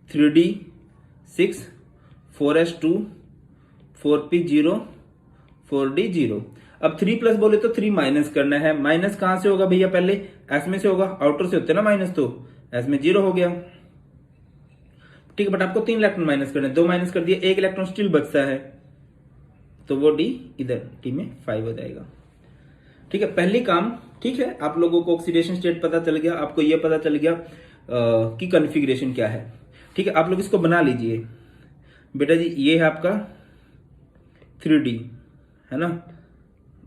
3D6 4s2 4p0 4d0। अब 3 प्लस बोले तो 3 माइनस करना है। माइनस कहां से होगा भैया? पहले एस में से होगा, आउटर से होते ना माइनस, तो एस में 0 हो गया, ठीक है। बट आपको 3 इलेक्ट्रॉन माइनस करने, 2 माइनस कर दिए, 1 इलेक्ट्रॉन स्टिल बचता है, तो वो डी इधर टी में 5 हो जाएगा, ठीक है। पहली काम, ठीक है। आप लोगों को ऑक्सीडेशन स्टेट पता चल गया, आपको ये पता चल गया कि कॉन्फ़िगरेशन क्या है, ठीक है। आप लोग इसको बना लीजिए बेटा जी। ये है आपका 3D, है ना।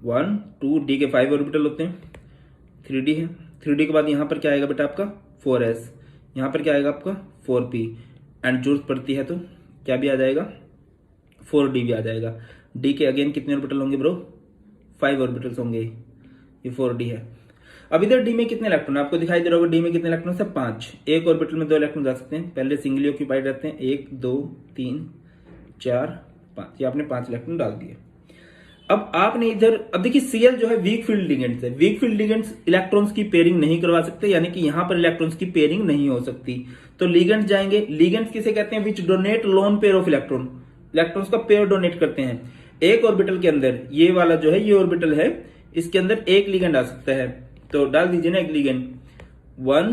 1 2 डी के 5 ऑर्बिटल होते हैं, 3D है। 3D के बाद यहां पर क्या आएगा बेटा? आपका 4s, यहां पर क्या आएगा आपका 4p, एंड जरूरत पड़ती है तो क्या भी आ जाएगा? 4d भी आ जाएगा। d के अगेन कितने ऑर्बिटल होंगे ब्रो? 5 ऑर्बिटल्स होंगे, ये 4d है। अब इधर d में कितने इलेक्ट्रॉन आपको दिखाई दे रहा होगा? d में कितने इलेक्ट्रॉन है? 5। एक ऑर्बिटल में 2 इलेक्ट्रॉन जा सकते हैं, पहले सिंगली ऑक्यूपाइड रहते हैं। 1 2 3 4 5, ये आपने 5 इलेक्ट्रॉन डाल दिए। अब आपने इधर, अब देखिए Cl जो है वीक फील्ड लिगेंड्स है। वीक फील्ड लिगेंड्स इलेक्ट्रॉन्स की पेयरिंग नहीं करवा सकते, यानी कि यहां पर इलेक्ट्रॉन्स की पेयरिंग नहीं हो सकती। तो लिगेंड्स जाएंगे। लिगेंड्स किसे कहते हैं? Which donate lone pair of electron, electrons का पेयर डोनेट करते हैं। एक ऑर्बिटल के अंदर ये वाला जो है, ये ऑर्बिटल है, इसके अंदर एक लिगेंड आ सकता है, तो डाल दीजिए ना एक लिगेंड। 1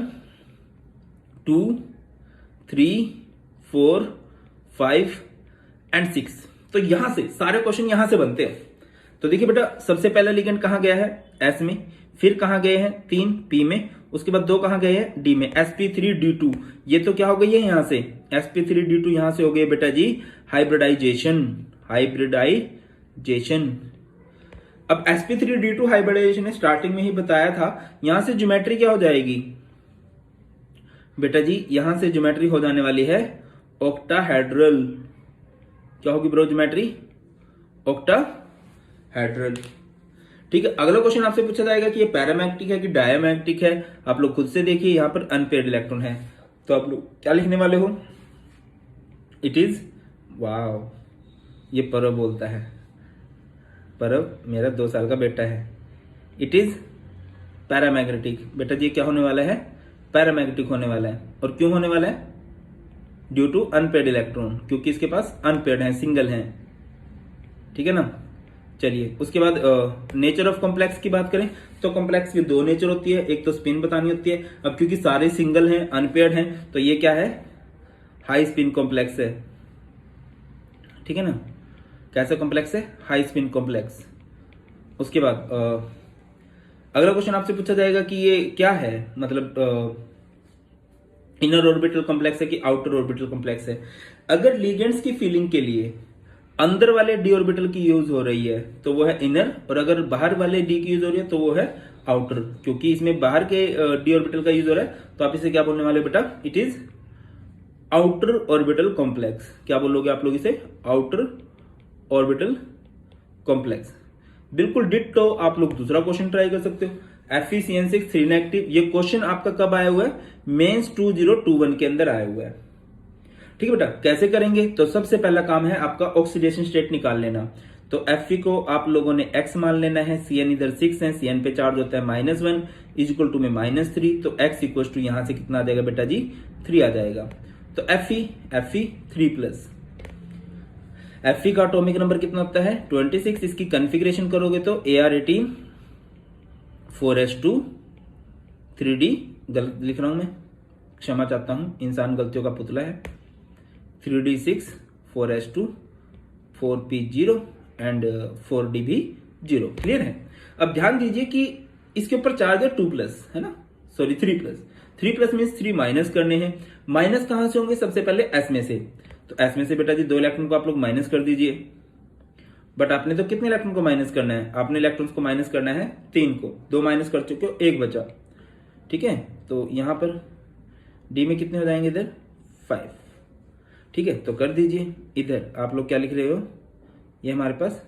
2 3 4 5 एंड 6। तो यहां से सारे क्वेश्चन यहां से बनते हैं। तो देखिए बेटा, सबसे पहला लिगेंड कहां गया है? एस में। फिर कहां गए हैं? 3 पी में। उसके बाद 2 कहां गए हैं? डी में, sp3d2। ये तो क्या हो गई है यहां से? sp3d2 यहां से हो गए बेटा जी हाइब्रिडाइजेशन। हाइब्रिडाइजेशन। अब sp3d2 हाइब्रिडाइजेशन स्टार्टिंग में ही बताया था। यहां से ज्योमेट्री क्या हो जाएगी बेटा जी? यहां से ज्योमेट्री हो जाने वाली है ऑक्टाहेड्रल। क्या होगी ब्रो ज्योमेट्री? ऑक्टाहेड्रल, ठीक है। अगला क्वेश्चन आपसे पूछा जाएगा कि ये पैरामैग्नेटिक है कि डायमैग्नेटिक है। आप लोग खुद से देखिए, यहां पर अनपेयर्ड इलेक्ट्रॉन है, तो आप लोग क्या लिखने वाले हो? इट इज, वाओ, ये परव बोलता है, परव मेरा 2 साल का बेटा है। It is paramagnetic. बेटा जी क्या होने वाला है? पैरामैग्नेटिक होने वाला है। और क्यों होने वाला है? ड्यू टू अनपेयर्ड इलेक्ट्रॉन, क्योंकि इसके पास अनपेयर्ड है, सिंगल है, ठीक है ना। चलिए उसके बाद नेचर ऑफ कॉम्प्लेक्स की बात करें तो कॉम्प्लेक्स की दो नेचर होती है, एक तो स्पिन बतानी होती है। अब क्योंकि सारे सिंगल हैं, अनपेयर्ड हैं, तो ये क्या है, हाई स्पिन कॉम्प्लेक्स है, ठीक है ना। कैसा कॉम्प्लेक्स है, हाई स्पिन कॉम्प्लेक्स। उसके बाद अगला क्वेश्चन आपसे पूछा जाएगा कि ये क्या है, मतलब इनर ऑर्बिटल कॉम्प्लेक्स है कि आउटर ऑर्बिटल कॉम्प्लेक्स है। अगर लिगेंड्स की फिलिंग के लिए अंदर वाले डी ऑर्बिटल की यूज हो रही है तो वो है इनर, और अगर बाहर वाले डी की यूज हो रही है तो वो है आउटर। क्योंकि इसमें बाहर के डी ऑर्बिटल का यूज हो रहा है तो आप इसे क्या बोलने वाले बेटा, it is outer orbital complex. क्या बोलोगे आप लोग इसे, आउटर ऑर्बिटल कॉम्प्लेक्स। बिल्कुल डिट्टो आप लोग दूसरा क्वेश्चन ट्राई कर सकते हो, Fe(CN6) 3 नेगेटिव। ये क्वेश्चन आपका कब आया हुआ है, मेंस 2021 के अंदर आया हुआ है, ठीक है बेटा। कैसे करेंगे, तो सबसे पहला काम है आपका ऑक्सीडेशन स्टेट निकाल लेना। तो Fe को आप लोगों ने x मान लेना है, Cn इधर 6 है, Cn पे चार्ज होता है -1 इक्वल टू में -3, तो x इक्वल टू यहां से कितना आ जाएगा बेटा जी, 3 आ जाएगा। तो Fe 3+। Fe का एटॉमिक नंबर कितना होता है 26। इसकी कॉन्फ़िगरेशन करोगे तो Ar18 4s2 3d, गलत लिख रहा हूं मैं, क्षमा चाहता हूं, इंसान गलतियों का पुतला है। 3d6 4s2 4p0 and 4d भी 0। क्लियर है। अब ध्यान दीजिए कि इसके ऊपर चार्ज है 2+, है ना, सॉरी 3+। 3+ मीन्स 3 माइनस करने हैं। माइनस कहां से होंगे, सबसे पहले s में से। तो s में से बेटा जी 2 इलेक्ट्रॉन को आप लोग माइनस कर दीजिए। बट आपने तो कितने इलेक्ट्रॉन को माइनस करना है, आपने इलेक्ट्रॉन्स को माइनस करना है 3 को, 2 माइनस कर चुके हो, 1 बचा, ठीक है। तो यहां पर d में कितने हो जाएंगे, इधर 5, ठीक है। तो कर दीजिए, इधर आप लोग क्या लिख रहे हो, ये हमारे पास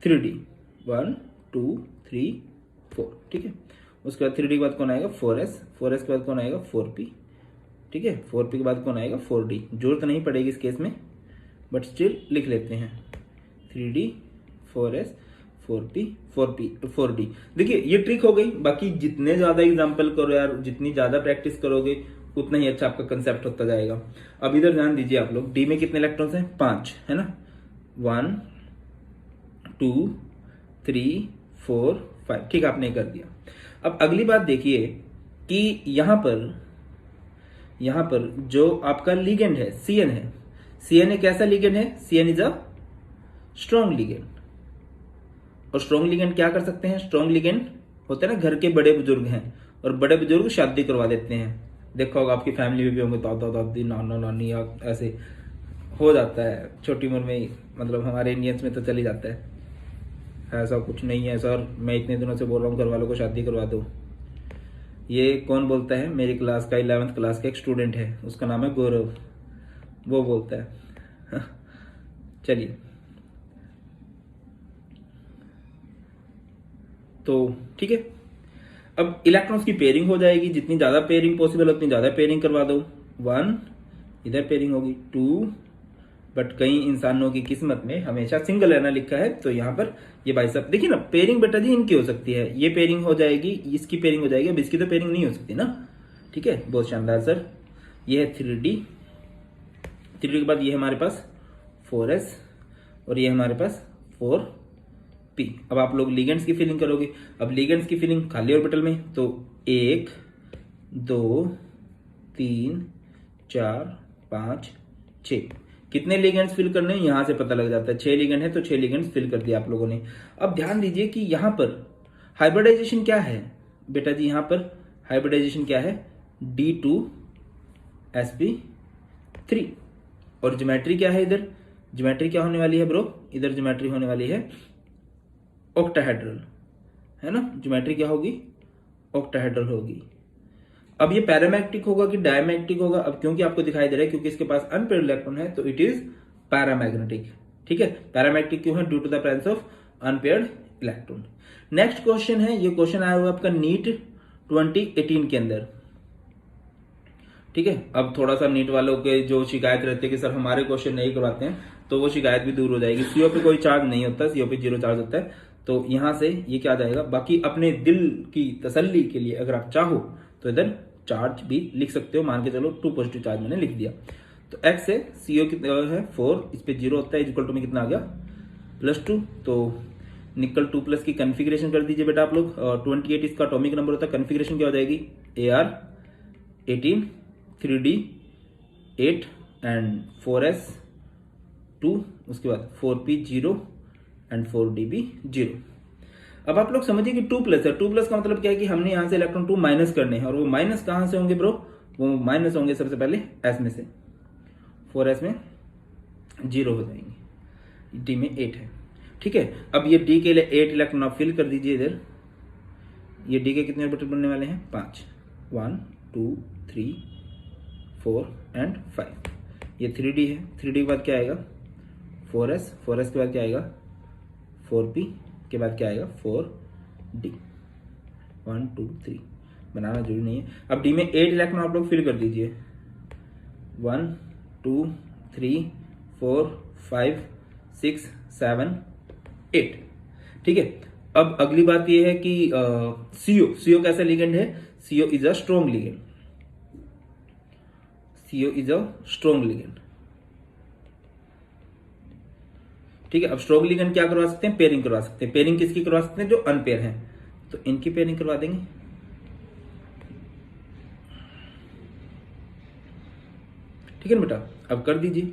3d 1 2 3 4, ठीक है। उसके बाद 3d के बाद कौन आएगा 4s, 4s के बाद कौन आएगा 4p, ठीक है। 4p के बाद कौन आएगा 4d। जरूरत नहीं पड़ेगी इस केस में, बट स्टिल लिख लेते हैं 3d 4s 4p 4d। देखिए ये ट्रिक हो गई। बाकी जितने ज्यादा एग्जाम्पल करो यार, जितनी ज्यादा प्रैक्टिस करोगे उतना ही अच्छा आपका कंसेप्ट होता जाएगा। अब इधर ध्यान दीजिए आप लोग, डी में कितने इलेक्ट्रॉन्स हैं 5, है ना, 1 2 3 4 5, ठीक है, आपने कर दिया। अब अगली बात देखिए कि यहां पर जो आपका लिगेंड है Cn है, Cn एक ऐसा लिगेंड है, Cn is a strong ligand. और स्ट्रॉन्ग लिगेंड क्या कर सकते हैं, स्ट्रॉन्ग लिगेंड होते हैं ना, घर के बड़े बुजुर्ग हैं और बड़े बुजुर्ग शादी करवा देते हैं। देखा होगा आपकी फैमिली में भी होंगे, दादा दादी नाना नानी, या ऐसे हो जाता है छोटी उम्र में ही, मतलब हमारे इंडियंस में तो चल ही जाता है। ऐसा कुछ नहीं है सर, मैं इतने दिनों से बोल रहा हूँ घर वालों को शादी करवा दो। ये कौन बोलता है, मेरी क्लास का 11th क्लास का एक स्टूडेंट है, उसका नाम है गौरव, वो बोलता है। चलिए, तो ठीक है। अब इलेक्ट्रॉन्स की पेयरिंग हो जाएगी, जितनी ज्यादा पेयरिंग पॉसिबल उतनी ज्यादा पेयरिंग करवा दो। 1 इधर पेयरिंग होगी, 2, बट कई इंसानों की किस्मत में हमेशा सिंगल रहना लिखा है, तो यहाँ पर ये भाई साहब देखिए ना, पेयरिंग बेटा जी इनकी हो सकती है, ये पेयरिंग हो जाएगी, इसकी पेयरिंग हो जाएगी, अब इसकी तो पेयरिंग नहीं हो सकती ना, ठीक है। बहुत शानदार सर। ये है 3d के बाद ये हमारे पास 4s और ये हमारे पास 4p। अब आप लोग लिगेंड्स की फिलिंग करोगे। अब लिगेंड्स की फिलिंग खाली ऑर्बिटल में, तो 1 2 3 4 5 6, कितने लिगेंड्स फिल करने हैं यहां से पता लग जाता है। 6 लिगेंड है तो 6 लिगेंड्स फिल कर दिया आप लोगों ने। अब ध्यान दीजिए कि यहां पर हाइब्रिडाइजेशन क्या है बेटा जी, यहां पर हाइब्रिडाइजेशन क्या है, D2sp3। और ज्योमेट्री क्या है, इधर ज्योमेट्री क्या होने वाली है ब्रो, इधर ज्योमेट्री होने वाली है ऑक्टाहेड्रल, है ना। ज्योमेट्री क्या होगी, ऑक्टाहेड्रल होगी। अब ये पैरामैग्नेटिक होगा कि डायमैग्नेटिक होगा, अब क्योंकि आपको दिखाई दे रहा है क्योंकि इसके पास अनपेयर्ड इलेक्ट्रॉन है, तो इट इज पैरामैग्नेटिक, ठीक है। पैरामैग्नेटिक क्यों है, due to the presence of unpaired electron. Next question है, ये क्वेश्चन आया हुआ आपका नीट 2018 के अंदर, ठीक है। अब थोड़ा सा नीट वालों के जो शिकायत रहती है कि सर हमारे क्वेश्चन नहीं करवाते हैं, तो वो शिकायत भी दूर हो जाएगी। सीओ पे कोई चार्ज नहीं होता, सीओ पे 0 चार्ज होता है, तो यहां से ये क्या आ जाएगा। बाकी अपने दिल की तसल्ली के लिए अगर आप चाहो तो इधर चार्ज भी लिख सकते हो, मान के चलो 2 पॉजिटिव चार्ज मैंने लिख दिया। तो x है, CO कितना है 4, इस पे 0 होता है, इक्वल टू में कितना आ गया +2, तो निकल 2+ की कन्फिग्रेशन कर दीजिए बेटा आप लोग। 28 इसका एटॉमिक नंबर होता है। कन्फिग्रेशन क्या हो जाएगी, AR 18, 3D 8 एंड 4S 2, उसके बाद 4P 0 एंड 4DB 0। अब आप लोग समझिए कि 2+ है। 2+ का मतलब क्या है कि हमने यहाँ से इलेक्ट्रॉन 2 माइनस करने हैं, और वो माइनस कहाँ से होंगे ब्रो, वो माइनस होंगे सबसे पहले S में से, 4S में 0 हो जाएंगे, D में 8 है। ठीक है, अब ये D के लिए 8 इलेक्ट्रॉन आप फिल कर दीजिए इधर। ये D के कितने ऑर्बिटल बनने वाले हैं, 5, 1 2 3 4 एंड 5। ये 3D है। 3D के बाद क्या आएगा, 4S, 4S के बाद क्या आएगा, 4P के बाद क्या आएगा, 4D। 1 2 3 बनाना जरूरी नहीं है। अब D में 8 इलेक्ट्रॉन आप लोग फिल कर दीजिए, 1 2 3 4 5 6 7 8। ठीक है, अब अगली बात यह है कि CO कैसा लिगेंड है, CO is a strong ligand. CO is a strong ligand. ठीक है, अब स्ट्रॉन्ग लिगेंड क्या करवा सकते हैं, पेयरिंग करवा सकते हैं। पेयरिंग किसकी करवा सकते हैं, जो अनपेयर हैं, तो इनकी पेयरिंग करवा देंगे। ठीक है ना बेटा, अब कर दीजिए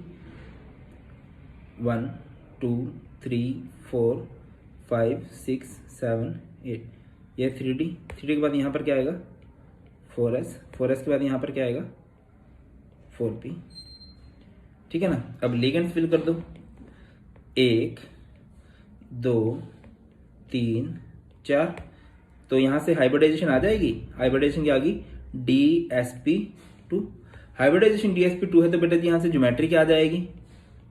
1 2 3 4 5 6 7 8। ये 3D के बाद यहाँ पर क्या आएगा, 4S के बाद यहाँ पर क्या आएगा, 4P। ठीक है ना, अब लिगेंड्स फिल कर दो, 1 2 3 4। तो यहाँ से हाइब्रिडाइजेशन आ जाएगी। हाइब्रिडाइजेशन क्या आ गई, DsP2। हाइब्रिडाइजेशन DsP2 है तो बेटा जी यहाँ से ज्योमेट्री क्या आ जाएगी,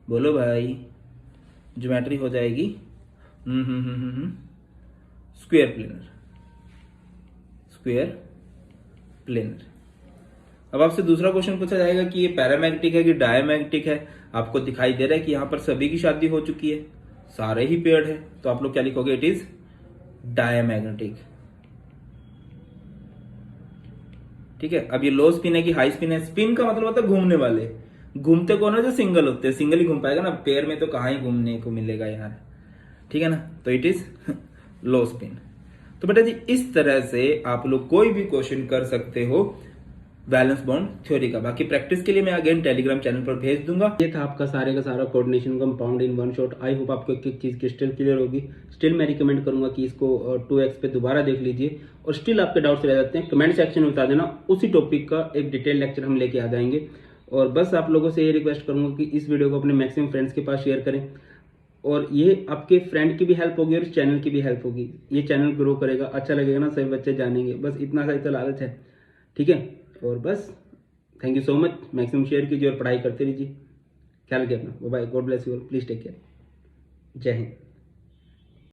बोलो भाई, ज्योमेट्री हो जाएगी स्क्वायर प्लेनर। अब आपसे दूसरा क्वेश्चन पूछा जाएगा कि ये पैरामैग्नेटिक है कि डायमैग्नेटिक है। आपको दिखाई दे रहा है कि यहाँ पर सभी की शादी हो चुकी है, सारे ही पेयर्ड है, तो आप लोग क्या लिखोगे, इट इज डायमैग्नेटिक। ठीक है, अब ये लो स्पिन है कि हाई स्पिन है। स्पिन का मतलब होता है घूमने वाले, घूमते कौन है, जो सिंगल होते हैं, सिंगल ही घूम पाएगा ना, पेयर में तो कहाँ ही घूमने को मिलेगा यार। ठीक है ना, तो इट इज लो स्पिन। तो बेटा जी इस तरह से आप लोग कोई भी क्वेश्चन कर सकते हो वैलेंस बॉन्ड थ्योरी का। बाकी प्रैक्टिस के लिए मैं अगेन टेलीग्राम चैनल पर भेज दूंगा। ये था आपका सारे का सारा coordination compound in one shot. I hope आपको एक एक चीज क्रिस्टल क्लियर होगी। स्टिल मैं रिकमेंड करूंगा कि इसको 2x पे दोबारा देख लीजिए, और स्टिल आपके डाउट्स रह जाते हैं कमेंट सेक्शन में बता देना, उसी टॉपिक का एक डिटेल लेक्चर हम लेके आ जाएंगे। और बस आप लोगों से ये रिक्वेस्ट करूंगा कि इस वीडियो को अपने मैक्सिमम फ्रेंड्स के पास शेयर करें, और ये आपके फ्रेंड की भी हेल्प होगी और इस चैनल की भी हेल्प होगी। ये चैनल ग्रो करेगा, अच्छा लगेगा ना, सभी बच्चे जानेंगे, बस इतना सा ही तो लालच है। ठीक है, और बस thank you so much. Maximum share कीजिए और पढ़ाई करते रहिए। ख्याल रखिए अपना। Bye, God bless you all, please take care. जय हिंद।